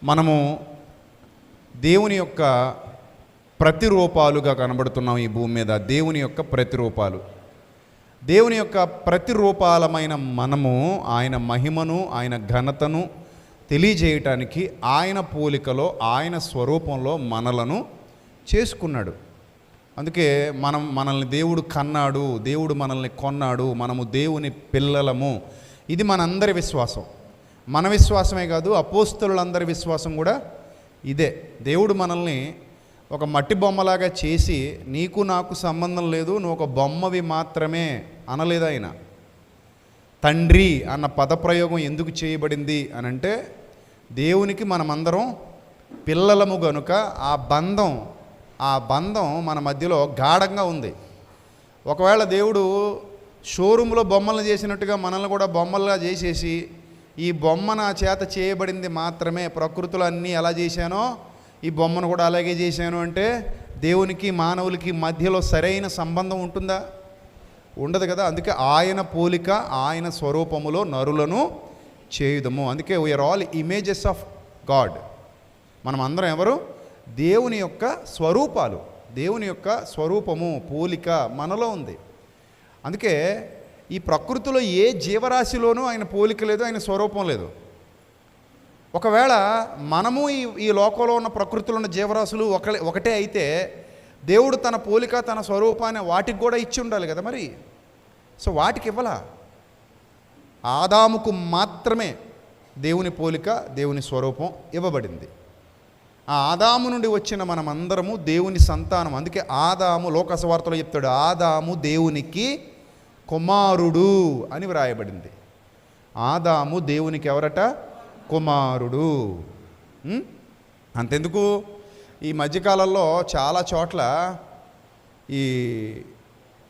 మనము దేవుని యొక్క ప్రతిరూపాలుగా కనబడుతున్నాం ఈ భూమి మీద. దేవుని యొక్క ప్రతిరూపాలు, దేవుని యొక్క ప్రతిరూపాలమైన మనము ఆయన మహిమను, ఆయన ఘనతను తెలియజేయటానికి ఆయన పోలికలో, ఆయన స్వరూపంలో మనలను చేసుకున్నాడు. అందుకే మనల్ని దేవుడు కన్నాడు, దేవుడు మనల్ని కొన్నాడు, మనము దేవుని పిల్లలము. ఇది మనందరి విశ్వాసం. మన విశ్వాసమే కాదు, అపోస్తలులందరి విశ్వాసం కూడా ఇదే. దేవుడు మనల్ని ఒక మట్టి బొమ్మలాగా చేసి నీకు నాకు సంబంధం లేదు, నువ్వు ఒక బొమ్మవి మాత్రమే అనలేదు ఆయన. తండ్రి అన్న పదప్రయోగం ఎందుకు చేయబడింది అని అంటే, దేవునికి మనమందరం పిల్లలము గనుక ఆ బంధం మన మధ్యలో గాఢంగా ఉంది. ఒకవేళ దేవుడు షోరూంలో బొమ్మలను చేసినట్టుగా మనల్ని కూడా బొమ్మలుగా చేసేసి, ఈ బొమ్మ నా చేత చేయబడింది మాత్రమే, ప్రకృతిలో అన్నీ ఎలా చేశానో ఈ బొమ్మను కూడా అలాగే చేశాను అంటే దేవునికి మానవులకి మధ్యలో సరైన సంబంధం ఉంటుందా? ఉండదు కదా. అందుకే ఆయన పోలిక, ఆయన స్వరూపములో నరులను చేయుదము. అందుకే we are all images of God. మనం అందరం ఎవరు? దేవుని యొక్క స్వరూపాలు. దేవుని యొక్క స్వరూపము, పోలిక మనలో ఉంది. అందుకే ఈ ప్రకృతిలో ఏ జీవరాశిలోనూ ఆయన పోలిక లేదు, ఆయన స్వరూపం లేదు. ఒకవేళ మనము ఈ లోకంలో ఉన్న ప్రకృతిలో ఉన్న జీవరాశులు ఒకటే అయితే దేవుడు తన పోలిక, తన స్వరూపాన్ని వాటికి కూడా ఇచ్చి ఉండాలి కదా మరి. సో వాటికి ఇవ్వాల. ఆదాముకు మాత్రమే దేవుని పోలిక, దేవుని స్వరూపం ఇవ్వబడింది. ఆ ఆదాము నుండి వచ్చిన మనమందరము దేవుని సంతానం. అందుకే ఆదాము, లోకసువార్తలో చెప్తాడు, ఆదాము దేవునికి కుమారుడు అని వ్రాయబడింది. ఆదాము దేవునికి ఎవరట? కుమారుడు. అంతెందుకు, ఈ మధ్యకాలంలో చాలా చోట్ల ఈ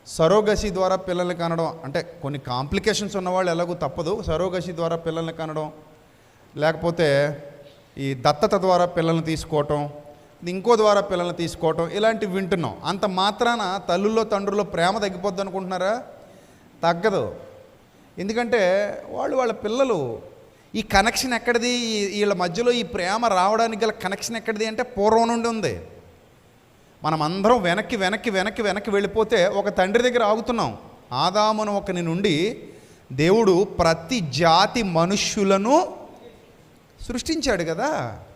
సరోగసి ద్వారా పిల్లల్ని కనడం, అంటే కొన్ని కాంప్లికేషన్స్ ఉన్నవాళ్ళు ఎలాగూ తప్పదు, సరోగసి ద్వారా పిల్లల్ని కనడం, లేకపోతే ఈ దత్తత ద్వారా పిల్లల్ని తీసుకోవటం, ఇంకో ద్వారా పిల్లల్ని తీసుకోవటం, ఇలాంటివి వింటున్నాం. అంత మాత్రాన తల్లుల్లో తండ్రుల్లో ప్రేమ తగ్గిపోద్ది అనుకుంటున్నారా? తగ్గదు. ఎందుకంటే వాళ్ళ పిల్లలు, ఈ కనెక్షన్ ఎక్కడిది? వీళ్ళ మధ్యలో ఈ ప్రేమ రావడానికి గల కనెక్షన్ ఎక్కడిది అంటే పూర్వం నుండి ఉంది. మనం అందరం వెనక్కి వెళ్ళిపోతే ఒక తండ్రి దగ్గర ఆగుతున్నాం. ఆదామును ఒకని నుండి దేవుడు ప్రతి జాతి మనుష్యులను సృష్టించాడు కదా,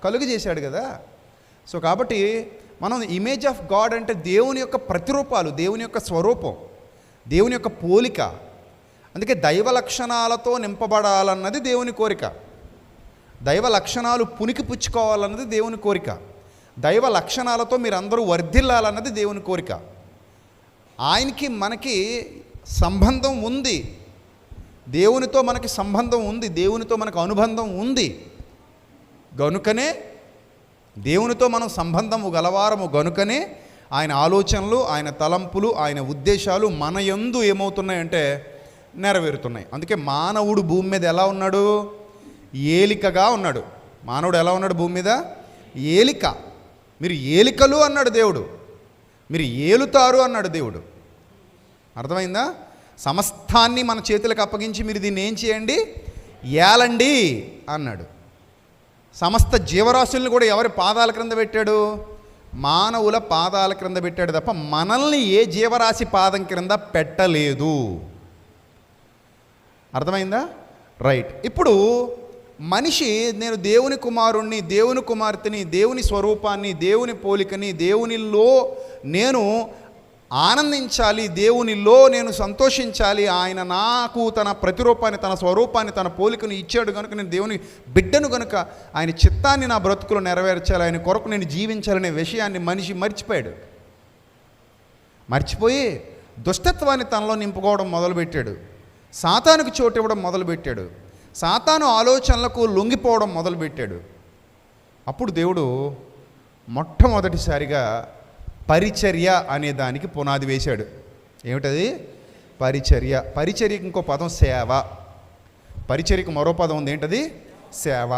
కలుగు చేశాడు కదా. సో కాబట్టి మనం ఇమేజ్ ఆఫ్ గాడ్ అంటే దేవుని యొక్క ప్రతిరూపాలు, దేవుని యొక్క స్వరూపం, దేవుని యొక్క పోలిక. అందుకే దైవ లక్షణాలతో నింపబడాలన్నది దేవుని కోరిక. దైవ లక్షణాలు పునికి పుచ్చుకోవాలన్నది దేవుని కోరిక. దైవ లక్షణాలతో మీరందరూ వర్ధిల్లాలన్నది దేవుని కోరిక. ఆయనకి మనకి సంబంధం ఉంది, దేవునితో మనకి సంబంధం ఉంది, దేవునితో మనకు అనుబంధం ఉంది. గనుకనే దేవునితో మనం సంబంధము గలవారము గనుకనే ఆయన ఆలోచనలు, ఆయన తలంపులు, ఆయన ఉద్దేశాలు మన యందు ఏమవుతున్నాయంటే నెరవేరుతున్నాయి. అందుకే మానవుడు భూమి మీద ఎలా ఉన్నాడు? ఏలికగా ఉన్నాడు. మానవుడు ఎలా ఉన్నాడు భూమి మీద? ఏలిక. మీరు ఏలికలు అన్నాడు దేవుడు, మీరు ఏలుతారు అన్నాడు దేవుడు. అర్థమైందా? సమస్తాన్ని మన చేతులకు అప్పగించి మీరు దీన్ని ఏం చేయండి? ఏలండి అన్నాడు. సమస్త జీవరాశుల్ని కూడా ఎవరి పాదాల క్రింద పెట్టాడు? మానవుల పాదాల క్రింద పెట్టాడు తప్ప మనల్ని ఏ జీవరాశి పాదం క్రింద పెట్టలేదు. అర్థమైందా? రైట్. ఇప్పుడు మనిషి, నేను దేవుని కుమారుణ్ణి, దేవుని కుమార్తెని, దేవుని స్వరూపాన్ని, దేవుని పోలికని, దేవునిలో నేను ఆనందించాలి, దేవునిలో నేను సంతోషించాలి, ఆయన నాకు తన ప్రతిరూపాన్ని, తన స్వరూపాన్ని, తన పోలికను ఇచ్చాడు కనుక నేను దేవుని బిడ్డను కనుక ఆయన చిత్తాన్ని నా బ్రతుకులో నెరవేర్చాలి, ఆయన కొరకు నేను జీవించాలనే విషయాన్ని మనిషి మర్చిపోయి దుష్టత్వాన్ని తనలో నింపుకోవడం మొదలుపెట్టాడు. సాతానుకు చోటు ఇవ్వడం మొదలుపెట్టాడు. సాతాను ఆలోచనలకు లొంగిపోవడం మొదలుపెట్టాడు. అప్పుడు దేవుడు మొట్టమొదటిసారిగా పరిచర్య అనే దానికి పునాది వేశాడు. ఏమిటది? పరిచర్య. పరిచర్యకి ఇంకో పదం సేవ. పరిచర్యకు మరో పదం ఉంది. ఏంటది? సేవ.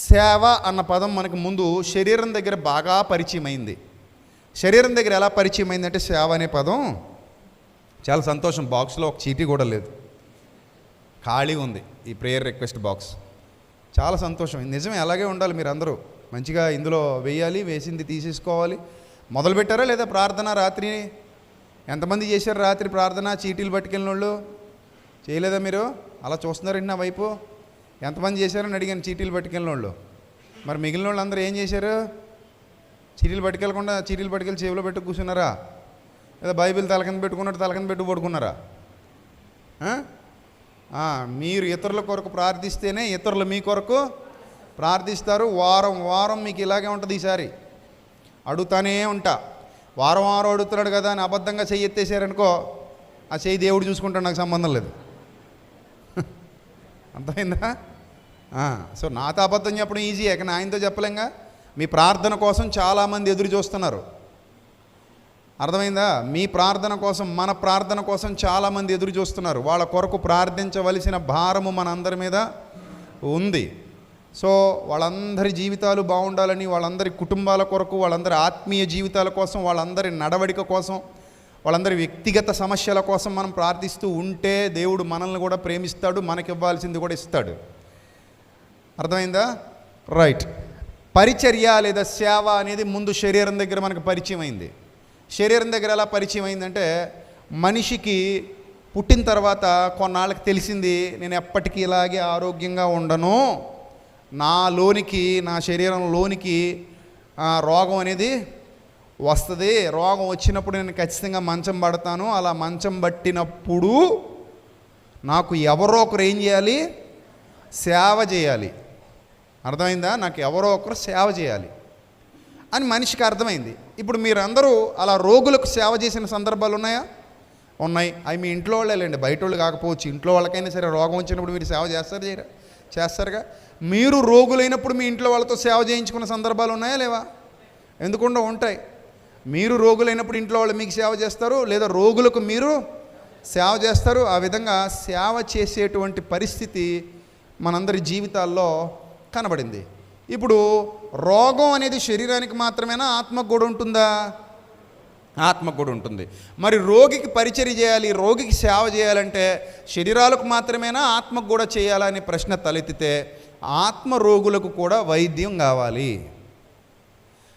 సేవ అన్న పదం మనకు ముందు శరీరం దగ్గర బాగా పరిచయం అయింది. శరీరం దగ్గర ఎలా పరిచయం అయిందంటే సేవ అనే పదం, చాలా సంతోషం, బాక్స్లో ఒక చీటీ కూడా లేదు, ఖాళీ ఉంది ఈ ప్రేయర్ రిక్వెస్ట్ బాక్స్. చాలా సంతోషం. నిజమే, అలాగే ఉండాలి. మీరు అందరూ మంచిగా ఇందులో వేయాలి, వేసింది తీసేసుకోవాలి. మొదలుపెట్టారా లేదా ప్రార్థన? రాత్రి ఎంతమంది చేశారు రాత్రి ప్రార్థన? చీటీలు పట్టుకెళ్ళిన వాళ్ళు చేయలేదా? మీరు అలా చూస్తున్నారండి నా వైపు. ఎంతమంది చేశారని అడిగాను చీటీలు పట్టుకెళ్ళిన వాళ్ళు. మరి మిగిలిన వాళ్ళు అందరూ ఏం చేశారు? చీటీలు పట్టుకెళ్ళకుండా చీటీలు పట్టుకెళ్ళి చెవిలో పెట్టు కూర్చున్నారా? లేదా బైబిల్ తలకింద పెట్టుకున్నట్టు తలకింద పెట్టు పడుకున్నారా? మీరు ఇతరుల కొరకు ప్రార్థిస్తేనే ఇతరులు మీ కొరకు ప్రార్థిస్తారు. వారం వారం మీకు ఇలాగే ఉంటుంది. ఈసారి అడుగుతానే ఉంటా. వారం వారం అడుగుతున్నాడు కదా అని అబద్ధంగా చెయ్యి ఎత్తేసారనుకో, ఆ చెయ్యి దేవుడు చూసుకుంటాడు, నాకు సంబంధం లేదు. అర్థమైందా? సో నాతో అబద్ధం చెప్పడం ఈజీయే, కానీ ఆయనతో చెప్పలేంగా. మీ ప్రార్థన కోసం చాలామంది ఎదురు చూస్తున్నారు. అర్థమైందా? మీ ప్రార్థన కోసం, మన ప్రార్థన కోసం చాలామంది ఎదురు చూస్తున్నారు. వాళ్ళ కొరకు ప్రార్థించవలసిన భారము మనందరి మీద ఉంది. సో వాళ్ళందరి జీవితాలు బాగుండాలని, వాళ్ళందరి కుటుంబాల కొరకు, వాళ్ళందరి ఆత్మీయ జీవితాల కోసం, వాళ్ళందరి నడవడిక కోసం, వాళ్ళందరి వ్యక్తిగత సమస్యల కోసం మనం ప్రార్థిస్తూ ఉంటే దేవుడు మనల్ని కూడా ప్రేమిస్తాడు, మనకి ఇవ్వాల్సింది కూడా ఇస్తాడు. అర్థమైందా? రైట్. పరిచర్య లేదా సేవ అనేది ముందు శరీరం దగ్గర మనకు పరిచయం అయింది. శరీరం దగ్గర ఎలా పరిచయం అయిందంటే, మనిషికి పుట్టిన తర్వాత కొన్నాళ్ళకి తెలిసింది, నేను ఎప్పటికీ ఇలాగే ఆరోగ్యంగా ఉండను, నాలోనికి, నా శరీరంలోనికి రోగం అనేది వస్తుంది. రోగం వచ్చినప్పుడు నేను ఖచ్చితంగా మంచం పడతాను. అలా మంచం పట్టినప్పుడు నాకు ఎవరో ఒకరు ఏం చేయాలి? సేవ చేయాలి. అర్థమైందా? నాకు ఎవరో ఒకరు సేవ చేయాలి అని మనిషికి అర్థమైంది. ఇప్పుడు మీరందరూ అలా రోగులకు సేవ చేసిన సందర్భాలు ఉన్నాయా? ఉన్నాయి. అవి మీ ఇంట్లో వాళ్ళేలేండి, బయట వాళ్ళు కాకపోవచ్చు. ఇంట్లో వాళ్ళకైనా సరే రోగం వచ్చినప్పుడు మీరు సేవ చేస్తారుగా. మీరు రోగులైనప్పుడు మీ ఇంట్లో వాళ్ళతో సేవ చేయించుకున్న సందర్భాలు ఉన్నాయా లేవా? ఎందుకుండా ఉంటాయి. మీరు రోగులైనప్పుడు ఇంట్లో వాళ్ళు మీకు సేవ చేస్తారు, లేదా రోగులకు మీరు సేవ చేస్తారు. ఆ విధంగా సేవ చేసేటువంటి పరిస్థితి మనందరి జీవితాల్లో కనబడింది. ఇప్పుడు రోగం అనేది శరీరానికి మాత్రమేనా, ఆత్మకు కూడా ఉంటుందా? ఆత్మకు కూడా ఉంటుంది. మరి రోగికి పరిచర్య చేయాలి, రోగికి సేవ చేయాలంటే శరీరాలకు మాత్రమేనా, ఆత్మకు కూడా చేయాలని ప్రశ్న తలెత్తితే, ఆత్మ రోగులకు కూడా వైద్యం కావాలి,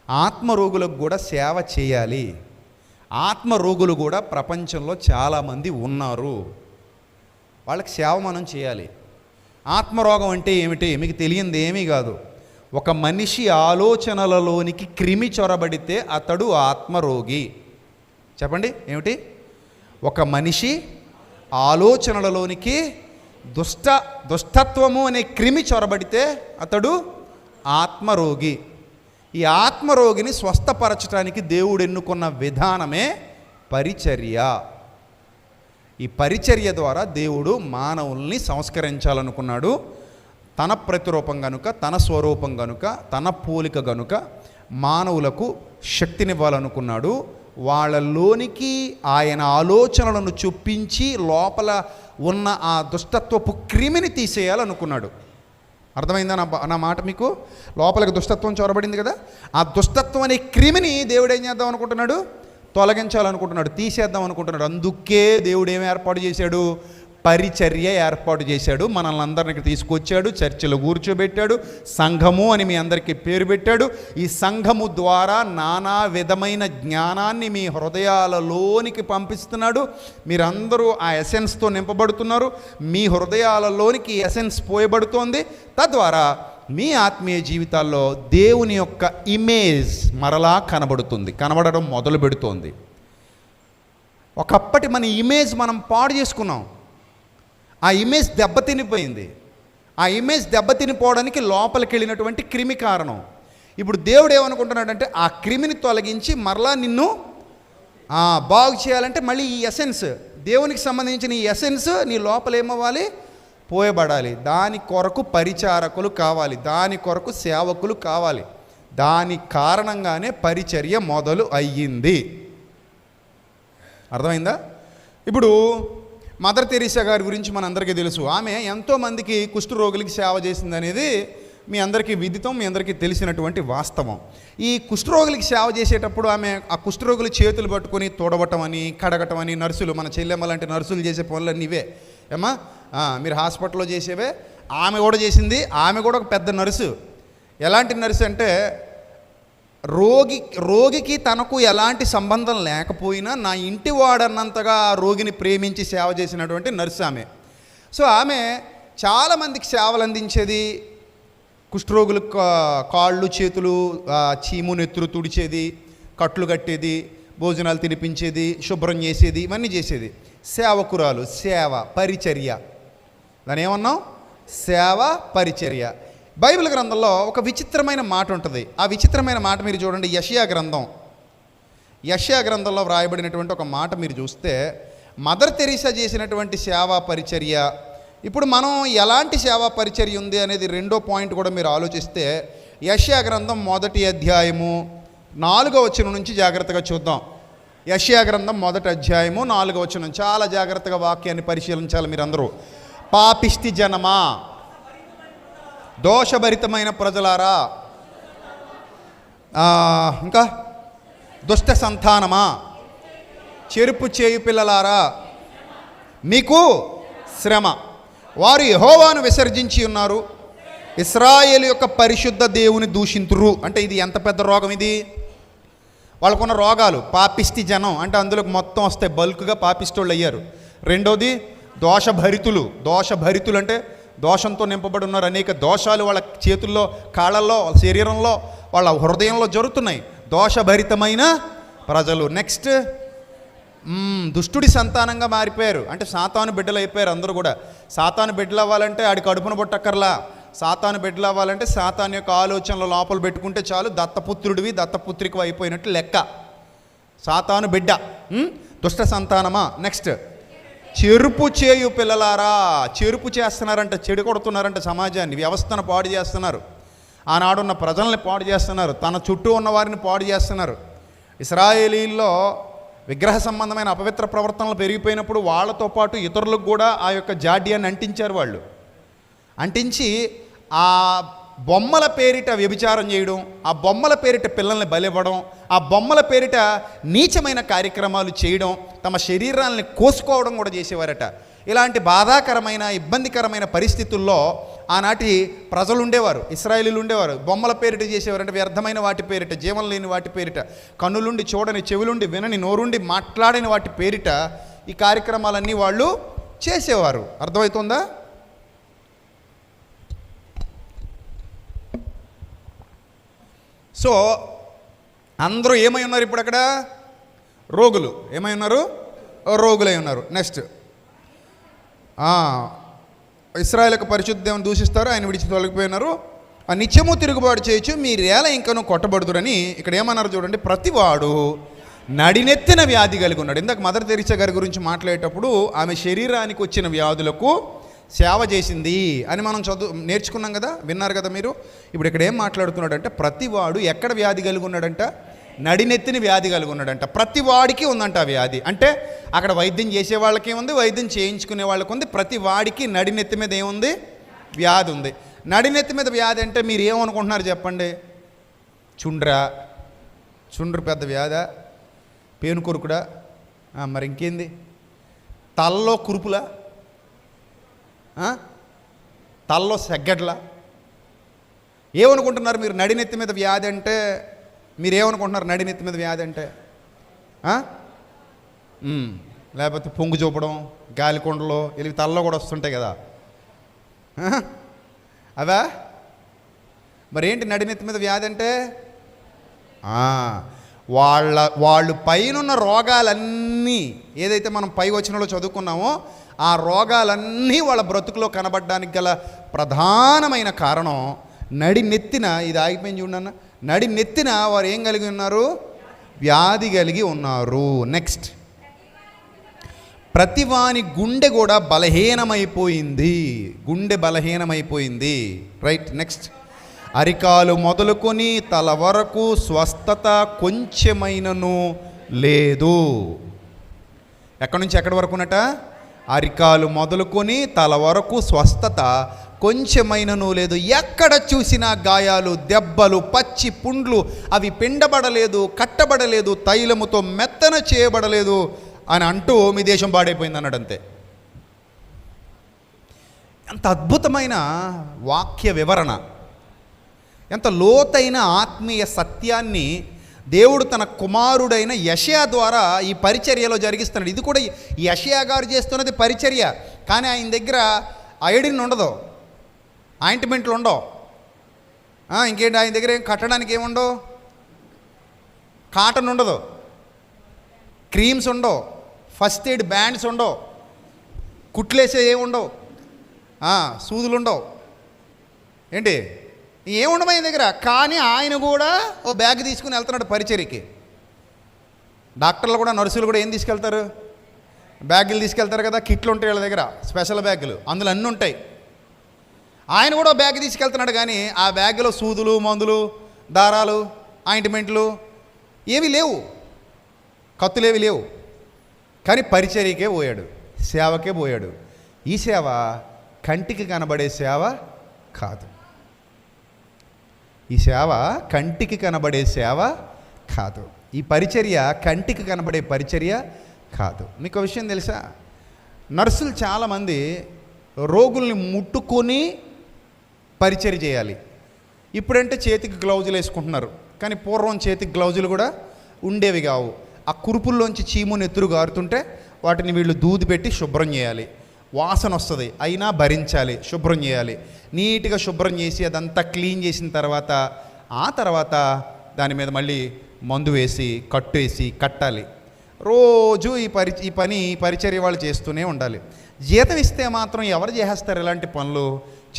ఆత్మ రోగులకు కూడా సేవ చేయాలి. ఆత్మ రోగులు కూడా ప్రపంచంలో చాలామంది ఉన్నారు. వాళ్ళకి సేవ మనం చేయాలి. ఆత్మరోగం అంటే ఏమిటి? మీకు తెలియంది ఏమీ కాదు. ఒక మనిషి ఆలోచనలలోనికి క్రిమి చొరబడితే అతడు ఆత్మరోగి. చెప్పండి ఏమిటి? ఒక మనిషి ఆలోచనలలోనికి దుష్టత్వము అనే క్రిమి చొరబడితే అతడు ఆత్మరోగి. ఈ ఆత్మరోగిని స్వస్థపరచడానికి దేవుడు ఎన్నుకున్న విధానమే పరిచర్య. ఈ పరిచర్య ద్వారా దేవుడు మానవుల్ని సంస్కరించాలనుకున్నాడు. తన ప్రతిరూపం గనుక, తన స్వరూపం గనుక, తన పోలిక గనుక మానవులకు శక్తినివ్వాలనుకున్నాడు. వాళ్ళలోనికి ఆయన ఆలోచనలను చొప్పించి లోపల ఉన్న ఆ దుష్టత్వపు క్రిమిని తీసేయాలనుకున్నాడు. అర్థమైందా నా మాట మీకు? లోపలికి దుష్టత్వం చొరబడింది కదా, ఆ దుష్టత్వం అనే క్రిమిని దేవుడు ఏం చేద్దాం అనుకుంటున్నాడు? తొలగించాలనుకుంటున్నాడు, తీసేద్దాం అనుకుంటున్నాడు. అందుకే దేవుడు ఏమి ఏర్పాటు చేశాడు? పరిచర్య ఏర్పాటు చేశాడు. మనల్ని అందరికీ తీసుకొచ్చాడు, చర్చిలో కూర్చోబెట్టాడు, సంఘము అని మీ అందరికీ పేరు పెట్టాడు. ఈ సంఘము ద్వారా నానా విధమైన జ్ఞానాన్ని మీ హృదయాలలోనికి పంపిస్తున్నాడు. మీరందరూ ఆ ఎసెన్స్తో నింపబడుతున్నారు. మీ హృదయాలలోనికి ఎసెన్స్ పోయబడుతోంది. తద్వారా మీ ఆత్మీయ జీవితాల్లో దేవుని యొక్క ఇమేజ్ మరలా కనబడడం మొదలు పెడుతోంది. ఒకప్పటి మన ఇమేజ్ మనం పాడు చేసుకున్నాం. ఆ ఇమేజ్ దెబ్బతినిపోయింది. ఆ ఇమేజ్ దెబ్బతినిపోవడానికి లోపలికి వెళ్ళినటువంటి క్రిమి కారణం. ఇప్పుడు దేవుడు ఏమనుకుంటున్నాడంటే, ఆ క్రిమిని తొలగించి మరలా నిన్ను బాగు చేయాలంటే మళ్ళీ ఈ ఎసెన్స్, దేవునికి సంబంధించిన ఈ ఎసెన్స్ నీ లోపల ఏమవ్వాలి? పోయబడాలి. దాని కొరకు పరిచారకులు కావాలి, దాని కొరకు సేవకులు కావాలి. దాని కారణంగానే పరిచర్య మొదలు అయ్యింది. అర్థమైందా? ఇప్పుడు మదర్ తెరీసా గారి గురించి మనందరికీ తెలుసు. ఆమె ఎంతోమందికి కుష్ఠరోగులకి సేవ చేసింది అనేది మీ అందరికీ విదితం, మీ అందరికీ తెలిసినటువంటి వాస్తవం. ఈ కుష్ఠరోగులకి సేవ చేసేటప్పుడు ఆమె ఆ కుష్ఠరోగుల చేతులు పట్టుకొని తోడవటం అని, కడగటం అని, నర్సులు, మన చెల్లెమ్మ లాంటి నర్సులు చేసే పనులన్నీ ఇవే ఏమా మీరు హాస్పిటల్లో చేసేవే. ఆమె కూడా చేసింది. ఆమె కూడా ఒక పెద్ద నర్సు. ఎలాంటి నర్సు అంటే రోగికి తనకు ఎలాంటి సంబంధం లేకపోయినా నా ఇంటి వాడన్నంతగా ఆ రోగిని ప్రేమించి సేవ చేసినటువంటి నర్సు ఆమె. సో ఆమె చాలామందికి సేవలు అందించేది. కుష్ఠరోగులు కాళ్ళు చేతులు చీము నెత్తురు తుడిచేది, కట్లు కట్టేది, భోజనాలు తినిపించేది, శుభ్రం చేసేది, ఇవన్నీ చేసేది. సేవకురాలు, సేవ, పరిచర్య. దాని ఏమన్నాం? సేవ, పరిచర్య. బైబిల్ గ్రంథంలో ఒక విచిత్రమైన మాట ఉంటుంది. ఆ విచిత్రమైన మాట మీరు చూడండి. యెషయా గ్రంథంలో వ్రాయబడినటువంటి ఒక మాట మీరు చూస్తే, మదర్ తెరీసా చేసినటువంటి సేవా పరిచర్య, ఇప్పుడు మనం ఎలాంటి సేవా పరిచర్య ఉంది అనేది రెండో పాయింట్ కూడా మీరు ఆలోచిస్తే, యెషయా గ్రంథం 1వ అధ్యాయము 4వ వచనం నుంచి జాగ్రత్తగా చూద్దాం. యెషయా గ్రంథం 1వ అధ్యాయము 4వ వచనం. చాలా జాగ్రత్తగా వాక్యాన్ని పరిశీలించాలి మీరందరూ. పాపిష్టి జనమా, దోషభరితమైన ప్రజలారా, ఇంకా దుష్ట సంతానమా, చెరుపు చేయు పిల్లలారా, మీకు శ్రమ. వారు యెహోవాను విసర్జించి ఉన్నారు, ఇశ్రాయేలు యొక్క పరిశుద్ధ దేవుని దూషింతురు. అంటే ఇది ఎంత పెద్ద రోగం ఇది! వాళ్ళకున్న రోగాలు. పాపిష్టి జనం అంటే అందులోకి మొత్తం వస్తాయి, బల్క్గా పాపిష్టోళ్ళు అయ్యారు. రెండోది దోషభరితులు అంటే దోషంతో నింపబడి ఉన్నారు. అనేక దోషాలు వాళ్ళ చేతుల్లో, కాళ్ళల్లో, వాళ్ళ శరీరంలో, వాళ్ళ హృదయంలో జరుగుతున్నాయి. దోషభరితమైన ప్రజలు. నెక్స్ట్, దుష్టుడి సంతానంగా మారిపోయారు. అంటే సాతాను బిడ్డలు అయిపోయారు అందరూ కూడా. సాతాను బిడ్డలు అవ్వాలంటే ఆడి కడుపున పుట్టక్కర్లా. సాతాను బిడ్డలు అవ్వాలంటే సాతాను యొక్క ఆలోచనలు లోపల పెట్టుకుంటే చాలు, దత్తపుత్రుడివి, దత్తపుత్రికవి అయిపోయినట్టు లెక్క. సాతాను బిడ్డ, దుష్ట సంతానమా. నెక్స్ట్, చెరుపు చేయు పిల్లలారా. చెరుపు చేస్తున్నారంట, చెడు కొడుతున్నారంట సమాజాన్ని, వ్యవస్థను పాడు చేస్తున్నారు, ఆనాడున్న ప్రజల్ని పాడు చేస్తున్నారు, తన చుట్టూ ఉన్న వారిని పాడు చేస్తున్నారు. ఇశ్రాయేలీల్లో విగ్రహ సంబంధమైన అపవిత్ర ప్రవర్తనలు పెరిగిపోయినప్పుడు వాళ్ళతో పాటు ఇతరులకు కూడా ఆ యొక్క జాడ్యాన్ని అంటించారు. వాళ్ళు అంటించి ఆ బొమ్మల పేరిట వ్యభిచారం చేయడం, ఆ బొమ్మల పేరిట పిల్లల్ని బలివ్వడం, ఆ బొమ్మల పేరిట నీచమైన కార్యక్రమాలు చేయడం, తమ శరీరాలని కోసుకోవడం కూడా చేసేవారట. ఇలాంటి బాధాకరమైన, ఇబ్బందికరమైన పరిస్థితుల్లో ఆనాటి ప్రజలు ఉండేవారు, ఇశ్రాయేలీలు ఉండేవారు. బొమ్మల పేరిట చేసేవారు. అంటే వ్యర్థమైన వాటి పేరిట, జీవం లేని వాటి పేరిట, కన్నులుండి చూడని, చెవులుండి వినని, నోరుండి మాట్లాడని వాటి పేరిట ఈ కార్యక్రమాలన్నీ వాళ్ళు చేసేవారు. అర్థమవుతుందా? సో అందరూ ఏమై ఉన్నారు ఇప్పుడు అక్కడ? రోగులు. ఏమై ఉన్నారు? రోగులై ఉన్నారు. నెక్స్ట్, ఇశ్రాయేలుకు పరిశుద్ధ దేవుని దూషిస్తారు, ఆయన విడిచి తొలగిపోయినారు, ఆ నిత్యము తిరుగుబాటు చేయొచ్చు, మీరేలా ఇంకనూ కొట్టబడుదురని ఇక్కడ ఏమన్నారు చూడండి. ప్రతివాడు నడినెత్తిన వ్యాధి కలిగి ఉన్నాడు. ఇందాక మదర్ తెరీసా గారి గురించి మాట్లాడేటప్పుడు ఆమె శరీరానికి వచ్చిన వ్యాధులకు సేవ చేసింది అని మనం నేర్చుకున్నాం కదా, విన్నారు కదా మీరు. ఇప్పుడు ఇక్కడ ఏం మాట్లాడుతున్నాడంటే, ప్రతివాడు ఎక్కడ వ్యాధి కలిగి ఉన్నాడంట? నడినెత్తిన వ్యాధి కలిగి ఉన్నాడంట. ప్రతి వాడికి ఉందంట ఆ వ్యాధి. అంటే అక్కడ వైద్యం చేసే వాళ్ళకి ఉంది, వైద్యం చేయించుకునే వాళ్ళకి ఉంది. ప్రతి వాడికి నడినెత్తి మీద ఏముంది? వ్యాధి ఉంది. నడినెత్తి మీద వ్యాధి అంటే మీరు ఏమనుకుంటున్నారు చెప్పండి? చుండ్రు పెద్ద వ్యాధా? పేను కొరుకుడా? మరి ఇంకేంది? తలలో కురుపులా? తలలో సెగ్గడ్లా? ఏమనుకుంటున్నారు మీరు? నడినెత్తి మీద వ్యాధి అంటే మీరేమనుకుంటున్నారు? నడినెత్తి మీద వ్యాధి అంటే లేకపోతే పొంగు చూపడం, గాలికొండలో ఇవి తలలో కూడా వస్తుంటాయి కదా, అవా? మరేంటి నడినెత్తి మీద వ్యాధి అంటే? వాళ్ళు పైనున్న రోగాలన్నీ ఏదైతే మనం పై వచనంలో చదువుకున్నామో ఆ రోగాలన్నీ వాళ్ళ బ్రతుకులో కనబడడానికి గల ప్రధానమైన కారణం నడినెత్తిన, ఇది ఆగిపోయింది చూడన్న, నడినెత్తిన వారు ఏం కలిగి ఉన్నారు? వ్యాధి కలిగి ఉన్నారు. నెక్స్ట్, ప్రతివాని గుండె కూడా బలహీనమైపోయింది. గుండె బలహీనమైపోయింది. రైట్. నెక్స్ట్, అరికాలు మొదలుకొని తల వరకు స్వస్థత కొంచెమైనను లేదు. ఎక్కడి నుంచి ఎక్కడి వరకునట? అరికాలు మొదలుకొని తల వరకు స్వస్థత కొంచెమైనను లేదు. ఎక్కడ చూసినా గాయాలు, దెబ్బలు, పచ్చి పుండ్లు, అవి పిండబడలేదు, కట్టబడలేదు, తైలముతో మెత్తన చేయబడలేదు అని అంటూ మీ దేశం పాడైపోయింది అన్నాడు. అంతే. ఎంత అద్భుతమైన వాక్య వివరణ, ఎంత లోతైన ఆత్మీయ సత్యాన్ని దేవుడు తన కుమారుడైన యెషయా ద్వారా ఈ పరిచర్యలో జరిగిస్తున్నాడు. ఇది కూడా యెషయా గారు చేస్తున్నది పరిచర్య, కానీ ఆయన దగ్గర అయోడిన్ ఉండదు, ఆయింట్మెంట్లు ఉండవు, ఇంకేంటి ఆయన దగ్గర ఏం కట్టడానికి ఏముండవు, కాటన్ ఉండదు, క్రీమ్స్ ఉండవు, ఫస్ట్ ఎయిడ్ బ్యాండ్స్ ఉండవు, కుట్లేసే ఏముండవు, సూదులు ఉండవు, ఏంటి ఏముండవు ఆయన దగ్గర. కానీ ఆయన కూడా ఓ బ్యాగ్ తీసుకుని వెళ్తున్నాడు పరిచర్యకి. డాక్టర్లు కూడా, నర్సులు కూడా ఏం తీసుకెళ్తారు, బ్యాగులు తీసుకెళ్తారు కదా, కిట్లు ఉంటాయి వాళ్ళ దగ్గర, స్పెషల్ బ్యాగులు, అందులో అన్నీ ఉంటాయి. ఆయన కూడా బ్యాగ్ తీసుకెళ్తున్నాడు, కానీ ఆ బ్యాగ్లో సూదులు, మందులు, దారాలు, ఆయింట్మెంట్లు ఏవి లేవు, కత్తులేవి లేవు. కానీ పరిచర్యకే పోయాడు, సేవకే పోయాడు. ఈ సేవ కంటికి కనబడే సేవ కాదు, ఈ సేవ కంటికి కనబడే సేవ కాదు, ఈ పరిచర్య కంటికి కనబడే పరిచర్య కాదు. మీకు ఒక విషయం తెలుసా, నర్సులు చాలామంది రోగుల్ని ముట్టుకొని పరిచర్య చేయాలి. ఇప్పుడంటే చేతికి గ్లౌజులు వేసుకుంటున్నారు, కానీ పూర్వం చేతికి గ్లౌజులు కూడా ఉండేవి కావు. ఆ కురుపుల్లోంచి చీము నెత్తురు గారుతుంటే వాటిని వీళ్ళు దూది పెట్టి శుభ్రం చేయాలి, వాసన వస్తుంది, అయినా భరించాలి, శుభ్రం చేయాలి. నీట్గా శుభ్రం చేసి అదంతా క్లీన్ చేసిన తర్వాత ఆ తర్వాత దాని మీద మళ్ళీ మందు వేసి కట్టు వేసి కట్టాలి. రోజు ఈ పరిచర్య వాళ్ళు చేస్తూనే ఉండాలి. జీతం ఇస్తే మాత్రం ఎవరు చేసేస్తారు ఇలాంటి పనులు?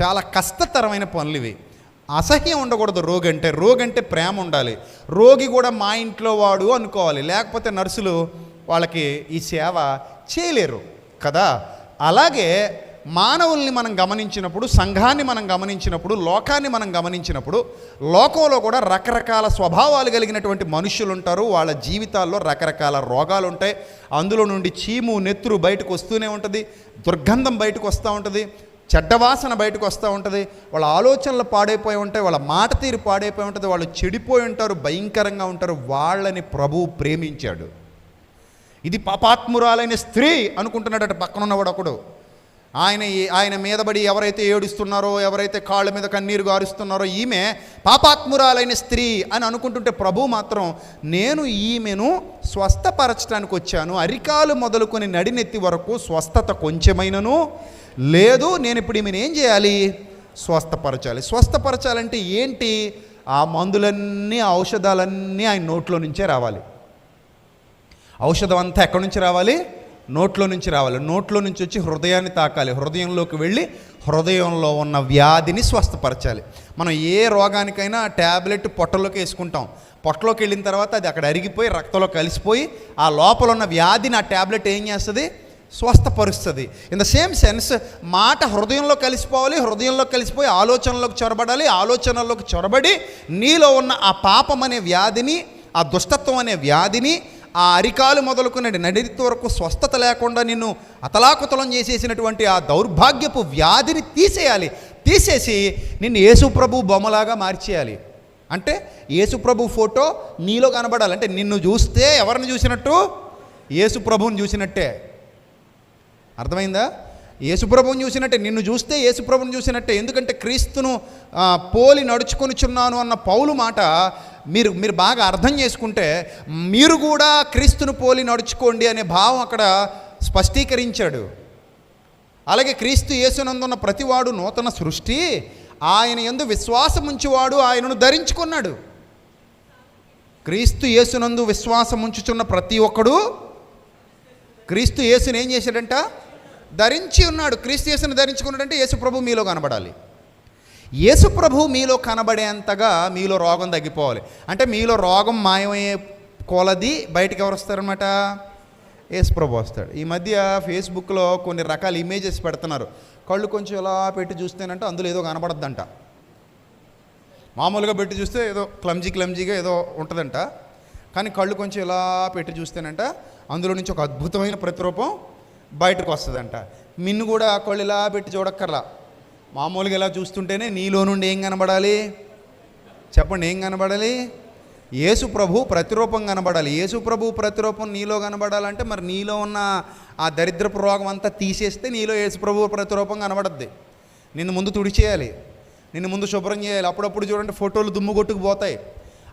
చాలా కష్టతరమైన పనులు ఇవి. అసహ్యం ఉండకూడదు రోగంటే ప్రేమ ఉండాలి. రోగి కూడా మా ఇంట్లో వాడు అనుకోవాలి, లేకపోతే నర్సులు వాళ్ళకి ఈ సేవ చేయలేరు కదా. అలాగే మానవుల్ని మనం గమనించినప్పుడు, సంఘాన్ని మనం గమనించినప్పుడు, లోకాన్ని మనం గమనించినప్పుడు, లోకంలో కూడా రకరకాల స్వభావాలు కలిగినటువంటి మనుషులు ఉంటారు. వాళ్ళ జీవితాల్లో రకరకాల రోగాలు ఉంటాయి. అందులో నుండి చీము నెత్తురు బయటకు వస్తూనే ఉంటుంది, దుర్గంధం బయటకు వస్తూ ఉంటుంది, చెడ్డవాసన బయటకు వస్తూ ఉంటుంది, వాళ్ళ ఆలోచనలు పాడైపోయి ఉంటాయి, వాళ్ళ మాట తీరు పాడైపోయి ఉంటుంది, వాళ్ళు చెడిపోయి ఉంటారు, భయంకరంగా ఉంటారు. వాళ్ళని ప్రభువు ప్రేమించాడు. ఇది పాపాత్మురాలైన స్త్రీ అనుకుంటున్నాడట పక్కనున్నవాడు ఒకడు. ఆయన మీదబడి ఎవరైతే ఏడుస్తున్నారో, ఎవరైతే కాళ్ళ మీద కన్నీరు గారుస్తున్నారో, ఈమె పాపాత్మురాలైన స్త్రీ అని అనుకుంటుంటే ప్రభు మాత్రం నేను ఈమెను స్వస్థపరచడానికి వచ్చాను, అరికాలు మొదలుకొని నడినెత్తి వరకు స్వస్థత కొంచెమైనను లేదు, నేను ఇప్పుడు ఈమెను ఏం చేయాలి? స్వస్థపరచాలి. స్వస్థపరచాలంటే ఏంటి? ఆ మందులన్నీ, ఔషధాలన్నీ ఆయన నోట్లో నుంచే రావాలి. ఔషధం అంతా ఎక్కడి నుంచి రావాలి? నోట్లో నుంచి రావాలి. నోట్లో నుంచి వచ్చి హృదయాన్ని తాకాలి, హృదయంలోకి వెళ్ళి హృదయంలో ఉన్న వ్యాధిని స్వస్థపరచాలి. మనం ఏ రోగానికైనా ట్యాబ్లెట్ పొట్టలోకి వేసుకుంటాం. పొట్టలోకి వెళ్ళిన తర్వాత అది అక్కడ అరిగిపోయి రక్తంలో కలిసిపోయి ఆ లోపల ఉన్న వ్యాధిని ఆ ట్యాబ్లెట్ ఏం చేస్తుంది? స్వస్థపరుస్తుంది. ఇన్ ద సేమ్ సెన్స్ మాట హృదయంలో కలిసిపోవాలి, హృదయంలో కలిసిపోయి ఆలోచనలోకి చొరబడాలి, ఆలోచనల్లోకి చొరబడి నీలో ఉన్న ఆ పాపం అనే వ్యాధిని, ఆ దుష్టత్వం అనే వ్యాధిని, ఆ అరికాలు మొదలుకునే నడినెత్తి వరకు స్వస్థత లేకుండా నిన్ను అతలాకుతలం చేసేసినటువంటి ఆ దౌర్భాగ్యపు వ్యాధిని తీసేయాలి. తీసేసి నిన్ను యేసుప్రభు బొమ్మలాగా మార్చేయాలి. అంటే యేసుప్రభు ఫోటో నీలో కనబడాలి. అంటే నిన్ను చూస్తే ఎవరిని చూసినట్టు? యేసుప్రభుని చూసినట్టే. అర్థమైందా? యేసుప్రభుని చూసినట్టే, నిన్ను చూస్తే యేసుప్రభుని చూసినట్టే. ఎందుకంటే క్రీస్తును పోలి నడుచుకొనిచున్నాను అన్న పౌలు మాట మీరు బాగా అర్థం చేసుకుంటే, మీరు కూడా క్రీస్తును పోలి నడుచుకోండి అనే భావం అక్కడ స్పష్టీకరించాడు. అలాగే క్రీస్తు యేసునందున్న ప్రతివాడు నూతన సృష్టి, ఆయన యందు విశ్వాసం ఉంచువాడు ఆయనను ధరించుకున్నాడు. క్రీస్తు యేసునందు విశ్వాసం ఉంచుచున్న ప్రతి ఒక్కడు క్రీస్తు యేసుని ఏం చేశాడంట? ధరించి ఉన్నాడు. క్రీస్తు యేసుని ధరించుకున్నాడంటే యేసు ప్రభు మీలో కనబడాలి. యేసు ప్రభు మీలో కనబడేంతగా మీలో రోగం తగ్గిపోవాలి. అంటే మీలో రోగం మాయమయ్యే కొలది బయటికి ఎవరు వస్తారనమాట? యేసు ప్రభు వస్తాడు. ఈ మధ్య ఫేస్బుక్లో కొన్ని రకాల ఇమేజెస్ పెడుతున్నారు. కళ్ళు కొంచెం ఇలా పెట్టి చూస్తేనంటే అందులో ఏదో కనబడద్దంట. మామూలుగా పెట్టి చూస్తే ఏదో క్లమ్జీగా ఏదో ఉంటుందంట. కానీ కళ్ళు కొంచెం ఇలా పెట్టి చూస్తేనంట అందులో నుంచి ఒక అద్భుతమైన ప్రతిరూపం బయటకు వస్తుందంట. మిన్ను కూడా కళ్ళు ఇలా పెట్టి చూడక్కర్లా, మామూలుగా ఇలా చూస్తుంటేనే నీలో నుండి ఏం కనబడాలి? చెప్పండి, ఏం కనబడాలి? యేసు ప్రభు ప్రతిరూపం కనబడాలి. యేసు ప్రభు ప్రతిరూపం నీలో కనబడాలంటే మరి నీలో ఉన్న ఆ దరిద్రపు రోగం అంతా తీసేస్తే నీలో యేసు ప్రభు ప్రతిరూపం కనబడద్ది. నిన్ను ముందు తుడిచేయాలి, నిన్ను ముందు శుభ్రం చేయాలి. అప్పుడప్పుడు చూడండి ఫోటోలు దుమ్ము కొట్టుకుపోతాయి.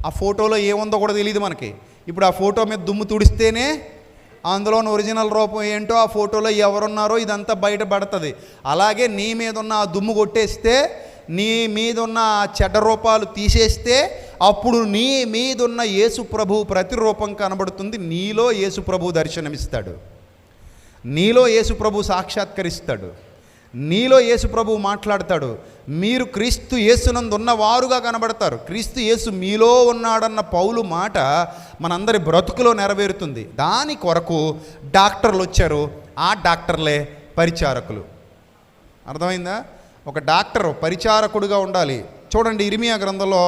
ఆ ఫోటోలో ఏముందో కూడా తెలియదు మనకి. ఇప్పుడు ఆ ఫోటో మీద దుమ్ము తుడిస్తేనే అందులోని ఒరిజినల్ రూపం ఏంటో, ఆ ఫోటోలో ఎవరున్నారో ఇదంతా బయటపడుతుంది. అలాగే నీ మీద ఉన్న ఆ దుమ్ము కొట్టేస్తే, నీ మీదున్న చెడ్డ రూపాలు తీసేస్తే, అప్పుడు నీ మీదున్న యేసు ప్రభు ప్రతిరూపం కనబడుతుంది. నీలో యేసు ప్రభు దర్శనమిస్తాడు, నీలో యేసు ప్రభు సాక్షాత్కరిస్తాడు, నీలో యేసు ప్రభు మాట్లాడతాడు. మీరు క్రీస్తు యేసునందు ఉన్నవారుగా కనబడతారు. క్రీస్తు యేసు మీలో ఉన్నాడన్న పౌలు మాట మనందరి బ్రతుకులో నెరవేరుతుంది. దాని కొరకు డాక్టర్లు వచ్చారు. ఆ డాక్టర్లే పరిచారకులు. అర్థమైందా? ఒక డాక్టర్ పరిచారకుడుగా ఉండాలి. చూడండి, ఇర్మియా గ్రంథంలో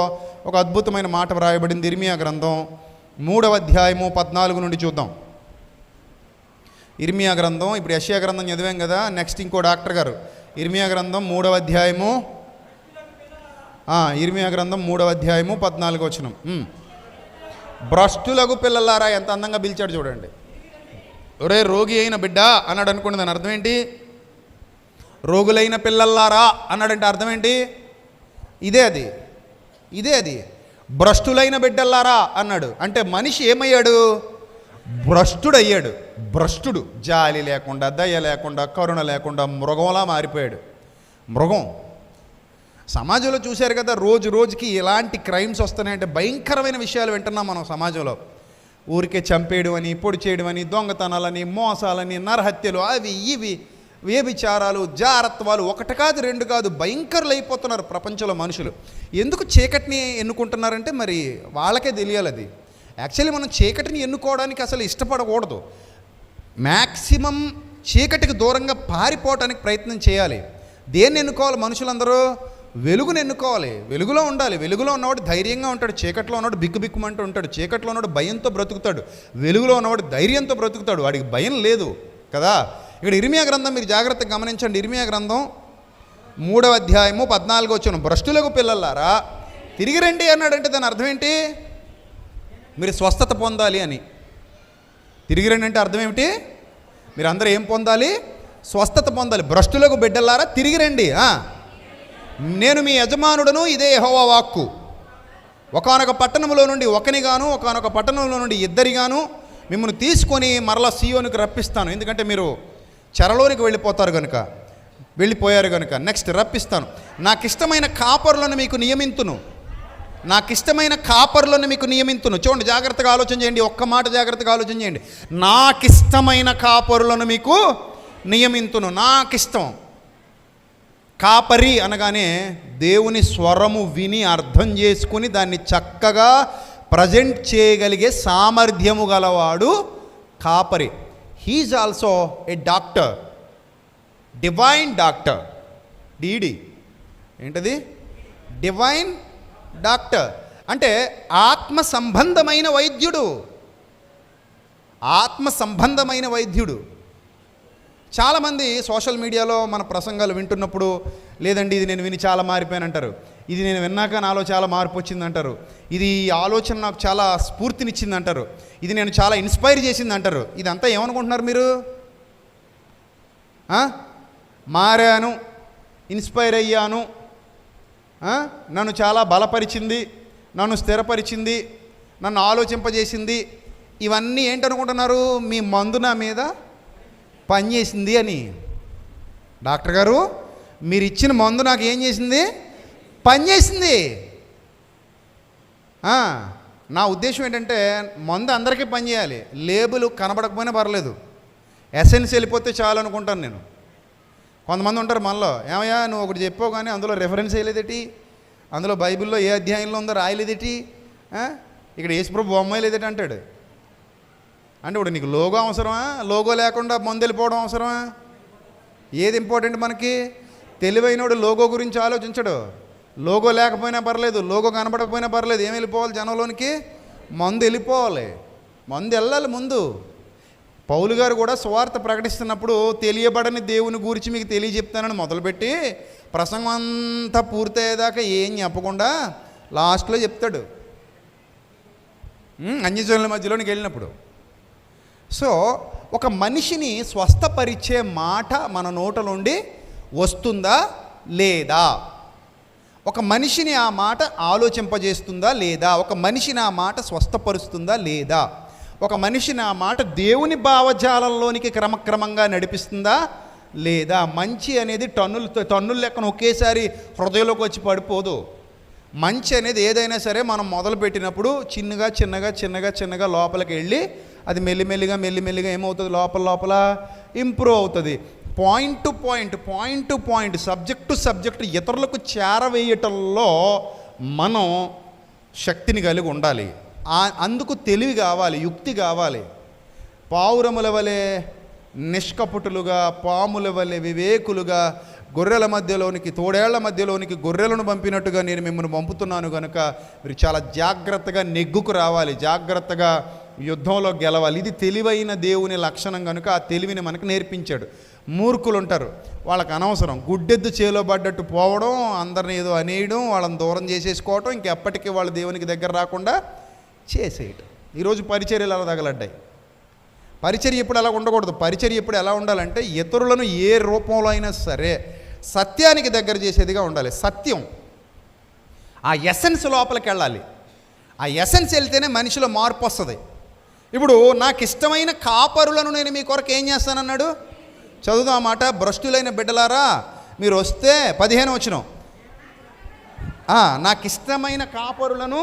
ఒక అద్భుతమైన మాట వ్రాయబడింది. ఇర్మియా గ్రంథం 3వ అధ్యాయము 14 నుండి చూద్దాం. ఇర్మియా గ్రంథం, ఇప్పుడు యెషయా గ్రంథం చదివాం కదా, నెక్స్ట్ ఇంకో డాక్టర్ గారు. ఇర్మియా గ్రంథం 3వ అధ్యాయము, ఇర్మియా గ్రంథం 3వ అధ్యాయము 14వ వచనం. భ్రష్టులకు పిల్లలారా, ఎంత అందంగా పిలిచాడు చూడండి. ఒరే రోగి అయిన బిడ్డ అన్నాడు అనుకోండి, దాని అర్థం ఏంటి? రోగులైన పిల్లల్లారా అన్నాడంటే అర్థం ఏంటి? ఇదే అది. భ్రష్టులైన బిడ్డల్లారా అన్నాడు అంటే మనిషి ఏమయ్యాడు? భ్రష్టుడయ్యాడు. భ్రష్టుడు, జాలి లేకుండా, దయ లేకుండా, కరుణ లేకుండా మృగంలా మారిపోయాడు. మృగం. సమాజంలో చూశారు కదా, రోజు రోజుకి ఎలాంటి క్రైమ్స్ వస్తున్నాయంటే భయంకరమైన విషయాలు వింటున్నాం మనం సమాజంలో. ఊరికే చంపేయడం అని, పొడి చేయడం అని, దొంగతనాలని, మోసాలని, నరహత్యలు, అవి ఇవి, వ్యభిచారాలు, జారత్వాలు, ఒకటి కాదు రెండు కాదు, భయంకరులు అయిపోతున్నారు ప్రపంచంలో మనుషులు. ఎందుకు చీకటిని ఎన్నుకుంటున్నారంటే మరి వాళ్ళకే తెలియాలి. అది యాక్చువల్లీ మనం చీకటిని ఎన్నుకోవడానికి అసలు ఇష్టపడకూడదు. మ్యాక్సిమం చీకటికి దూరంగా పారిపోవటానికి ప్రయత్నం చేయాలి. దేన్ని ఎన్నుకోవాలి? మనుషులందరూ వెలుగును ఎన్నుకోవాలి. వెలుగులో ఉండాలి. వెలుగులో ఉన్నవాడు ధైర్యంగా ఉంటాడు, చీకట్లో ఉన్నవాడు బిక్కుబిక్కుమంటూ ఉంటాడు. చీకట్లో ఉన్నవాడు భయంతో బ్రతుకుతాడు, వెలుగులో ఉన్నవాడు ధైర్యంతో బ్రతుకుతాడు. వాడికి భయం లేదు కదా. ఇక్కడ ఇర్మియా గ్రంథం మీరు జాగ్రత్తగా గమనించండి. ఇర్మియా గ్రంథం 3వ అధ్యాయము 14వ వచనం. భ్రష్టులకు పిల్లలారా తిరిగి రండి అన్నాడంటే దాని అర్థం ఏంటి? మీరు స్వస్థత పొందాలి అని. తిరిగి రండి అంటే అర్థం ఏమిటి? మీరు అందరూ ఏం పొందాలి? స్వస్థత పొందాలి. భ్రష్టులకు బిడ్డలారా తిరిగి రండి. నేను మీ యజమానుడను, ఇదే యెహోవా వాక్కు. ఒకానొక పట్టణంలో నుండి ఒకనిగాను, ఒకానొక పట్టణంలో నుండి ఇద్దరిగాను మిమ్మల్ని తీసుకొని మరలా సీయోనుకు రప్పిస్తాను. ఎందుకంటే మీరు చెరలోనికి వెళ్ళిపోయారు కనుక నెక్స్ట్ రప్పిస్తాను. నాకు ఇష్టమైన కాపరులను మీకు నియమింతును. చూడండి, జాగ్రత్తగా ఆలోచన చేయండి. ఒక్క మాట జాగ్రత్తగా ఆలోచన చేయండి. నాకిష్టమైన కాపరులను మీకు నియమింతును. నాకిష్టం. కాపరి అనగానే దేవుని స్వరము విని అర్థం చేసుకుని దాన్ని చక్కగా ప్రజెంట్ చేయగలిగే సామర్థ్యము గలవాడు కాపరి. He is also a doctor, divine doctor. డిడి ఏంటది? డివైన్ డాక్టర్ అంటే ఆత్మ సంబంధమైన వైద్యుడు. చాలామంది సోషల్ మీడియాలో మన ప్రసంగాలు వింటున్నప్పుడు, లేదండి ఇది నేను విని చాలా మారిపోయానంటారు, ఇది నేను విన్నాక నాలో చాలా మార్పు వచ్చిందంటారు, ఇది ఆలోచన నాకు చాలా స్ఫూర్తినిచ్చిందంటారు, ఇది నేను చాలా ఇన్స్పైర్ చేసిందంటారు. ఇదంతా ఏమనుకుంటున్నారు మీరు? మారాను, ఇన్స్పైర్ అయ్యాను, నన్ను చాలా బలపరిచింది, నన్ను స్థిరపరిచింది, నన్ను ఆలోచింపజేసింది, ఇవన్నీ ఏంటనుకుంటున్నారు? మీ మందు నా మీద పనిచేసింది అని. డాక్టర్ గారు మీరు ఇచ్చిన మందు నాకు ఏం చేసింది? పనిచేసింది. నా ఉద్దేశం ఏంటంటే మందు అందరికీ పనిచేయాలి. లేబుల్ కనబడకపోయినా పర్లేదు, ఎసెన్స్ వెళ్ళిపోతే చాలు అనుకుంటాను నేను. కొంతమంది ఉంటారు మనలో, ఏమయ్యా నువ్వు ఒకటి చెప్పావు కానీ అందులో రెఫరెన్స్ వేయలేదేటి, అందులో బైబిల్లో ఏ అధ్యాయంలో ఉందో రాయలేదేటి, ఇక్కడ యేసుప్రభు బొమ్మ లేదేటి అంటాడు. అంటే ఇప్పుడు నీకు లోగో అవసరమా? లోగో లేకుండా మందు వెళ్ళిపోవడం అవసరమా? ఏది ఇంపార్టెంట్ మనకి? తెలివైనోడు లోగో గురించి ఆలోచించడు. లోగో లేకపోయినా పర్లేదు, లోగో కనబడకపోయినా పర్లేదు, ఏం వెళ్ళిపోవాలి జనంలోనికి? మందు వెళ్ళిపోవాలి, మందు వెళ్ళాలి ముందు. పౌలు గారు కూడా సువార్త ప్రకటిస్తున్నప్పుడు తెలియబడని దేవుని గురించి మీకు తెలియజెప్తానని మొదలుపెట్టి ప్రసంగం అంతా పూర్తయ్యేదాకా ఏం చెప్పకుండా లాస్ట్లో చెప్తాడు అన్యజనుల మధ్యలోనికి వెళ్ళినప్పుడు. సో ఒక మనిషిని స్వస్థపరిచే మాట మన నోట నుండి వస్తుందా లేదా? ఒక మనిషిని ఆ మాట ఆలోచింపజేస్తుందా లేదా? ఒక మనిషిని ఆ మాట స్వస్థపరుస్తుందా లేదా? ఒక మనిషిని ఆ మాట దేవుని భావజాలంలోనికి క్రమక్రమంగా నడిపిస్తుందా లేదా? మంచి అనేది టన్నుల లెక్కన ఒకేసారి హృదయంలోకి వచ్చి పడిపోదు. మంచి అనేది ఏదైనా సరే మనం మొదలుపెట్టినప్పుడు చిన్నగా లోపలికి వెళ్ళి అది మెల్లిమెల్లిగా ఏమవుతుంది? లోపల ఇంప్రూవ్ అవుతుంది. Point to point subject to subject ఇతరులకు చేరవేయటంలో మనం శక్తిని కలిగి ఉండాలి. అందుకు తెలివి కావాలి, యుక్తి కావాలి. పావురముల వలె నిష్కపటులుగా, పాముల వలె వివేకులుగా, గొర్రెల మధ్యలోనికి, తోడేళ్ల మధ్యలోనికి గొర్రెలను పంపినట్టుగా నేను మిమ్మల్ని పంపుతున్నాను కనుక మీరు చాలా జాగ్రత్తగా నెగ్గుకు రావాలి, జాగ్రత్తగా యుద్ధంలో గెలవాలి. ఇది తెలివైన దేవుని లక్షణం కనుక ఆ తెలివిని మనకు నేర్పించాడు. మూర్ఖులు ఉంటారు, వాళ్ళకి అనవసరం, గుడ్డెద్దు చేలో పడ్డట్టు పోవడం, అందరిని ఏదో అనేయడం, వాళ్ళని దూరం చేసేసుకోవటం, ఇంకెప్పటికీ వాళ్ళు దేవునికి దగ్గర రాకుండా చేసేయటం. ఈరోజు పరిచర్యలు ఎలా తగలడ్డాయి. పరిచర్య ఎప్పుడు అలా ఉండకూడదు. పరిచర్య ఎప్పుడు ఎలా ఉండాలంటే ఇతరులను ఏ రూపంలో అయినా సరే సత్యానికి దగ్గర చేసేదిగా ఉండాలి. సత్యం ఆ ఎసెన్స్ లోపలికి వెళ్ళాలి. ఆ ఎసెన్స్ వెళ్తేనే మనిషిలో మార్పు వస్తుంది. ఇప్పుడు నాకు ఇష్టమైన కాపరులను నేను మీ కొరకు ఏం చేస్తానన్నాడు? చదువుదాం ఆ మాట. భ్రష్టులైన బిడ్డలారా మీరు వస్తే 15 వచనం, నాకు ఇష్టమైన కాపరులను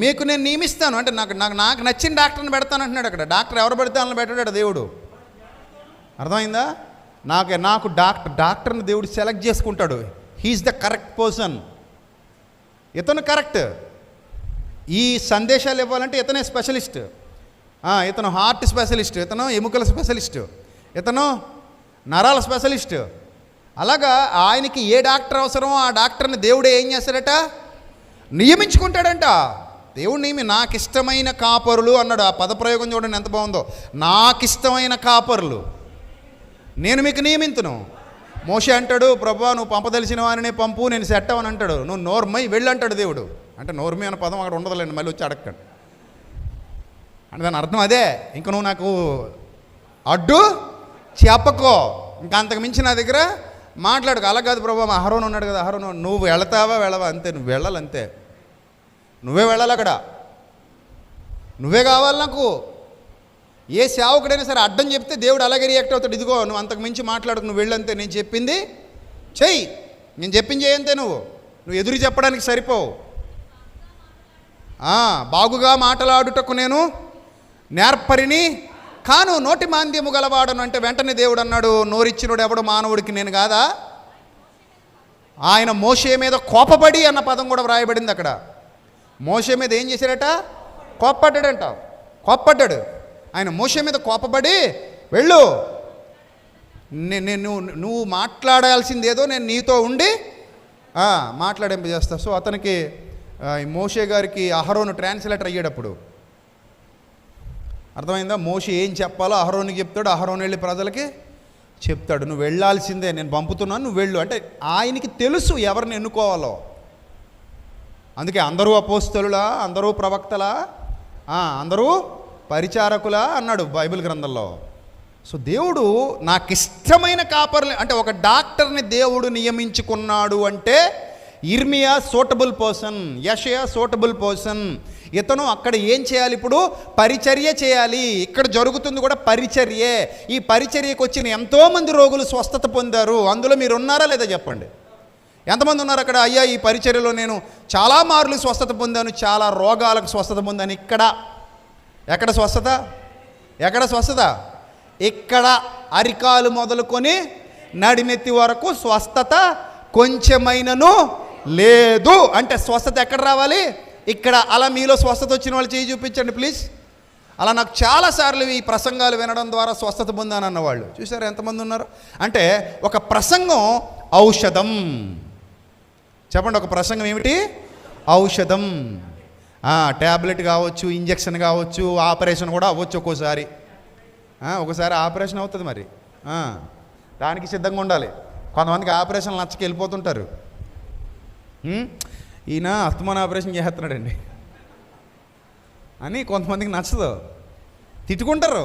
మీకు నేను నియమిస్తాను. అంటే నాకు నచ్చిన డాక్టర్ని పెడతాను అంటున్నాడు అక్కడ. డాక్టర్ ఎవరు పెడితే వాళ్ళని పెట్టాడు దేవుడు. అర్థమైందా? నాకు డాక్టర్ని దేవుడు సెలెక్ట్ చేసుకుంటాడు. He is the correct person. ఇతను కరెక్ట్. ఈ సందేశాలు ఇవ్వాలంటే ఇతనే స్పెషలిస్ట్. ఇతను హార్ట్ స్పెషలిస్ట్, ఇతను ఎముకల స్పెషలిస్ట్, ఇతను నరాల స్పెషలిస్ట్. అలాగా ఆయనకి ఏ డాక్టర్ అవసరమో ఆ డాక్టర్ని దేవుడే ఏం చేస్తాడట? నియమించుకుంటాడంట. దేవుడు నాకు ఇష్టమైన కాపరులు అన్నాడు. ఆ పదప్రయోగం చూడండి ఎంత బాగుందో. నాకు ఇష్టమైన కాపరులు నేను మీకు నియమింతును. మోషే అంటాడు, ప్రభువా నువ్వు పంపదలిచిన వారినే పంపు, నేను సెట్ అవని అంటాడు. నువ్వు నోర్మై వెళ్ళి అంటాడు దేవుడు. అంటే నోర్మై అన్న పదం అక్కడ ఉండదులేండి, మళ్ళీ వచ్చి అడగండి అంటే దాని అర్థం అదే. ఇంక నువ్వు నాకు అడ్డు చెప్పకో, ఇంకా అంతకు మించి నా దగ్గర మాట్లాడుకో. అలా కాదు ప్రభు, మా అహరోన్ ఉన్నాడు కదా, అహరోన్ నువ్వు వెళతావా వెళ్ళవా అంతే, నువ్వు వెళ్ళాలంతే, నువ్వే వెళ్ళాలి, అక్కడ నువ్వే కావాలి నాకు. ఏ సేవకుడైనా సరే అడ్డం చెప్తే దేవుడు అలాగే రియాక్ట్ అవుతాడు. ఇదిగో నువ్వు అంతకు మించి మాట్లాడుకు, నువ్వు వెళ్ళంతే, నేను చెప్పింది చెయ్యి, నేను చెప్పింది చేయంతే, నువ్వు ఎదురు చెప్పడానికి సరిపోవు. బాగుగా మాట్లాడుటకు నేను నేర్పరిని కాను, నోటి మాంద్యము గలవాడను. అంటే వెంటనే దేవుడు అన్నాడు, నోరిచ్చినోడు ఎవడు మానవుడికి నేను కాదా? ఆయన మోషే మీద కోపపడి అన్న పదం కూడా వ్రాయబడింది అక్కడ. మోషే మీద ఏం చేశాడట? కోప్పడ్డాడంట. కోప్పడ్డాడు ఆయన. మోషే మీద కోపపడి వెళ్ళు, నువ్వు మాట్లాడాల్సిందేదో నేను నీతో ఉండి మాట్లాడింపజేస్తా. సో అతనికి మోషే గారికి అహరోను ట్రాన్స్లేటర్ అయ్యేటప్పుడు అర్థమైందా? మోషే ఏం చెప్పాలో అహరోనికి చెప్తాడు, అహరోను వెళ్ళి ప్రజలకి చెప్తాడు. నువ్వు వెళ్ళాల్సిందే, నేను పంపుతున్నాను, నువ్వు వెళ్ళు. అంటే ఆయనకి తెలుసు ఎవరిని ఎన్నుకోవాలో. అందుకే అందరూ అపోస్తలులా, అందరూ ప్రవక్తలా, అందరూ పరిచారకులా అన్నాడు బైబిల్ గ్రంథంలో. సో దేవుడు నాకు ఇష్టమైన కాపర్లు అంటే ఒక డాక్టర్ని దేవుడు నియమించుకున్నాడు అంటే ఇర్మియా సూటబుల్ పర్సన్, యెషయా సూటబుల్ పర్సన్. ఇతను అక్కడ ఏం చేయాలి? ఇప్పుడు పరిచర్య చేయాలి. ఇక్కడ జరుగుతుంది కూడా పరిచర్యే. ఈ పరిచర్యకు వచ్చిన ఎంతోమంది రోగులు స్వస్థత పొందారు. అందులో మీరు ఉన్నారా లేదా చెప్పండి? ఎంతమంది ఉన్నారు అక్కడ? అయ్యా ఈ పరిచర్యలో నేను చాలా మార్లు స్వస్థత పొందాను, చాలా రోగాలకు స్వస్థత పొందాను. ఎక్కడ స్వస్థత? ఎక్కడ స్వస్థత? ఇక్కడ అరికాలు మొదలుకొని నడినెత్తి వరకు స్వస్థత కొంచెమైనను లేదు. అంటే స్వస్థత ఎక్కడ రావాలి? ఇక్కడ. అలా మీలో స్వస్థత వచ్చిన వాళ్ళు చేయి చూపించండి ప్లీజ్. అలా నాకు చాలాసార్లు ఈ ప్రసంగాలు వినడం ద్వారా స్వస్థత పొందాను అన్నవాళ్ళు చూసారు ఎంతమంది ఉన్నారు? అంటే ఒక ప్రసంగం ఔషధం. చెప్పండి, ఒక ప్రసంగం ఏమిటి? ఔషధం. ట్యాబ్లెట్ కావచ్చు, ఇంజెక్షన్ కావచ్చు, ఆపరేషన్ కూడా అవ్వచ్చు. ఒకసారి ఆపరేషన్ అవుతుంది, మరి దానికి సిద్ధంగా ఉండాలి. కొంతమందికి ఆపరేషన్ నచ్చకి వెళ్ళిపోతుంటారు. ఈయన అస్తమాన ఆపరేషన్ చేస్తున్నాడండి అని కొంతమందికి నచ్చదు, తిట్టుకుంటారు.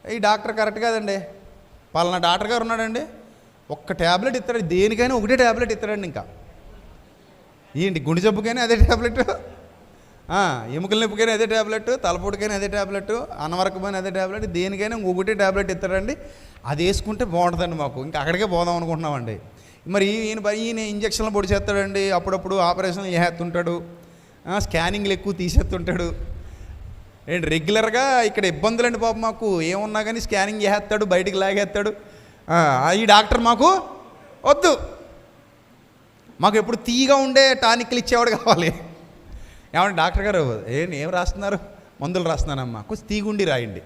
ఈ డాక్టర్ కరెక్ట్ కాదండి, పలానా డాక్టర్ గారు ఉన్నాడండి, ఒక్క ట్యాబ్లెట్ ఇస్తాడు, దేనికైనా ఒకటే ట్యాబ్లెట్ ఇస్తాడండి. ఇంకా ఏంటి, గుండె జబ్బుకైనా అదే ట్యాబ్లెట్, ఎముకల నొప్పికైనా అదే ట్యాబ్లెట్, తలపోటుకైనా అదే ట్యాబ్లెట్, అన్నవరకమైన అదే ట్యాబ్లెట్, దేనికైనా ఒకటే ట్యాబ్లెట్ ఇస్తాడండి. అది వేసుకుంటే బాగుంటుందండి మాకు, ఇంకా అక్కడికే పోదాం అనుకుంటున్నామండి. మరి ఈయన ఇంజక్షన్లు పొడి చేస్తాడండి, అప్పుడప్పుడు ఆపరేషన్లు చేస్తుంటాడు, స్కానింగ్లు ఎక్కువ తీసేస్తుంటాడు. ఏంటి రెగ్యులర్గా ఇక్కడ ఇబ్బందులండి పాపం, మాకు ఏమున్నా కానీ స్కానింగ్ చేస్తాడు, బయటికి లాగేస్తాడు. ఈ డాక్టర్ మాకు వద్దు, మాకు ఎప్పుడు తీగా ఉండే టానిక్లు ఇచ్చేవాడు కావాలి. ఏమంటే డాక్టర్ గారు ఏం రాస్తున్నారు, మందులు రాస్తున్నానమ్మా, కొంచెం తీగుండి రాయండి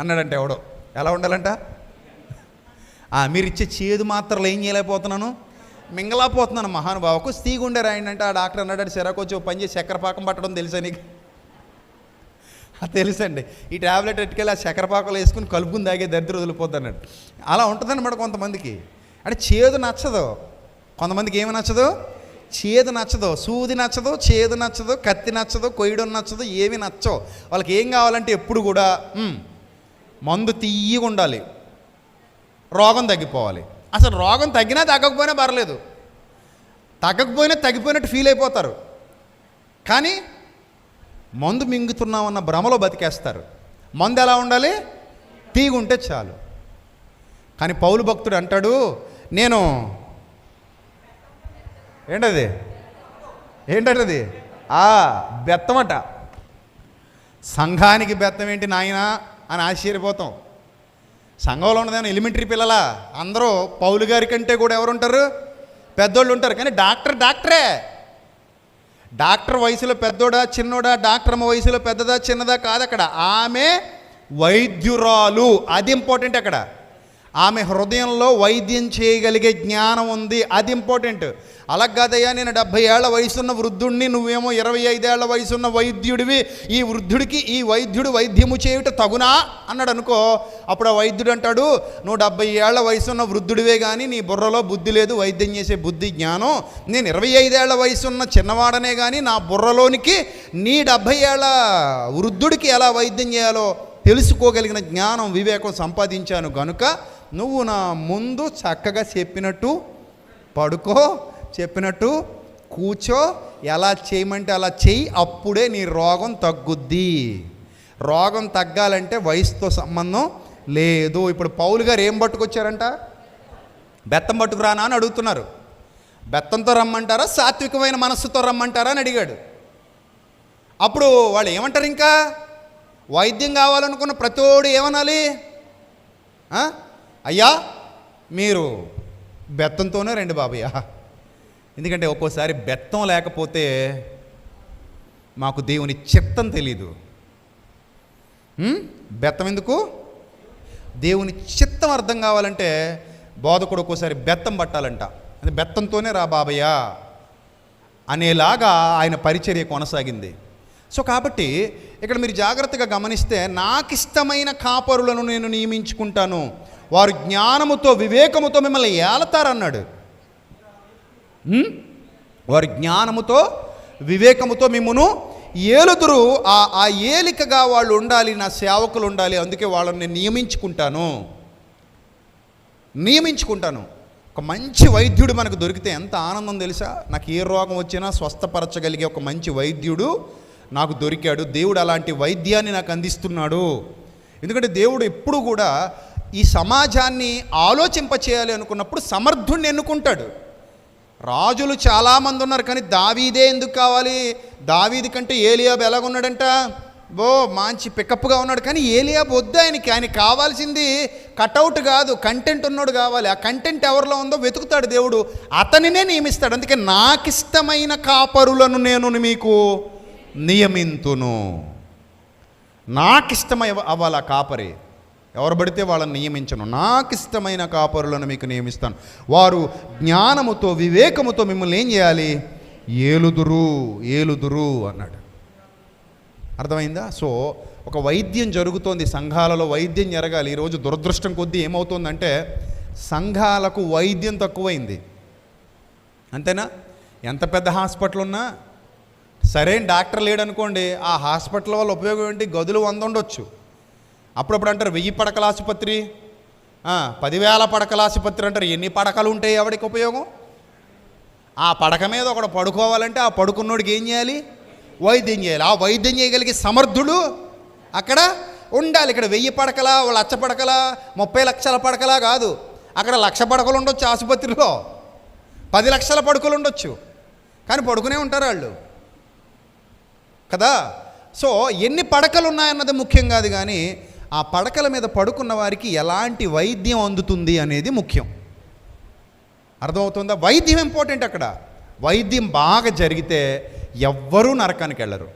అన్నాడంటే ఎవడో. ఎలా ఉండాలంట, మీరు ఇచ్చే చేదు మాత్రలు ఏం చేయలేకపోతున్నాను, మింగలాపోతున్నాను మహానుభావ, కొంచెం తీగుండే రాయండి అంటే ఆ డాక్టర్ అన్నాడు, సరే కొంచెం పని చేసి చక్కెర పాకం పట్టడం తెలుసా నీకు? తెలుసండి, ఈ ట్యాబ్లెట్ ఎట్టుకెళ్ళి ఆ చక్కెర పాకలు వేసుకుని కలుపుకుని తాగే దరిద్రం వదిలిపోద్ది అన్నాడు. అలా ఉంటుందన్నమాట కొంతమందికి. అంటే చేదు నచ్చదు కొంతమందికి, ఏమి నచ్చదు, చేదు నచ్చదు, సూది నచ్చదు, చేదు నచ్చదు, కత్తి నచ్చదు, కొయ్యడం నచ్చదు, ఏమి నచ్చవు వాళ్ళకి. ఏం కావాలంటే ఎప్పుడు కూడా మందు తీయగా ఉండాలి, రోగం తగ్గిపోవాలి. అసలు రోగం తగ్గినా తగ్గకపోయినా పర్లేదు, తగ్గకపోయినా తగ్గిపోయినట్టు ఫీల్ అయిపోతారు, కానీ మందు మింగుతున్నామన్న భ్రమలో బతికేస్తారు. మందు ఎలా ఉండాలి, తీగుంటే చాలు. కానీ పౌలు భక్తుడు అంటాడు, నేను ఏంటది బెత్తమట. సంఘానికి బెత్తం ఏంటి నాయనా అని ఆశ్చర్యపోతాం. సంఘంలో ఉన్నదేమో ఎలిమెంటరీ పిల్లల, అందరూ పౌలు గారి కంటే కూడా ఎవరుంటారు, పెద్దోళ్ళు ఉంటారు. కానీ డాక్టరే. డాక్టర్ వయసులో పెద్దోడా చిన్నోడా, డాక్టర్ అమ్మ వయసులో పెద్దదా చిన్నదా కాదు అక్కడ, ఆమె వైద్యురాలు, అది ఇంపార్టెంట్. అక్కడ ఆమె హృదయంలో వైద్యం చేయగలిగే జ్ఞానం ఉంది, అది ఇంపార్టెంట్. అలా కాదయ్యా, నేను 70 ఏళ్ల వయసున్న వృద్ధుడిని, నువ్వేమో 25 ఏళ్ల వయసున్న వైద్యుడివి, ఈ వృద్ధుడికి ఈ వైద్యుడు వైద్యము చేయుట తగునా అన్నాడు అనుకో, అప్పుడు ఆ వైద్యుడు అంటాడు, నువ్వు 70 ఏళ్ల వయసున్న వృద్ధుడివే కానీ నీ బుర్రలో బుద్ధి లేదు, వైద్యం చేసే బుద్ధి జ్ఞానం. నేను 25 ఏళ్ల వయసున్న చిన్నవాడనే కానీ నా బుర్రలోనికి నీ 70 ఏళ్ల వృద్ధుడికి ఎలా వైద్యం చేయాలో తెలుసుకోగలిగిన జ్ఞానం వివేకం సంపాదించాను గనుక నువ్వు నా ముందు చక్కగా చెప్పినట్టు పడుకో, చెప్పినట్టు కూర్చో, ఎలా చేయమంటే అలా చెయ్యి, అప్పుడే నీ రోగం తగ్గుద్ది. రోగం తగ్గాలంటే వయసుతో సంబంధం లేదు. ఇప్పుడు పౌలు గారు ఏం పట్టుకొచ్చారంట, బెత్తం పట్టుకురానా అని అడుగుతున్నారు. బెత్తంతో రమ్మంటారా, సాత్వికమైన మనస్సుతో రమ్మంటారా అని అడిగాడు. అప్పుడు వాళ్ళు ఏమంటారు, ఇంకా వైద్యం కావాలనుకున్న ప్రతోడు ఏమనాలి, అయ్యా మీరు బెత్తంతోనే రండి బాబయ్యా. ఎందుకంటే ఒక్కోసారి బెత్తం లేకపోతే మాకు దేవుని చిత్తం తెలీదు. బెత్తం ఎందుకు, దేవుని చిత్తం అర్థం కావాలంటే బోధకుడు ఒక్కోసారి బెత్తం పట్టాలంట. అది బెత్తంతోనే రా బాబయ్యా అనేలాగా ఆయన పరిచర్య కొనసాగింది. సో కాబట్టి ఇక్కడ మీరు జాగ్రత్తగా గమనిస్తే, నాకిష్టమైన కాపరులను నేను నియమించుకుంటాను, వారు జ్ఞానముతో వివేకముతో మిమ్మల్ని ఏలతారన్నాడు. వారు జ్ఞానముతో వివేకముతో మిమ్మును ఏలుదురు. ఆ ఏలికగా వాళ్ళు ఉండాలి, నా సేవకులు ఉండాలి. అందుకే వాళ్ళని నేను నియమించుకుంటాను. ఒక మంచి వైద్యుడు మనకు దొరికితే ఎంత ఆనందం తెలుసా. నాకు ఏ రోగం వచ్చినా స్వస్థపరచగలిగే ఒక మంచి వైద్యుడు నాకు దొరికాడు. దేవుడు అలాంటి వైద్యాన్ని నాకు అందిస్తున్నాడు. ఎందుకంటే దేవుడు ఎప్పుడు కూడా ఈ సమాజాన్ని ఆలోచింపచేయాలి అనుకున్నప్పుడు సమర్థుడిని ఎన్నుకుంటాడు. రాజులు చాలామంది ఉన్నారు, కానీ దావీదే ఎందుకు కావాలి? దావీది కంటే ఏలియాబు ఎలాగున్నాడంట, మంచి పికప్గా ఉన్నాడు. కానీ ఏలియాబు వద్దు ఆయనకి. ఆయనకి కావాల్సింది కటౌట్ కాదు, కంటెంట్ ఉన్నాడు కావాలి. ఆ కంటెంట్ ఎవరిలో ఉందో వెతుకుతాడు దేవుడు, అతనినే నియమిస్తాడు. అందుకే నాకిష్టమైన కాపరులను నేను మీకు నియమింతును. నాకిష్టమై అవ్వాలి ఆ కాపరి. ఎవరు పడితే వాళ్ళని నియమించను. నాకిష్టమైన కాపరులను మీకు నియమిస్తాను, వారు జ్ఞానముతో వివేకముతో మిమ్మల్ని ఏం చేయాలి, ఏలుదురు అన్నాడు. అర్థమైందా? సో ఒక వైద్యం జరుగుతోంది సంఘాలలో, వైద్యం జరగాలి. ఈరోజు దురదృష్టం కొద్దీ ఏమవుతుందంటే సంఘాలకు వైద్యం తక్కువైంది. అంతేనా? ఎంత పెద్ద హాస్పిటల్ ఉన్నా సరైన డాక్టర్ లేడనుకోండి, ఆ హాస్పిటల్ వల్ల ఉపయోగం ఏంటి? గదులు 100 ఉండొచ్చు. అప్పుడప్పుడు అంటారు 1000 పడకల ఆసుపత్రి, 10,000 పడకల ఆసుపత్రి అంటారు. ఎన్ని పడకలు ఉంటాయి ఎవరికి ఉపయోగం? ఆ పడక మీద ఒకడు పడుకోవాలంటే ఆ పడుకున్నోడికి ఏం చేయాలి? వైద్యం చేయాలి. ఆ వైద్యం చేయగలిగే సమర్థుడు అక్కడ ఉండాలి. ఇక్కడ 1000 పడకలా, 1,00,000 పడకలా, 30 లక్షల పడకలా కాదు. అక్కడ 1,00,000 పడకలు ఉండొచ్చు ఆసుపత్రిలో, 10 లక్షల పడుకలు ఉండొచ్చు, కానీ పడుకునే ఉంటారు వాళ్ళు కదా. సో ఎన్ని పడకలు ఉన్నాయన్నది ముఖ్యం కాదు, కానీ ఆ పడకల మీద పడుకున్న వారికి ఎలాంటి వైద్యం అందుతుంది అనేది ముఖ్యం. అర్థమవుతుందా? వైద్యం ఇంపార్టెంట్. అక్కడ వైద్యం బాగా జరిగితే ఎవ్వరూ నరకానికి వెళ్ళరు.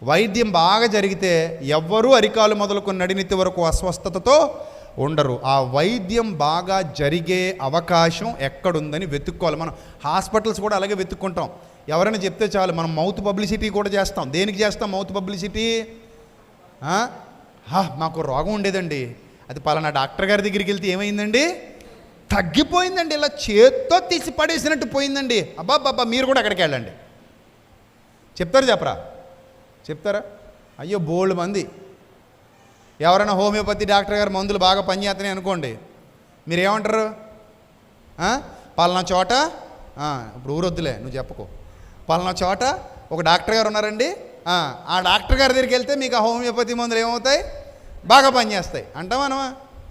వైద్యం బాగా జరిగితే ఎవ్వరూ అరికాలు మొదలుకొని నడినెత్తి వరకు అస్వస్థతతో ఉండరు. ఆ వైద్యం బాగా జరిగే అవకాశం ఎక్కడుందని వెతుక్కోవాలి. మనం హాస్పిటల్స్ కూడా అలాగే వెతుక్కుంటాం. ఎవరైనా చెప్తే చాలు, మనం మౌత్ పబ్లిసిటీ కూడా చేస్తాం. దేనికి చేస్తాం మౌత్ పబ్లిసిటీ? మాకు రోగం ఉండేదండి, అది పలానా డాక్టర్ గారి దగ్గరికి వెళ్తే ఏమైందండి, తగ్గిపోయిందండి, ఇలా చేత్తో తీసి పడేసినట్టు పోయిందండి. అబ్బాబ్బా, మీరు కూడా అక్కడికి వెళ్ళండి. చెప్తారు చెప్పరా? చెప్తారా? అయ్యో బోల్డ్ మంది. ఎవరైనా హోమియోపతి డాక్టర్ గారు మందులు బాగా పనిచేస్తున్నాయి అనుకోండి, మీరేమంటారు? పలానా చోట, ఇప్పుడు ఊరొద్దులే నువ్వు చెప్పుకో, పలానా చోట ఒక డాక్టర్ గారు ఉన్నారండి, ఆ డాక్టర్ గారి దగ్గరికి వెళ్తే మీకు ఆ హోమియోపతి మందులు ఏమవుతాయి, బాగా పనిచేస్తాయి అంటామా?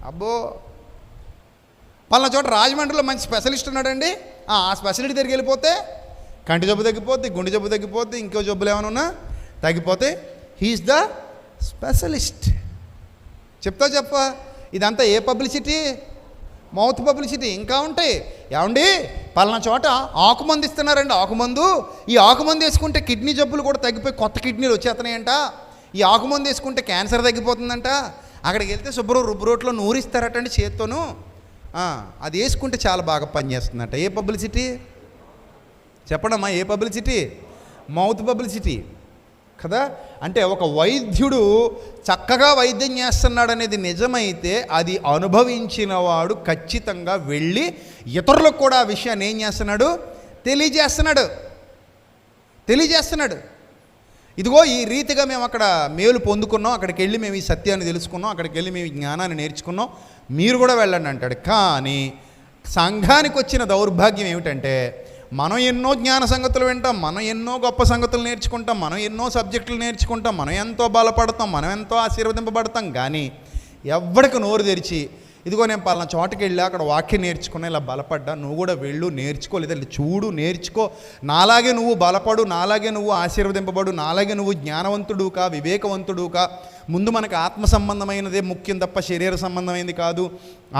అబ్బో, పలానా చోట రాజమండ్రిలో మంచి స్పెషలిస్ట్ ఉన్నాడండి, ఆ స్పెషలిస్ట్ దగ్గరికి వెళ్ళిపోతే కంటి జబ్బు తగ్గిపోద్ది, గుండె జబ్బు తగ్గిపోద్ది, ఇంకో జబ్బులు ఏమైనా ఉన్నా తగ్గిపోతే హీఈస్ ద స్పెషలిస్ట్. చెప్ప ఇదంతా ఏ పబ్లిసిటీ? Mouth publicity. ఇంకా ఉంటాయి. ఏమండి పలానా చోట ఆకుమందు ఇస్తున్నారండి, ఆకుమందు, ఈ ఆకుమందు వేసుకుంటే కిడ్నీ జబ్బులు కూడా తగ్గిపోయి కొత్త కిడ్నీలు వచ్చేస్తున్నాయంట, ఈ ఆకుమందు వేసుకుంటే క్యాన్సర్ తగ్గిపోతుందంట, అక్కడికి వెళ్తే శుభ్రం రుబ్బురోట్లో నూరిస్తారటండి చేత్తోను, అది వేసుకుంటే చాలా బాగా పనిచేస్తుందంట. ఏ పబ్లిసిటీ చెప్పడమ్మా? ఏ పబ్లిసిటీ? మౌత్ పబ్లిసిటీ కదా. అంటే ఒక వైద్యుడు చక్కగా వైద్యం చేస్తున్నాడు అనేది నిజమైతే అది అనుభవించిన వాడు ఖచ్చితంగా వెళ్ళి ఇతరులకు కూడా ఆ విషయాన్ని ఏం చేస్తున్నాడు? తెలియజేస్తున్నాడు. ఇదిగో ఈ రీతిగా మేము అక్కడ మేలు పొందుకున్నాం, అక్కడికి వెళ్ళి మేము ఈ సత్యాన్ని తెలుసుకున్నాం, అక్కడికి వెళ్ళి మేము జ్ఞానాన్ని నేర్చుకున్నాం, మీరు కూడా వెళ్ళండి అంటాడు. కానీ సంఘానికి వచ్చిన దౌర్భాగ్యం ఏమిటంటే, మనం ఎన్నో జ్ఞాన సంగతులు వింటాం, మనం ఎన్నో గొప్ప సంగతులు నేర్చుకుంటాం, మనం ఎన్నో సబ్జెక్టులు నేర్చుకుంటాం, మనం ఎంతో బలపడతాం, మనం ఎంతో ఆశీర్వదింపబడతాం, కానీ ఎవరికి నోరు తెరిచి ఇదిగో నేను పలానా చోటకి వెళ్ళి అక్కడ వాక్యం నేర్చుకున్నా, ఇలా బలపడ్డా, నువ్వు కూడా వెళ్ళు నేర్చుకో, లేదా చూడు నేర్చుకో, నాలాగే నువ్వు బలపడు, నాలాగే నువ్వు ఆశీర్వదింపబడు, నాలాగే నువ్వు జ్ఞానవంతుడు కా, వివేకవంతుడు కా. ముందు మనకు ఆత్మ సంబంధమైనదే ముఖ్యం తప్ప శరీర సంబంధమైనది కాదు.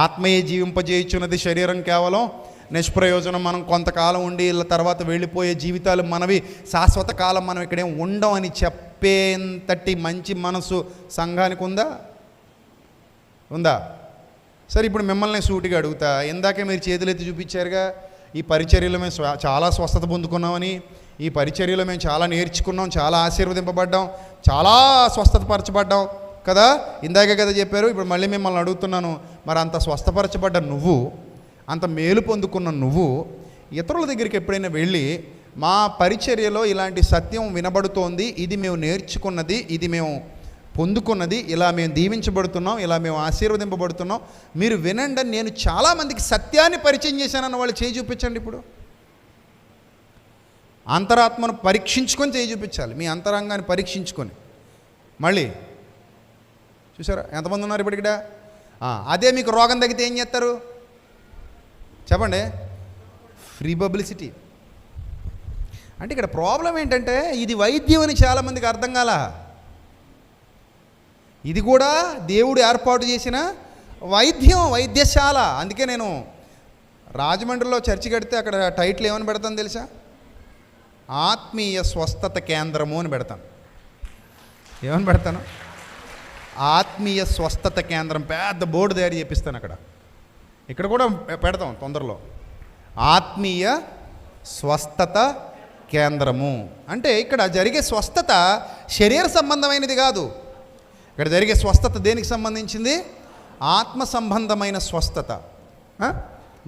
ఆత్మయే జీవింపజేయుచున్నది, శరీరం కేవలం నిష్ప్రయోజనం. మనం కొంతకాలం ఉండి ఇలా తర్వాత వెళ్ళిపోయే జీవితాలు మనవి, శాశ్వత కాలం మనం ఇక్కడేం ఉండం అని చెప్పేంతటి మంచి మనసు సంఘానికి ఉందా? సరే, ఇప్పుడు మిమ్మల్ని సూటిగా అడుగుతా, ఇందాకే మీరు చేతులెత్తి చూపించారుగా, ఈ పరిచర్యలో మేము చాలా స్వస్థత పొందుకున్నామని, ఈ పరిచర్యలో మేము చాలా నేర్చుకున్నాం, చాలా ఆశీర్వదింపబడ్డాం, చాలా స్వస్థతపరచబడ్డాం కదా, ఇందాకే కదా చెప్పారు. ఇప్పుడు మళ్ళీ మిమ్మల్ని అడుగుతున్నాను, మరి అంత స్వస్థపరచబడ్డ నువ్వు, అంత మేలు పొందుకున్న నువ్వు ఇతరుల దగ్గరికి ఎప్పుడైనా వెళ్ళి మా పరిచర్యలో ఇలాంటి సత్యం వినబడుతోంది, ఇది మేము నేర్చుకున్నది, ఇది మేము పొందుకున్నది, ఇలా మేము దీవించబడుతున్నాం, ఇలా మేము ఆశీర్వదింపబడుతున్నాం, మీరు వినండి, నేను చాలామందికి సత్యాన్ని పరిచయం చేశానన్న వాళ్ళు చేయి చూపించండి. ఇప్పుడు అంతరాత్మను పరీక్షించుకొని చేయి చూపించాలి, మీ అంతరంగాన్ని పరీక్షించుకొని. మళ్ళీ చూసారా ఎంతమంది ఉన్నారు ఇప్పుడు ఇక్కడ? అదే మీకు రోగం తగ్గితే ఏం చేస్తారు చెప్పండి? Free publicity. అంటే ఇక్కడ ప్రాబ్లం ఏంటంటే, ఇది వైద్యం అని చాలామందికి అర్థం కాల. ఇది కూడా దేవుడు ఏర్పాటు చేసిన వైద్యశాల. అందుకే నేను రాజమండ్రిలో చర్చి కడితే అక్కడ టైటిల్ ఏమని పెడతాను తెలుసా? ఆత్మీయ స్వస్థత కేంద్రము అని పెడతాను. ఏమని పెడతాను? ఆత్మీయ స్వస్థత కేంద్రం. పెద్ద బోర్డు తయారు చేపిస్తాను అక్కడ. ఇక్కడ కూడా పెడతాం తొందరలో. ఆత్మీయ స్వస్థత కేంద్రము అంటే ఇక్కడ జరిగే స్వస్థత శరీర సంబంధమైనది కాదు. ఇక్కడ జరిగే స్వస్థత దేనికి సంబంధించింది? ఆత్మ సంబంధమైన స్వస్థత.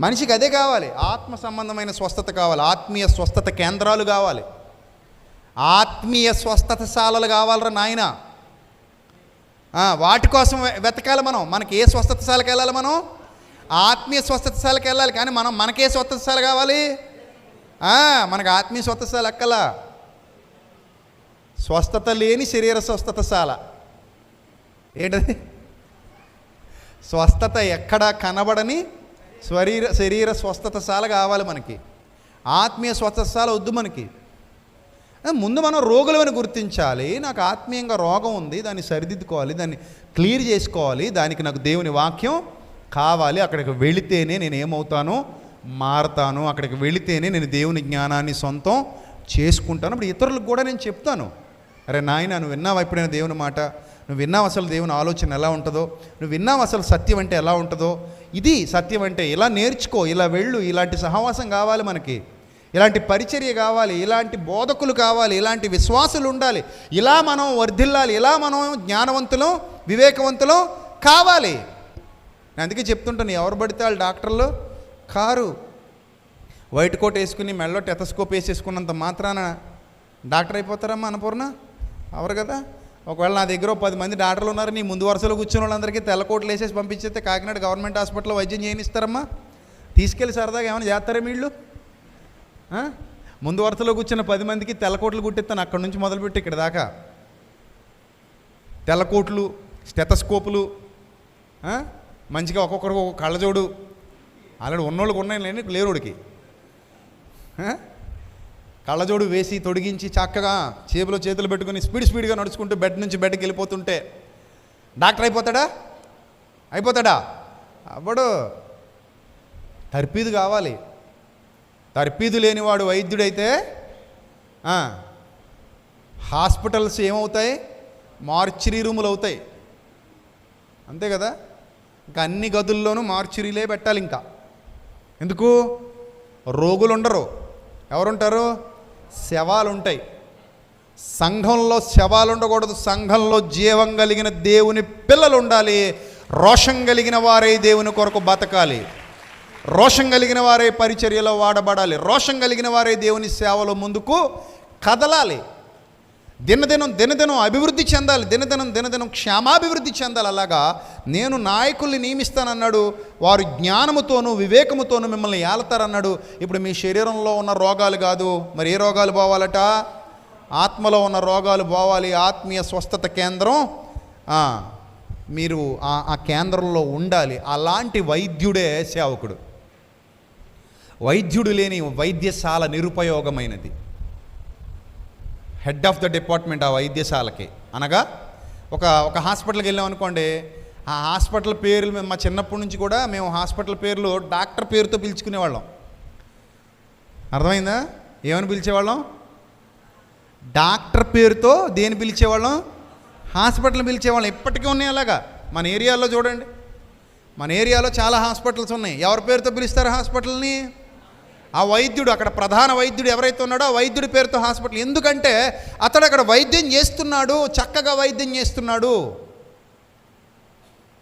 మనిషికి అదే కావాలి, ఆత్మ సంబంధమైన స్వస్థత కావాలి, ఆత్మీయ స్వస్థత కేంద్రాలు కావాలి, ఆత్మీయ స్వస్థతశాలలు కావాలరా నాయన. వాటి కోసం వెతకాలి మనం. మనకి ఏ స్వస్థతశాలకు వెళ్ళాలి మనం? ఆత్మీయ స్వస్థతశాలకు వెళ్ళాలి. కానీ మనకే స్వస్థతశాల కావాలి? మనకు ఆత్మీయ స్వస్థతశాల ఎక్కలా. స్వస్థత లేని శరీర స్వస్థతశాల ఏంటది? స్వస్థత ఎక్కడా కనబడని శరీర స్వస్థతశాల కావాలి మనకి. ఆత్మీయ స్వస్థతశాల వద్దు మనకి. ముందు మనం రోగులమని గుర్తించాలి. నాకు ఆత్మీయంగా రోగం ఉంది, దాన్ని సరిదిద్దుకోవాలి, దాన్ని క్లియర్ చేసుకోవాలి, దానికి నాకు దేవుని వాక్యం కావాలి. అక్కడికి వెళితేనే నేను ఏమవుతాను? మారతాను. అక్కడికి వెళితేనే నేను దేవుని జ్ఞానాన్ని సొంతం చేసుకుంటాను. ఇప్పుడు ఇతరులకు కూడా నేను చెప్తాను, అరే నాయన, నువ్వు విన్నావా ఎప్పుడైనా దేవుని మాట? నువ్వు విన్నావు అసలు దేవుని ఆలోచన ఎలా ఉంటుందో? నువ్వు విన్నావు అసలు సత్యం అంటే ఎలా ఉంటుందో? ఇది సత్యం అంటే ఇలా నేర్చుకో, ఇలా వెళ్ళు. ఇలాంటి సహవాసం కావాలి మనకి, ఇలాంటి పరిచర్య కావాలి, ఇలాంటి బోధకులు కావాలి, ఇలాంటి విశ్వాసులు ఉండాలి. ఇలా మనం వర్ధిల్లాలి, ఇలా మనం జ్ఞానవంతులం, వివేకవంతులం కావాలి. నేను అందుకే చెప్తుంటాను, ఎవరు పడితే వాళ్ళు డాక్టర్లు కారు. వైట్ కోట్ వేసుకుని మెడలో టెతస్కోప్ వేసేసుకున్నంత మాత్రాన డాక్టర్ అయిపోతారమ్మా? అన్నపూర్ణ అవరు కదా. ఒకవేళ నా దగ్గర 10 మంది డాక్టర్లు ఉన్నారు, నీ ముందు వరుసలో కూర్చున్న వాళ్ళందరికీ తెల్లకోట్లు వేసేసి పంపించేస్తే కాకినాడ గవర్నమెంట్ హాస్పిటల్లో వైద్యం చేయనిస్తారమ్మా? తీసుకెళ్ళి సరదాగా ఏమైనా చేస్తారా వీళ్ళు? ముందు వరుసలో కూర్చున్న 10 మందికి తెల్లకోట్లు కుట్టిస్తాను, అక్కడి నుంచి మొదలుపెట్టి ఇక్కడ దాకా. తెల్లకోట్లు, స్టెతస్కోపులు, మంచిగా ఒక్కొక్కరికి ఒక్కొక్క కళ్ళజోడు. ఆల్రెడీ ఉన్నోళ్ళకి ఉన్నాయి లేని లేరోడికి కళ్ళజోడు వేసి తొడిగించి చక్కగా చేతిలో చేతులు పెట్టుకుని స్పీడ్గా నడుచుకుంటూ బెడ్ నుంచి బెడ్కి వెళ్ళిపోతుంటే డాక్టర్ అయిపోతాడా? అవ్వడు. తర్పీదు కావాలి. తర్పీదు లేనివాడు వైద్యుడైతే హాస్పిటల్స్ ఏమవుతాయి? మార్చరీ రూములు అవుతాయి. అంతే కదా. ఇంకా అన్ని గదుల్లోనూ మార్చరీలే పెట్టాలి. ఇంకా ఎందుకు? రోగులు ఉండరు. ఎవరుంటారు? శవాలు ఉంటాయి. సంఘంలో శవాలు ఉండకూడదు. సంఘంలో జీవం కలిగిన దేవుని పిల్లలు ఉండాలి. రోషం కలిగిన వారే దేవుని కొరకు బతకాలి. రోషం కలిగిన వారే పరిచర్యలో వాడబడాలి. రోషం కలిగిన వారే దేవుని సేవలో ముందుకు కదలాలి. దినదినం అభివృద్ధి చెందాలి. దినదినం క్షేమాభివృద్ధి చెందాలి. అలాగా నేను నాయకుల్ని నియమిస్తానన్నాడు. వారు జ్ఞానముతోనూ వివేకముతోనూ మిమ్మల్ని ఏలతారన్నాడు. ఇప్పుడు మీ శరీరంలో ఉన్న రోగాలు కాదు, మరి ఏ రోగాలు పోవాలట? ఆత్మలో ఉన్న రోగాలు పోవాలి. ఆత్మీయ స్వస్థత కేంద్రం మీరు ఆ కేంద్రంలో ఉండాలి. అలాంటి వైద్యుడే సేవకుడు. వైద్యుడు లేని వైద్యశాల నిరుపయోగమైనది. హెడ్ ఆఫ్ ద డిపార్ట్మెంట్ ఆ వైద్యశాలకి. అనగా ఒక హాస్పిటల్కి వెళ్ళాం అనుకోండి, ఆ హాస్పిటల్ పేర్లు మేము మా చిన్నప్పటి నుంచి కూడా మేము హాస్పిటల్ పేర్లు డాక్టర్ పేరుతో పిలుచుకునేవాళ్ళం. అర్థమైందా? ఏమని పిలిచేవాళ్ళం? డాక్టర్ పేరుతో. దేని పిలిచేవాళ్ళం? హాస్పిటల్ పిలిచేవాళ్ళం. ఇప్పటికీ ఉన్నాయి అలాగా. మన ఏరియాలో చూడండి, మన ఏరియాలో చాలా హాస్పిటల్స్ ఉన్నాయి. ఎవరి పేరుతో పిలుస్తారు హాస్పిటల్ని? ఆ వైద్యుడు, అక్కడ ప్రధాన వైద్యుడు ఎవరైతే ఉన్నాడో ఆ వైద్యుడి పేరుతో హాస్పిటల్. ఎందుకంటే అతడు అక్కడ వైద్యం చేస్తున్నాడు, చక్కగా వైద్యం చేస్తున్నాడు.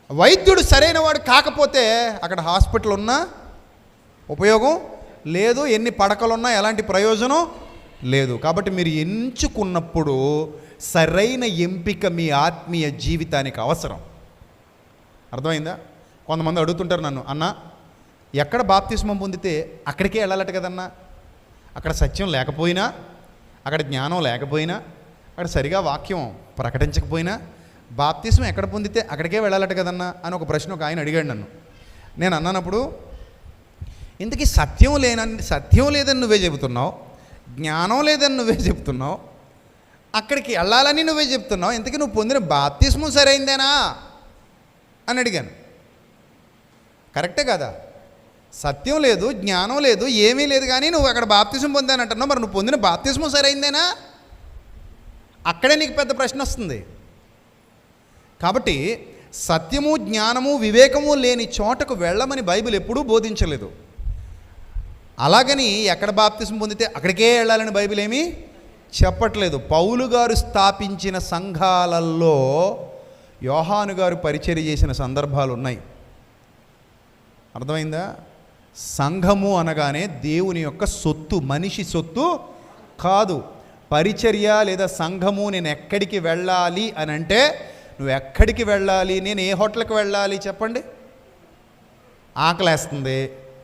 వైద్యుడు సరైన వాడు కాకపోతే అక్కడ హాస్పిటల్ ఉన్నా ఉపయోగం లేదు, ఎన్ని పడకలున్నా ఎలాంటి ప్రయోజనం లేదు. కాబట్టి మీరు ఎంచుకున్నప్పుడు సరైన ఎంపిక మీ ఆత్మీయ జీవితానికి అవసరం. అర్థమైందా? కొంతమంది అడుగుతుంటారు నన్ను, అన్న ఎక్కడ బాప్తిస్మం పొందితే అక్కడికే వెళ్ళాలట కదన్నా, అక్కడ సత్యం లేకపోయినా, అక్కడ జ్ఞానం లేకపోయినా, అక్కడ సరిగా వాక్యం ప్రకటించకపోయినా బాప్తిస్మం ఎక్కడ పొందితే అక్కడికే వెళ్ళాలట కదన్నా అని ఒక ప్రశ్న ఒక ఆయన అడిగాడు నన్ను. నేను అన్నప్పుడు, ఇంతకీ సత్యం లేదని నువ్వే చెబుతున్నావు, జ్ఞానం లేదని నువ్వే చెప్తున్నావు, అక్కడికి వెళ్ళాలని నువ్వే చెప్తున్నావు, ఇంతకీ నువ్వు పొందిన బాప్తిస్మం సరైందేనా అని అడిగాను. కరెక్టే కదా? సత్యం లేదు, జ్ఞానం లేదు, ఏమీ లేదు, కానీ నువ్వు అక్కడ బాప్తిస్మం పొందానంటున్నావు. మరి నువ్వు పొందిన బాప్తిస్మం సరైందేనా? అక్కడే నీకు పెద్ద ప్రశ్న వస్తుంది. కాబట్టి సత్యము, జ్ఞానము, వివేకము లేని చోటకు వెళ్ళమని బైబిల్ ఎప్పుడూ బోధించలేదు. అలాగని ఎక్కడ బాప్తిస్మం పొందితే అక్కడికే వెళ్ళాలని బైబిల్ ఏమీ చెప్పట్లేదు. పౌలు గారు స్థాపించిన సంఘాలలో యోహాను గారు పరిచర్య చేసిన సందర్భాలు ఉన్నాయి. అర్థమైందా? సంఘము అనగానే దేవుని యొక్క సొత్తు, మనిషి సొత్తు కాదు. పరిచర్య లేదా సంఘము, నేను ఎక్కడికి వెళ్ళాలి అని అంటే, నువ్వు ఎక్కడికి వెళ్ళాలి? నేను ఏ హోటల్కి వెళ్ళాలి చెప్పండి? ఆకలేస్తుంది,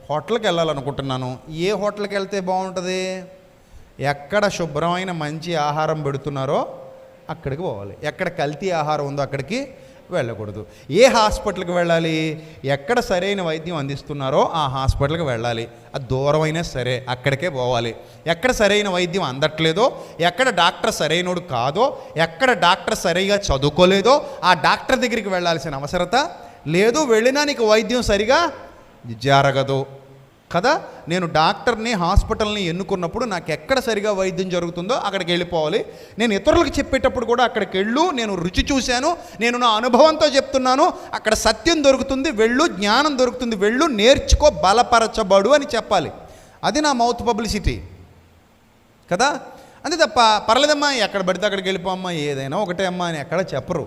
హోటల్కి వెళ్ళాలనుకుంటున్నాను. ఏ హోటల్కి వెళ్తే బాగుంటుంది? ఎక్కడ శుభ్రమైన మంచి ఆహారం పెడుతున్నారో అక్కడికి పోవాలి. ఎక్కడ కల్తీ ఆహారం ఉందో అక్కడికి వెళ్ళకూడదు. ఏ హాస్పిటల్కి వెళ్ళాలి? ఎక్కడ సరైన వైద్యం అందిస్తున్నారో ఆ హాస్పిటల్కి వెళ్ళాలి. అది దూరమైనా సరే అక్కడికే పోవాలి. ఎక్కడ సరైన వైద్యం అందట్లేదో, ఎక్కడ డాక్టర్ సరైనోడు కాదో, ఎక్కడ డాక్టర్ సరిగా చదువుకోలేదో ఆ డాక్టర్ దగ్గరికి వెళ్ళాల్సిన అవసరత లేదు. వెళ్ళినా నీకు వైద్యం సరిగా జరగదు కదా. నేను డాక్టర్ని, హాస్పిటల్ని ఎన్నుకున్నప్పుడు నాకు ఎక్కడ సరిగా వైద్యం జరుగుతుందో అక్కడికి వెళ్ళిపోవాలి. నేను ఇతరులకు చెప్పేటప్పుడు కూడా అక్కడికి వెళ్ళు, నేను రుచి చూశాను, నేను నా అనుభవంతో చెప్తున్నాను, అక్కడ సత్యం దొరుకుతుంది, వెళ్ళు, జ్ఞానం దొరుకుతుంది, వెళ్ళు, నేర్చుకో, బలపరచబడు అని చెప్పాలి. అది నా మౌత్ పబ్లిసిటీ కదా. అంతే తప్ప పర్లేదమ్మా ఎక్కడ పడితే అక్కడికి వెళ్ళిపోమ్మా, ఏదైనా ఒకటే అమ్మా అని ఎక్కడ చెప్పరు.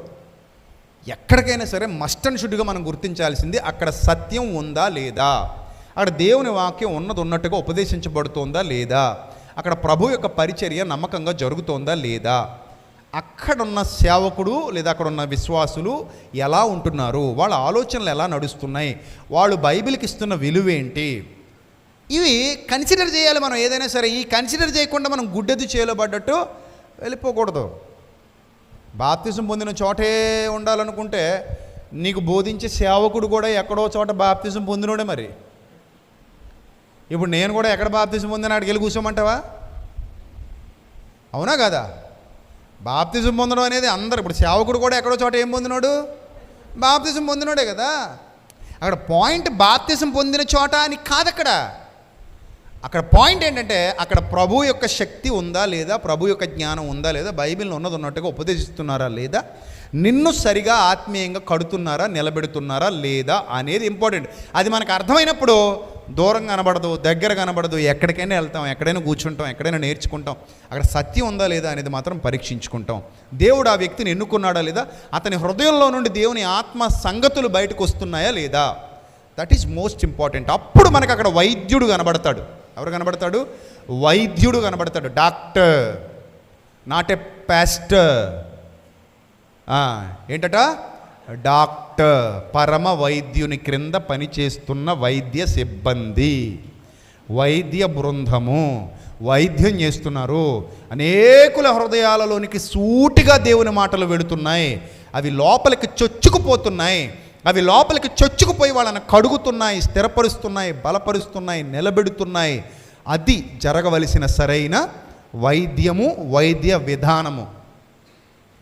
ఎక్కడికైనా సరే మస్ట్ అండ్ షుడ్గా మనం గుర్తించాల్సింది అక్కడ సత్యం ఉందా లేదా, అక్కడ దేవుని వాక్యం ఉన్నట్టుగా ఉపదేశించబడుతోందా లేదా, అక్కడ ప్రభు యొక్క పరిచర్య నమ్మకంగా జరుగుతోందా లేదా, అక్కడున్న సేవకుడు లేదా అక్కడున్న విశ్వాసులు ఎలా ఉంటున్నారు, వాళ్ళ ఆలోచనలు ఎలా నడుస్తున్నాయి, వాళ్ళు బైబిల్కి ఇస్తున్న విలువేంటి, ఇవి కన్సిడర్ చేయాలి మనం. ఏదైనా సరే ఈ కన్సిడర్ చేయకుండా మనం గుడ్డెద్దు చేయబడ్డట్టు వెళ్ళిపోకూడదు. బాప్తిజం పొందిన చోటే ఉండాలనుకుంటే నీకు బోధించే సేవకుడు కూడా ఎక్కడో చోట బాప్తిజం పొందినోడే. మరి ఇప్పుడు నేను కూడా ఎక్కడ బాప్తిజం పొందిన అక్కడికి వెళ్ళి కూర్చోమంటావా? అవునా కదా? బాప్తిజం పొందడం అనేది అందరు, ఇప్పుడు సేవకుడు కూడా ఎక్కడో చోట ఏం పొందినాడు? బాప్తిజం పొందినోడే కదా. అక్కడ పాయింట్ బాప్తిజం పొందిన చోట అని కాదు. అక్కడ పాయింట్ ఏంటంటే అక్కడ ప్రభు యొక్క శక్తి ఉందా లేదా, ప్రభు యొక్క జ్ఞానం ఉందా లేదా, బైబిల్లో ఉన్నట్టుగా ఉపదేశిస్తున్నారా లేదా, నిన్ను సరిగా ఆత్మీయంగా కడుతున్నారా, నిలబెడుతున్నారా లేదా అనేది ఇంపార్టెంట్. అది మనకు అర్థమైనప్పుడు దూరం కనబడదు, దగ్గర కనబడదు, ఎక్కడికైనా వెళ్తాం, ఎక్కడైనా కూర్చుంటాం, ఎక్కడైనా నేర్చుకుంటాం. అక్కడ సత్యం ఉందా లేదా అనేది మాత్రం పరీక్షించుకుంటాం. దేవుడు ఆ వ్యక్తిని ఎన్నుకున్నాడా లేదా, అతని హృదయంలో నుండి దేవుని ఆత్మ సంగతులు బయటకు వస్తున్నాయా లేదా, దట్ ఈజ్ మోస్ట్ ఇంపార్టెంట్. అప్పుడు మనకు అక్కడ వైద్యుడు కనబడతాడు. ఎవరు కనబడతాడు? వైద్యుడు కనబడతాడు. Doctor, not a pastor. ఏంటట? డాక్టర్, పరమ వైద్యుని క్రింద పనిచేస్తున్న వైద్య సిబ్బంది, వైద్య బృందము వైద్యం చేస్తున్నారు. అనేకుల హృదయాలలోనికి సూటిగా దేవుని మాటలు వెళుతున్నాయి. అవి లోపలికి చొచ్చుకుపోతున్నాయి. అవి లోపలికి చొచ్చుకుపోయి వాళ్ళని కడుగుతున్నాయి, స్థిరపరుస్తున్నాయి, బలపరుస్తున్నాయి, నిలబెడుతున్నాయి. అది జరగవలసిన సరైన వైద్యము, వైద్య విధానము.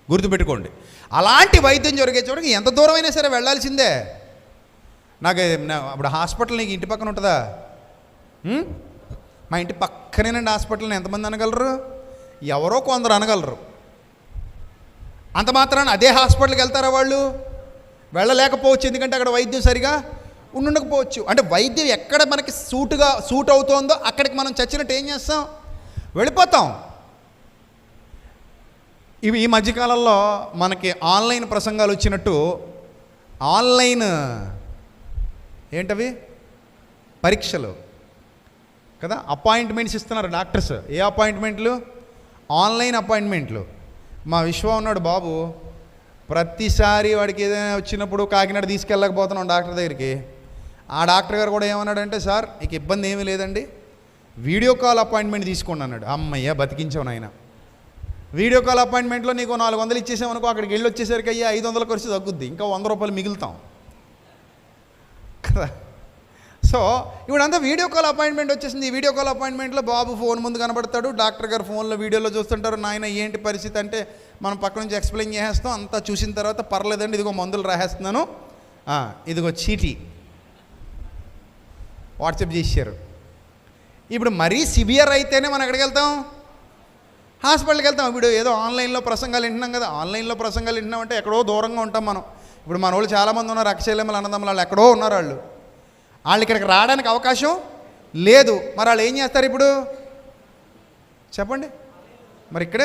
గుర్తుపెట్టుకోండి. అలాంటి వైద్యం జరిగే చోటకి ఎంత దూరమైనా సరే వెళ్ళాల్సిందే. ఇప్పుడు హాస్పిటల్ నీకు ఇంటి పక్కన ఉంటుందా? మా ఇంటి పక్కనేనండి హాస్పిటల్ని ఎంతమంది అనగలరు? ఎవరో కొందరు అనగలరు. అంత మాత్రాన అదే హాస్పిటల్కి వెళ్తారా వాళ్ళు? వెళ్ళలేకపోవచ్చు. ఎందుకంటే అక్కడ వైద్యం సరిగా ఉండకపోవచ్చు. అంటే వైద్యం ఎక్కడ మనకి సూట్ అవుతోందో అక్కడికి మనం చచ్చినట్టు ఏం చేస్తాం? వెళ్ళిపోతాం. ఈ మధ్యకాలంలో మనకి ఆన్లైన్ ప్రసంగాలు వచ్చినట్టు ఆన్లైన్ ఏంటవి పరీక్షలు కదా, అపాయింట్మెంట్స్ ఇస్తున్నారు డాక్టర్స్. ఏ అపాయింట్మెంట్లు? ఆన్లైన్ అపాయింట్మెంట్లు. మా విశ్వ ఉన్నాడు బాబు, ప్రతిసారి వాడికి ఏదైనా వచ్చినప్పుడు కాకినాడ తీసుకెళ్ళకపోతున్నాం డాక్టర్ దగ్గరికి. ఆ డాక్టర్ గారు కూడా ఏమన్నాడంటే, సార్ నీకు ఇబ్బంది ఏమీ లేదండి, వీడియో కాల్ అపాయింట్మెంట్ తీసుకోండి అన్నాడు. అమ్మయ్య బతికించావు నాయన. వీడియో కాల్ అపాయింట్మెంట్లో నీకు 400 ఇచ్చేసామనుకో, అక్కడికి వెళ్ళి వచ్చేసరికి అయ్యా 500 ఖర్చు తగ్గుద్ది, ఇంకా 100 రూపాయలు మిగులుతాం కదా. సో ఇప్పుడంతా వీడియో కాల్ అపాయింట్మెంట్ వచ్చేసింది. ఈ వీడియో కాల్ అపాయింట్మెంట్లో బాబు ఫోన్ ముందు కనబడతాడు, డాక్టర్ గారు ఫోన్లో వీడియోలో చూస్తుంటారు. నాయన ఏంటి పరిస్థితి అంటే మనం పక్క నుంచి ఎక్స్ప్లెయిన్ చేసేస్తాం. అంతా చూసిన తర్వాత పర్లేదండి, ఇదిగో మందులు రాసేస్తున్నాను, ఇదిగో చీటీ వాట్సాప్ చేశారు. ఇప్పుడు మరీ సివియర్ అయితేనే మనం ఎక్కడికి వెళ్తాం? హాస్పిటల్కి వెళ్తాం. ఇప్పుడు ఏదో ఆన్లైన్లో ప్రసంగాలు వింటున్నాం కదా, ఆన్లైన్లో ప్రసంగాలు వింటున్నామంటే ఎక్కడో దూరంగా ఉంటాం మనం. ఇప్పుడు మన వాళ్ళు చాలామంది ఉన్నారు, అక్షయలేమలు అన్నదమ్ములు, వాళ్ళు ఎక్కడో ఉన్నారు. వాళ్ళు ఇక్కడికి రావడానికి అవకాశం లేదు. మరి వాళ్ళు ఏం చేస్తారు ఇప్పుడు చెప్పండి? మరి ఇక్కడే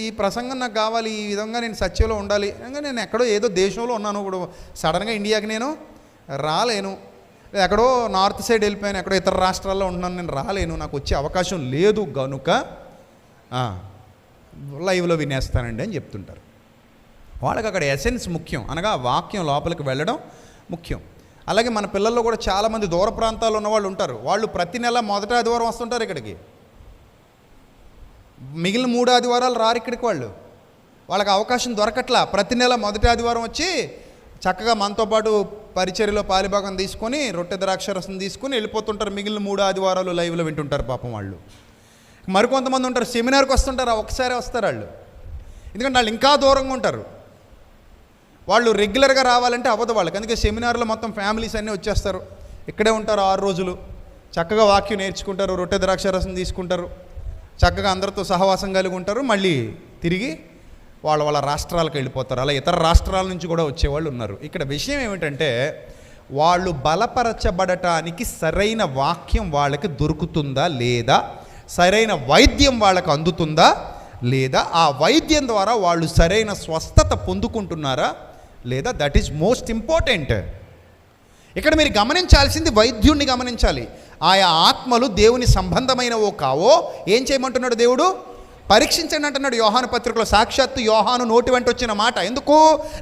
ఈ ప్రసంగం నాకు కావాలి, ఈ విధంగా నేను సత్యంలో ఉండాలి, నేను ఎక్కడో ఏదో దేశంలో ఉన్నాను, ఇప్పుడు సడన్గా ఇండియాకి నేను రాలేను, ఎక్కడో నార్త్ సైడ్ వెళ్ళిపోయాను, ఎక్కడో ఇతర రాష్ట్రాల్లో ఉంటున్నాను, నేను రాలేను, నాకు వచ్చే అవకాశం లేదు గనుక లైవ్లో వినేస్తానండి అని చెప్తుంటారు. వాళ్ళకి అక్కడ ఎసెన్స్ ముఖ్యం, అనగా వాక్యం లోపలికి వెళ్ళడం ముఖ్యం. అలాగే మన పిల్లల్లో కూడా చాలామంది దూర ప్రాంతాల్లో ఉన్నవాళ్ళు ఉంటారు. వాళ్ళు ప్రతి నెల మొదటి ఆదివారం వస్తుంటారు ఇక్కడికి, మిగిలిన 3 ఆదివారాలు రారు ఇక్కడికి. వాళ్ళకి అవకాశం దొరకట్లా. ప్రతి నెల మొదటి ఆదివారం వచ్చి చక్కగా మనతో పాటు పరిచర్యలో పాలిభాగం తీసుకొని రొట్టె ద్రాక్షరసం తీసుకొని వెళ్ళిపోతుంటారు. మిగిలిన 3 ఆదివారాలు లైవ్లో వింటుంటారు పాపం వాళ్ళు. మరికొంతమంది ఉంటారు సెమినార్కి వస్తుంటారు, ఒకసారి వస్తారు వాళ్ళు, ఎందుకంటే వాళ్ళు ఇంకా దూరంగా ఉంటారు. వాళ్ళు రెగ్యులర్గా రావాలంటే అవ్వదు వాళ్ళకి. అందుకే సెమినార్లో మొత్తం ఫ్యామిలీస్ అన్నీ వచ్చేస్తారు, ఇక్కడే ఉంటారు 6 రోజులు, చక్కగా వాక్యం నేర్చుకుంటారు, రొట్టె ద్రాక్షరసం తీసుకుంటారు, చక్కగా అందరితో సహవాసం కలిగి ఉంటారు, మళ్ళీ తిరిగి వాళ్ళ రాష్ట్రాలకు వెళ్ళిపోతారు. అలా ఇతర రాష్ట్రాల నుంచి కూడా వచ్చేవాళ్ళు ఉన్నారు. ఇక్కడ విషయం ఏమిటంటే వాళ్ళు బలపరచబడటానికి సరైన వాక్యం వాళ్ళకి దొరుకుతుందా లేదా, సరైన వైద్యం వాళ్ళకు అందుతుందా లేదా, ఆ వైద్యం ద్వారా వాళ్ళు సరైన స్వస్థత పొందుకుంటున్నారా లేదా, దట్ ఈజ్ మోస్ట్ ఇంపార్టెంట్. ఇక్కడ మీరు గమనించాల్సింది వైద్యుడిని గమనించాలి. ఆయా ఆత్మలు దేవుని సంబంధమైనవో కావో ఏం చేయమంటున్నాడు దేవుడు? పరీక్షించండి అంటున్నాడు యోహాను పత్రికలో. సాక్షాత్తు యోహాను నోటి వెంట వచ్చిన మాట. ఎందుకు?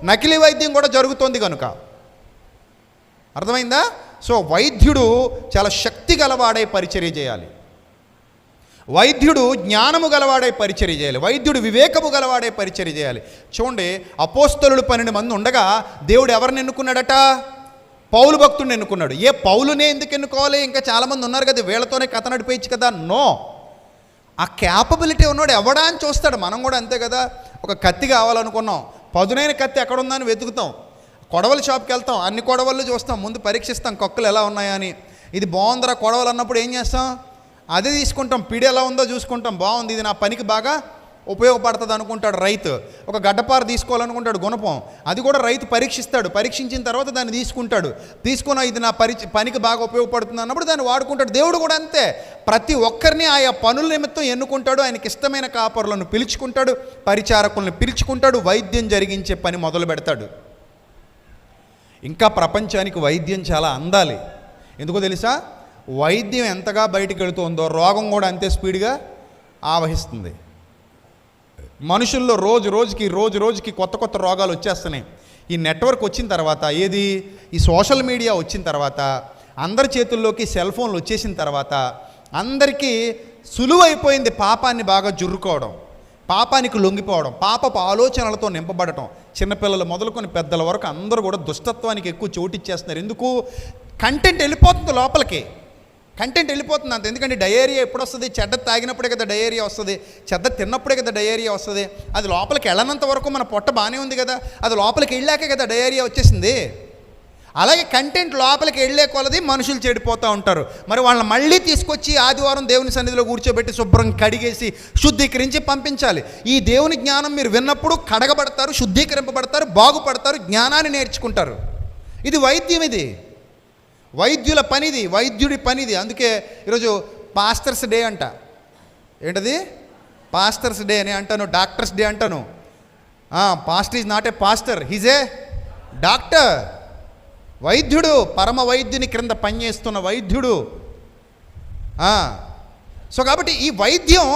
నకిలీ వైద్యం కూడా జరుగుతోంది కనుక. అర్థమైందా? సో వైద్యుడు చాలా శక్తి గలవాడై పరిచర్య చేయాలి, వైద్యుడు జ్ఞానము గలవాడై పరిచర్య చేయాలి, వైద్యుడు వివేకము గలవాడై పరిచర్య చేయాలి. చూడండి, అపోస్తలులు 12 మంది ఉండగా దేవుడు ఎవరిని ఎన్నుకున్నాడట? పౌలు భక్తుడిని ఎన్నుకున్నాడు. ఏ పౌలునే ఎందుకు ఎన్నుకోవాలి? ఇంకా చాలామంది ఉన్నారు కదా, వీళ్ళతోనే కథ నడిపేయచ్చు కదా. నో, ఆ క్యాపబిలిటీ ఉన్నాడు ఎవడా అని చూస్తాడు. మనం కూడా అంతే కదా. ఒక కత్తి కావాలనుకున్నాం, పదునైన కత్తి ఎక్కడుందని వెతుకుతాం, కొడవల షాప్కి వెళ్తాం, అన్ని కొడవళ్ళు చూస్తాం, ముందు పరీక్షిస్తాం కొక్కలు ఎలా ఉన్నాయా అని. ఇది బాగుందిరా కొడవలు అన్నప్పుడు ఏం చేస్తాం? అదే తీసుకుంటాం. పిడి ఎలా ఉందో చూసుకుంటాం, బాగుంది, ఇది నా పనికి బాగా ఉపయోగపడుతుంది అనుకుంటాడు రైతు. ఒక గడ్డపార తీసుకోవాలనుకుంటాడు, గుణపం, అది కూడా రైతు పరీక్షిస్తాడు. పరీక్షించిన తర్వాత దాన్ని తీసుకుని ఇది నా పనికి బాగా ఉపయోగపడుతుంది అన్నప్పుడు దాన్ని వాడుకుంటాడు. దేవుడు కూడా అంతే, ప్రతి ఒక్కరిని ఆయా పనుల నిమిత్తం ఎన్నుకుంటాడు. ఆయనకి ఇష్టమైన కాపరులను పిలుచుకుంటాడు, పరిచారకులను పిలుచుకుంటాడు, వైద్యం జరిగించే పని మొదలు పెడతాడు. ఇంకా ప్రపంచానికి వైద్యం చాలా అందాలి. ఎందుకో తెలుసా? వైద్యం ఎంతగా బయటికి వెళుతుందో రోగం కూడా అంతే స్పీడ్గా ఆవహిస్తుంది. మనుషుల్లో రోజు రోజుకి కొత్త రోగాలు వచ్చేస్తున్నాయి. ఈ నెట్వర్క్ వచ్చిన తర్వాత, ఏది ఈ సోషల్ మీడియా వచ్చిన తర్వాత, అందరి చేతుల్లోకి సెల్ ఫోన్లు వచ్చేసిన తర్వాత అందరికీ సులువైపోయింది పాపాన్ని బాగా జుర్రుకోవడం, పాపానికి లొంగిపోవడం, పాపపు ఆలోచనలతో నింపబడటం. చిన్నపిల్లలు మొదలుకొని పెద్దల వరకు అందరూ కూడా దుష్టత్వానికి ఎక్కువ చోటిచ్చేస్తున్నారు. ఎందుకు? కంటెంట్ వెళ్ళిపోతుంది లోపలికి, కంటెంట్ వెళ్ళిపోతుంది అంత. ఎందుకంటే డయేరియా ఎప్పుడు వస్తుంది? చెడ్డ తాగినప్పుడే కదా డయేరియా వస్తుంది, చెడ్డ తిన్నప్పుడే కదా డయేరియా వస్తుంది. అది లోపలికి వెళ్ళనంత వరకు మన పొట్ట బాగానే ఉంది కదా, అది లోపలికి వెళ్ళాకే కదా డయేరియా వచ్చేసింది. అలాగే కంటెంట్ లోపలికి వెళ్ళే కొలది మనుషులు చెడిపోతూ ఉంటారు. మరి వాళ్ళని మళ్ళీ తీసుకొచ్చి ఆదివారం దేవుని సన్నిధిలో కూర్చోబెట్టి శుభ్రం కడిగేసి శుద్ధీకరించి పంపించాలి. ఈ దేవుని జ్ఞానం మీరు విన్నప్పుడు కడగబడతారు, శుద్ధీకరింపబడతారు, బాగుపడతారు, జ్ఞానాన్ని నేర్చుకుంటారు. ఇది వైద్యం, ఇది వైద్యుల పనిది, వైద్యుడి పనిది. అందుకే ఈరోజు పాస్టర్స్ డే అంట. ఏంటది? పాస్టర్స్ డే అని అంటాను, డాక్టర్స్ డే అంటాను. Pastor is not a pastor, he's a doctor. వైద్యుడు, పరమ వైద్యుని క్రింద పనిచేస్తున్న వైద్యుడు. సో కాబట్టి ఈ వైద్యం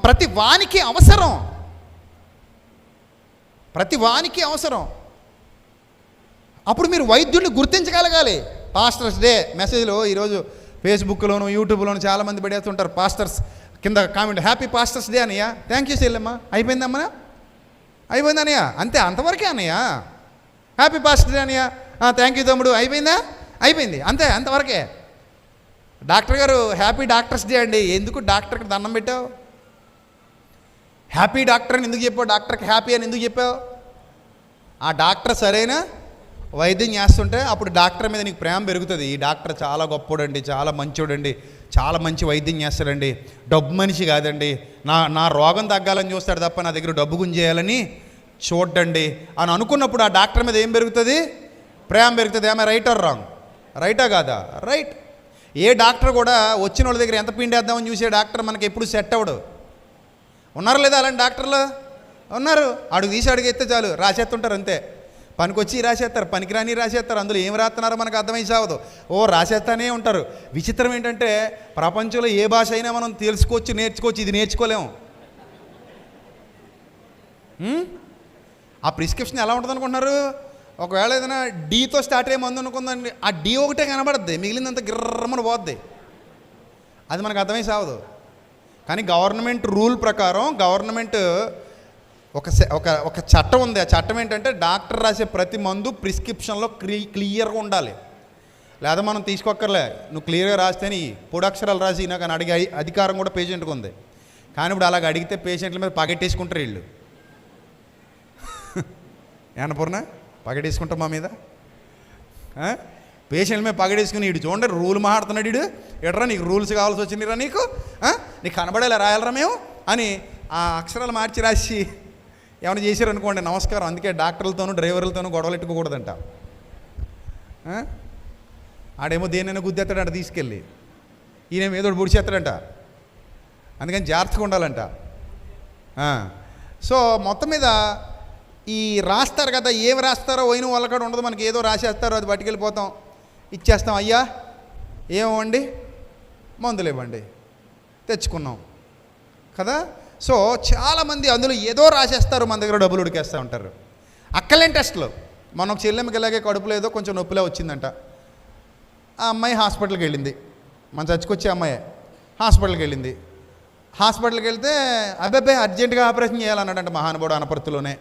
ప్రతి వానికి అవసరం, ప్రతి వానికి అవసరం. అప్పుడు మీరు వైద్యుడిని గుర్తించగలగాలి. పాస్టర్స్ డే మెసేజ్లో ఈరోజు ఫేస్బుక్లోను యూట్యూబ్లోను చాలామంది పడేస్తుంటారు. పాస్టర్స్ కింద కామెంట్, హ్యాపీ పాస్టర్స్ డే అన్నయ్య, థ్యాంక్ యూ చెల్లెమ్మా, అయిపోయిందమ్మా, అయిపోయింది అన్నయ్య, అంతే, అంతవరకే అన్నయ్య. హ్యాపీ పాస్టర్ డే అన్నయ్య, థ్యాంక్ యూ తమ్ముడు, అయిపోయిందా? అయిపోయింది, అంతే, అంతవరకే. డాక్టర్ గారు హ్యాపీ డాక్టర్స్ డే అండి. ఎందుకు డాక్టర్కి దండం పెట్టావు? హ్యాపీ డాక్టర్ అని ఎందుకు చెప్పావు? డాక్టర్కి హ్యాపీ అని ఎందుకు చెప్పావు? ఆ డాక్టర్ సరైన వైద్యం చేస్తుంటే అప్పుడు డాక్టర్ మీద నీకు ప్రేమ పెరుగుతుంది. ఈ డాక్టర్ చాలా గొప్పోడండి, చాలా మంచోడండి, చాలా మంచి వైద్యం చేస్తాడండి, డబ్బు మనిషి కాదండి, నా రోగం తగ్గాలని చూస్తాడు తప్ప నా దగ్గర డబ్బు గుంజేయాలని చూడండి అని అనుకున్నప్పుడు ఆ డాక్టర్ మీద ఏం పెరుగుతుంది? ప్రేమ పెరుగుతుంది. ఏమైనా రైట్ ఆర్ రాంగ్? రైటా కాదా? రైట్. ఏ డాక్టర్ కూడా వచ్చిన వాళ్ళ దగ్గర ఎంత పిండేద్దామని చూసే డాక్టర్ మనకి ఎప్పుడు సెట్ అవ్వడు. ఉన్నారు లేదా అలాంటి డాక్టర్లు? ఉన్నారు. అడుగు తీసి అడిగేస్తే చాలు రాసేస్తుంటారు, అంతే. పనికొచ్చి రాసేస్తారు, పనికిరాని రాసేస్తారు, అందులో ఏం రాస్తున్నారో మనకు అర్థమై సాగదు. రాసేస్తానే ఉంటారు. విచిత్రం ఏంటంటే ప్రపంచంలో ఏ భాష అయినా మనం తెలుసుకోవచ్చు, నేర్చుకోవచ్చు, ఇది నేర్చుకోలేము. ఆ ప్రిస్క్రిప్షన్ ఎలా ఉంటుంది అనుకుంటున్నారు? ఒకవేళ ఏదైనా డీతో స్టార్ట్ అయ్యే మందు అనుకుందండి, ఆ డీ ఒకటే కనబడుద్ది, మిగిలినంత గిర్రమని పోద్ది. అది మనకు అర్థమై సావదు. కానీ గవర్నమెంట్ రూల్ ప్రకారం గవర్నమెంట్ ఒక చట్టం ఉంది. ఆ చట్టం ఏంటంటే డాక్టర్ రాసే ప్రతి మందు ప్రిస్క్రిప్షన్లో క్లియర్గా ఉండాలి. లేదా మనం తీసుకోక్కర్లే, నువ్వు క్లియర్గా రాస్తేనే పొడి అక్షరాలు రాసి నాకు అని అడిగే అధికారం కూడా పేషెంట్కి ఉంది. కానీ ఇప్పుడు అలాగ అడిగితే పేషెంట్ల మీద పగట్టేసుకుంటారు వీళ్ళు. ఏనపూర్ణ పగడేసుకుంటాం మా మీద, పేషెంట్ల మీద పగడేసుకుని ఇటు చూడండి రూల్ మాట్లాడుతున్నాడు ఇడు, ఎట్రా నీకు రూల్స్ కావాల్సి వచ్చిందిరా, నీకు కనబడేలా రాయాలరా మేము అని ఆ అక్షరాలు మార్చి రాసి ఏమైనా చేశారనుకోండి నమస్కారం. అందుకే డాక్టర్లతోనూ డ్రైవర్లతోనూ గొడవలు ఎట్టుకోకూడదంట. ఆడేమో దేనైనా గుద్దేస్తాడంట తీసుకెళ్ళి, ఈయనేమో ఏదో పొడిచేస్తాడంట. అందుకని జాగ్రత్తగా ఉండాలంట. సో మొత్తం మీద ఈ రాస్తారు కదా, ఏమి రాస్తారో పోయిన వాళ్ళ కాడ ఉండదు, మనకి ఏదో రాసేస్తారో అది పట్టుకెళ్ళిపోతాం, ఇచ్చేస్తాం. అయ్యా ఏమండి మందులు ఇవ్వండి, తెచ్చుకున్నాం కదా. సో చాలామంది అందులో ఏదో రాసేస్తారు, మన దగ్గర డబ్బులు ఉడికేస్తూ ఉంటారు. అక్కలేని టెస్టులు. మనకు చెల్లెమ్మకి ఇలాగే కడుపులో ఏదో కొంచెం నొప్పిలో వచ్చిందంట. ఆ అమ్మాయి హాస్పిటల్కి వెళ్ళింది, మన చచ్చికొచ్చే అమ్మాయి హాస్పిటల్కి వెళ్ళింది. హాస్పిటల్కి వెళ్తే అబ్బాయి అర్జెంటుగా ఆపరేషన్ చేయాలన్నాడంట మహానుభావుడు అనపర్తిలోనే.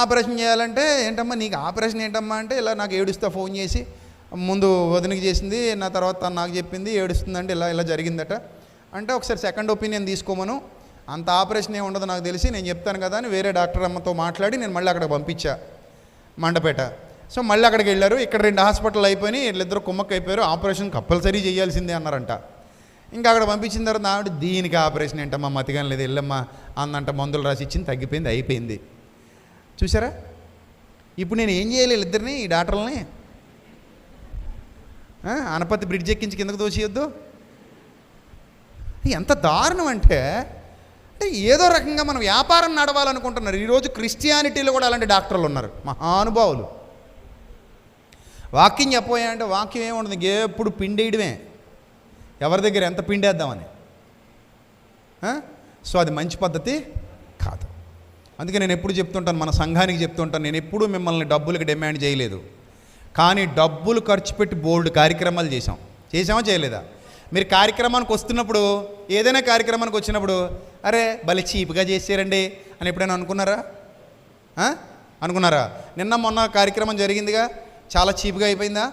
ఆపరేషన్ చేయాలంటే ఏంటమ్మా నీకు ఆపరేషన్ ఏంటమ్మా అంటే, ఇలా నాకు ఏడుస్తా ఫోన్ చేసి, ముందు వదినకి చేసింది, నా తర్వాత తను నాకు చెప్పింది, ఏడుస్తుందంటే ఇలా ఇలా జరిగిందట అంటే, ఒకసారి సెకండ్ ఒపీనియన్ తీసుకోమను, అంత ఆపరేషన్ ఏమి ఉండదు నాకు తెలిసి, నేను చెప్తాను కదా అని వేరే డాక్టర్ అమ్మతో మాట్లాడి నేను మళ్ళీ అక్కడికి పంపించా మండపేట. సో మళ్ళీ అక్కడికి వెళ్ళారు. ఇక్కడ 2 హాస్పిటల్ అయిపోయినాయి, వీళ్ళిద్దరు కుమ్మక్క అయిపోయారు, ఆపరేషన్ కంపల్సరీ చేయాల్సిందే అన్నారంట. ఇంకా అక్కడ పంపించిన తర్వాత ఆవిడ దీనికి ఆపరేషన్ ఏంటమ్మా మతిగాని లేదు వెళ్ళమ్మా అందంట, మందులు రాసి ఇచ్చింది, తగ్గిపోయింది, అయిపోయింది. చూసారా? ఇప్పుడు నేను ఏం చేయాలి వీళ్ళిద్దరిని, ఈ డాక్టర్లని అనపతి బ్రిడ్జ్ ఎక్కించి కిందకు తోసేయొద్దు. ఎంత దారుణం అంటే ఏదో రకంగా మనం వ్యాపారం నడవాలనుకుంటున్నారు. ఈరోజు క్రిస్టియానిటీలో కూడా అలాంటి డాక్టర్లు ఉన్నారు, మహానుభావులు. వాక్యం చెప్పబోయాయంటే వాక్యం ఏముండదు, ఎప్పుడు పిండేయడమే, ఎవరి దగ్గర ఎంత పిండేద్దామని. సో అది మంచి పద్ధతి కాదు. అందుకే నేను ఎప్పుడు చెప్తుంటాను, మన సంఘానికి చెప్తుంటాను, నేను ఎప్పుడూ మిమ్మల్ని డబ్బులకి డిమాండ్ చేయలేదు. కానీ డబ్బులు ఖర్చు పెట్టి బోల్డ్ కార్యక్రమాలు చేసామా చేయలేదా? మీరు కార్యక్రమానికి వస్తున్నప్పుడు, ఏదైనా కార్యక్రమానికి వచ్చినప్పుడు అరే భలే చీప్గా చేసారండి అని ఎప్పుడైనా అనుకున్నారా? నిన్న మొన్న కార్యక్రమం జరిగిందిగా, చాలా చీప్గా అయిపోయిందా?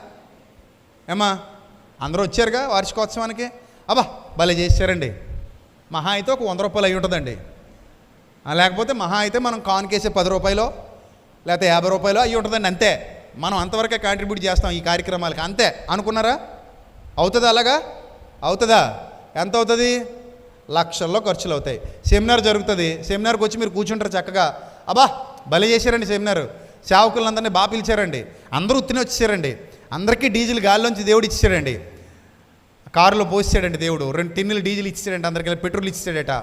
ఏమా అందరూ వచ్చారుగా వార్షికోత్సవానికి, అబ్బా భలే చేసారండి, మహా అయితే ఒక 100 రూపాయలు అయి ఉంటుందండి, లేకపోతే మహా అయితే మనం కాన్కేసే 10 రూపాయలు లేకపోతే 50 రూపాయలు అయ్యి ఉంటుందండి, అంతే. మనం అంతవరకే కాంట్రిబ్యూట్ చేస్తాం ఈ కార్యక్రమాలకి, అంతే అనుకున్నారా? అవుతుందా? అలాగా అవుతుందా? ఎంత అవుతుంది? లక్షల్లో ఖర్చులు అవుతాయి. సెమినార్ జరుగుతుంది, సెమినార్కి వచ్చి మీరు కూర్చుంటారు చక్కగా, అబ్బా భలే చేశారండి సెమినార్, సేవకులందరినీ బాగా పిలిచారండి, అందరూ ఉత్తినే వచ్చేసారండి, అందరికీ డీజిల్ గాల్లోంచి దేవుడు ఇచ్చాడండి, కారులో పోసాడండి దేవుడు, 2 టిన్నులు డీజిల్ ఇచ్చాడండి, అందరికీ పెట్రోల్ ఇచ్చాడట,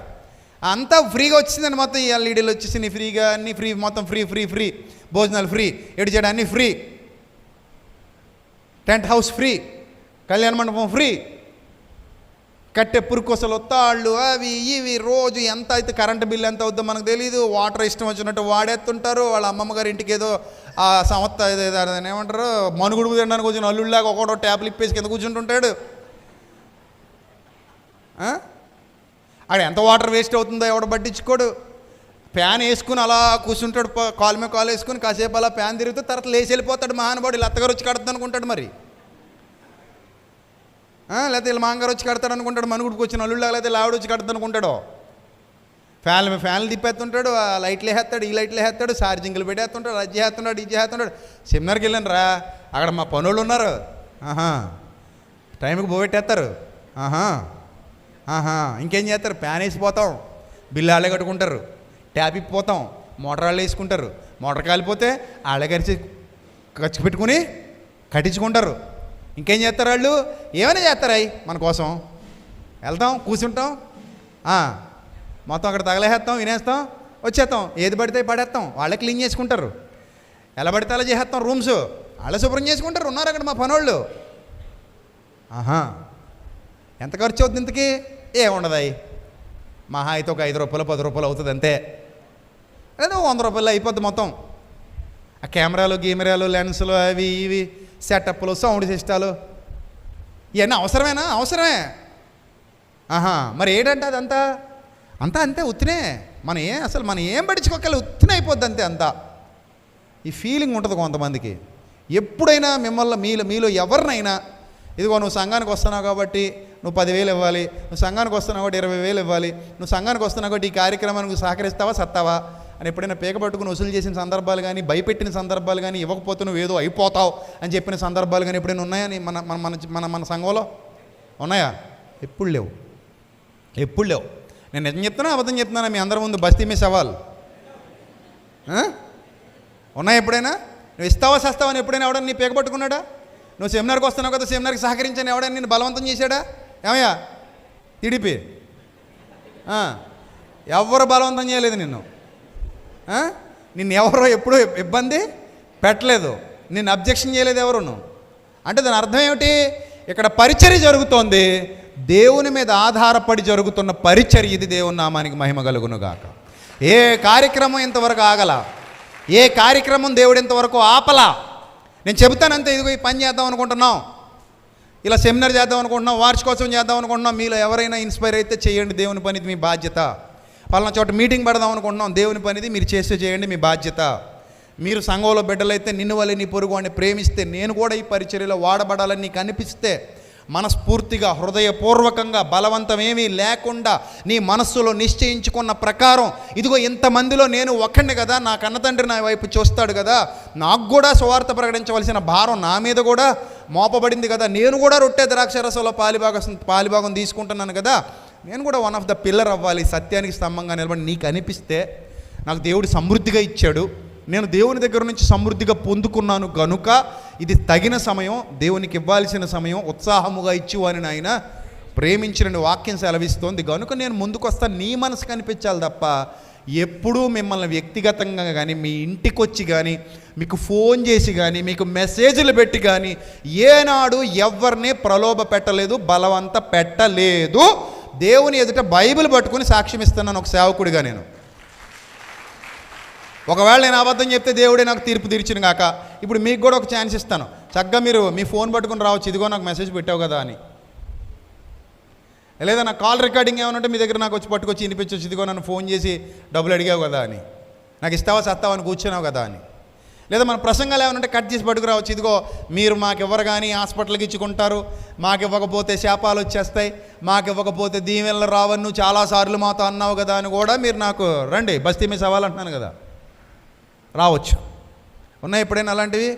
అంతా ఫ్రీగా వచ్చిందండి. మొత్తం ఈ ఎల్ఈడీలు వచ్చేసి నీ ఫ్రీగా, అన్నీ ఫ్రీ, మొత్తం ఫ్రీ, భోజనాలు ఫ్రీ, ఎడు చేయడం అన్నీ ఫ్రీ, టెంట్ హౌస్ ఫ్రీ, కళ్యాణ మండపం ఫ్రీ, కట్టె పురుకొసలు తాళ్ళు అవి ఇవి, రోజు ఎంత అయితే కరెంటు బిల్లు ఎంత అవుద్దో మనకు తెలియదు, వాటర్ ఇష్టం వచ్చినట్టు వాడేస్తుంటారు. వాళ్ళ అమ్మమ్మ గారి ఇంటికి ఏదో ఆ సంవత్సరం ఏమంటారు మనుగుడు తినడానికి వచ్చిన అల్లుళ్ళలాగా ఒకటో ట్యాబ్లు ఇప్పేసి కింద కూర్చుంటుంటాడు. ఆడ ఎంత వాటర్ వేస్ట్ అవుతుందో ఎవడ పట్టించుకోడు. ఫ్యాన్ వేసుకుని అలా కూర్చుంటాడు, కాలు మీద కాలు వేసుకుని కాసేపు అలా ఫ్యాన్ తిరిగితే తర్వాత లేచి వెళ్ళిపోతాడు. మహానుభావుడు అత్తగారు వచ్చి కడుతుంది అనుకుంటాడు, మరి లేకపోతే వీళ్ళు మాంగారు వచ్చి కడతాడు అనుకుంటాడు, మనుగుడికి వచ్చిన అల్లుళ్ళగా, లేకపోతే లావిడ వచ్చి కడుతుంది అనుకుంటాడు. ఫ్యాన్లు తిప్పేస్తుంటాడు, ఆ లైట్లు వేస్తాడు, ఈ లైట్లు వేస్తాడు, ఛార్జింగ్లు పెట్టేస్తుంటాడు, అది చేస్తున్నాడు, ఇది చేస్తున్నాడు. సెమినార్కి వెళ్ళాను రా, అక్కడ మా పనులు ఉన్నారు, టైంకి పోగొట్టేస్తారు, ఇంకేం చేస్తారు, ఫ్యాన్ వేసిపోతాం, బిల్లు వాళ్ళే కట్టుకుంటారు, ట్యాప్ ఇప్పిపోతాం, మోటార్ వాళ్ళు వేసుకుంటారు, మోటార్ కాలిపోతే వాళ్ళే ఖర్చు పెట్టుకుని కట్టించుకుంటారు. ఇంకేం చేస్తారు వాళ్ళు, ఏమైనా చేస్తారా మన కోసం. వెళ్తాం, కూర్చుంటాం, మొత్తం అక్కడ తగలేసేస్తాం, వినేస్తాం, వచ్చేస్తాం, ఏది పడితే పడేస్తాం, వాళ్ళే క్లీన్ చేసుకుంటారు, ఎలా పడితే అలా చేసేస్తాం, రూమ్స్ వాళ్ళే శుభ్రం చేసుకుంటారు. ఉన్నారు అక్కడ మా పనోళ్ళు. ఎంత ఖర్చు అవుతుంది ఇంతకీ? ఏముండదాయి, మహా అయితే ఒక 5 రూపాయలు 10 రూపాయలు అవుతుంది అంతే, లేదా 100 రూపాయలు అయిపోద్ది మొత్తం. ఆ కెమెరాలు లెన్సులు అవి ఇవి సెటప్లు సౌండ్ సిస్టాలు ఇవన్నీ అవసరమేనా? అవసరమే. మరి ఏంటంటే అదంతా అంతే ఉత్తినే. మనం ఏం పట్టించుకోగలి ఉత్తినే అయిపోద్ది అంతే. అంతా ఈ ఫీలింగ్ ఉంటుంది కొంతమందికి. ఎప్పుడైనా మీలో ఎవరినైనా ఇదిగో నువ్వు సంఘానికి వస్తున్నావు కాబట్టి నువ్వు 10,000 ఇవ్వాలి, నువ్వు సంఘానికి వస్తున్నావు కాబట్టి 20,000 ఇవ్వాలి, నువ్వు సంఘానికి వస్తున్నావు కాబట్టి ఈ కార్యక్రమానికి సహకరిస్తావా సత్తావా అని ఎప్పుడైనా పీక పట్టుకుని వసూలు చేసిన సందర్భాలు కానీ, భయపెట్టిన సందర్భాలు కానీ, ఇవ్వకపోతే నువ్వు ఏదో అయిపోతావు అని చెప్పిన సందర్భాలు కానీ ఎప్పుడైనా ఉన్నాయని మన సంఘంలో ఉన్నాయా? ఎప్పుడు లేవు. నేను నిజం చెప్తున్నా అబద్ధం చెప్తున్నానా మీ అందరి ముందు? బస్తీ మీ సవాల్ ఉన్నాయా? ఎప్పుడైనా నువ్వు ఇస్తావా సస్తావా అని ఎప్పుడైనా ఎవడన్నా నీ పీక పట్టుకున్నాడా? నువ్వు సెమినార్కి వస్తున్నావు కదా, సెమినార్కి సహకరించని ఎవడైనా నిన్ను బలవంతం చేశాడా? ఏమయ్యా టీడీపీ? ఎవరు బలవంతం చేయలేదు నిన్ను ఎవరో ఎప్పుడూ ఇబ్బంది పెట్టలేదు, నిన్ను అబ్జెక్షన్ చేయలేదు ఎవరును. అంటే దాని అర్థం ఏమిటి? ఇక్కడ పరిచర్య జరుగుతోంది, దేవుని మీద ఆధారపడి జరుగుతున్న పరిచర్య ఇది. దేవుని నామానికి మహిమ కలుగునుగాక. ఏ కార్యక్రమం ఇంతవరకు ఆగల, ఏ కార్యక్రమం దేవుడు ఇంతవరకు ఆపలా. నేను చెబుతానంతే, ఇదిగో ఈ పని చేద్దాం అనుకుంటున్నాం, ఇలా సెమినార్ చేద్దాం అనుకుంటున్నాం, వార్షికోత్సవం చేద్దాం అనుకుంటున్నాం, మీలో ఎవరైనా ఇన్స్పైర్ అయితే చేయండి, దేవుని పనిది మీ బాధ్యత. పలానా చోట మీటింగ్ పెడదాం అనుకుంటున్నాం, దేవుని పనిది మీరు చేయండి, మీ బాధ్యత. మీరు సంఘంలో బిడ్డలైతే నిన్ను వల్ల నీ పొరుగు వాడిని ప్రేమిస్తే, నేను కూడా ఈ పరిచర్యలో వాడబడాలని నీకు అనిపిస్తే, మనస్ఫూర్తిగా హృదయపూర్వకంగా బలవంతమేమీ లేకుండా నీ మనస్సులో నిశ్చయించుకున్న ప్రకారం, ఇదిగో ఇంతమందిలో నేను ఒక్కడిని కదా, నా కన్నతండ్రి నా వైపు చూస్తాడు కదా, నాకు కూడా సువార్త ప్రకటించవలసిన భారం నా మీద కూడా మోపబడింది కదా, నేను కూడా రొట్టె ద్రాక్షరసంలో పాలిభాగం తీసుకుంటున్నాను కదా, నేను కూడా వన్ ఆఫ్ ద పిల్లర్ అవ్వాలి, సత్యానికి స్తంభంగా నిలబడి నీకు అనిపిస్తే, నాకు దేవుడు సమృద్ధిగా ఇచ్చాడు, నేను దేవుని దగ్గర నుంచి సమృద్ధిగా పొందుకున్నాను గనుక ఇది తగిన సమయం, దేవునికి ఇవ్వాల్సిన సమయం, ఉత్సాహముగా ఇచ్చివాని ఆయన ప్రేమించిన వాక్యం సెలవిస్తోంది గనుక నేను ముందుకు వస్తాను. నీ మనసు కనిపించాలి తప్ప ఎప్పుడూ మిమ్మల్ని వ్యక్తిగతంగా కానీ, మీ ఇంటికి వచ్చి కానీ, మీకు ఫోన్ చేసి కానీ, మీకు మెసేజ్లు పెట్టి కానీ ఏనాడు ఎవరిని ప్రలోభ పెట్టలేదు, బలవంత పెట్టలేదు. దేవుని ఎదుట బైబిల్ పట్టుకుని సాక్ష్యం ఇస్తున్నాను ఒక సేవకుడిగా. నేను ఒకవేళ నేను అబద్ధం చెప్తే దేవుడే నాకు తీర్పు తీర్చిన కాక, ఇప్పుడు మీకు కూడా ఒక ఛాన్స్ ఇస్తాను, చక్కగా మీరు మీ ఫోన్ పట్టుకుని రావచ్చు, ఇదిగో నాకు మెసేజ్ పెట్టావు కదా అని. లేదా నా కాల్ రికార్డింగ్ ఏమైనా ఉంటే మీ దగ్గర నాకు వచ్చి పట్టుకొచ్చి వినిపించవచ్చు, ఇదిగో నన్ను ఫోన్ చేసి డబ్బులు అడిగావు కదా అని, నాకు ఇస్తావా సత్తావా అని కూర్చున్నావు కదా అని. లేదా మన ప్రసంగాలు ఏమైనా ఉంటే కట్ చేసి పట్టుకురావచ్చు, ఇదిగో మీరు మాకు ఇవ్వరు కానీ హాస్పిటల్కి ఇచ్చుకుంటారు, మాకు ఇవ్వకపోతే శాపాలు వచ్చేస్తాయి, మాకు ఇవ్వకపోతే దీవెనలు రావని నువ్వు చాలాసార్లు మాతో అన్నావు కదా అని కూడా మీరు నాకు రండి, బస్తీ మీ సవాల్ అంటున్నాను కదా, రావచ్చు. ఉన్నాయి ఎప్పుడైనా అలాంటివి?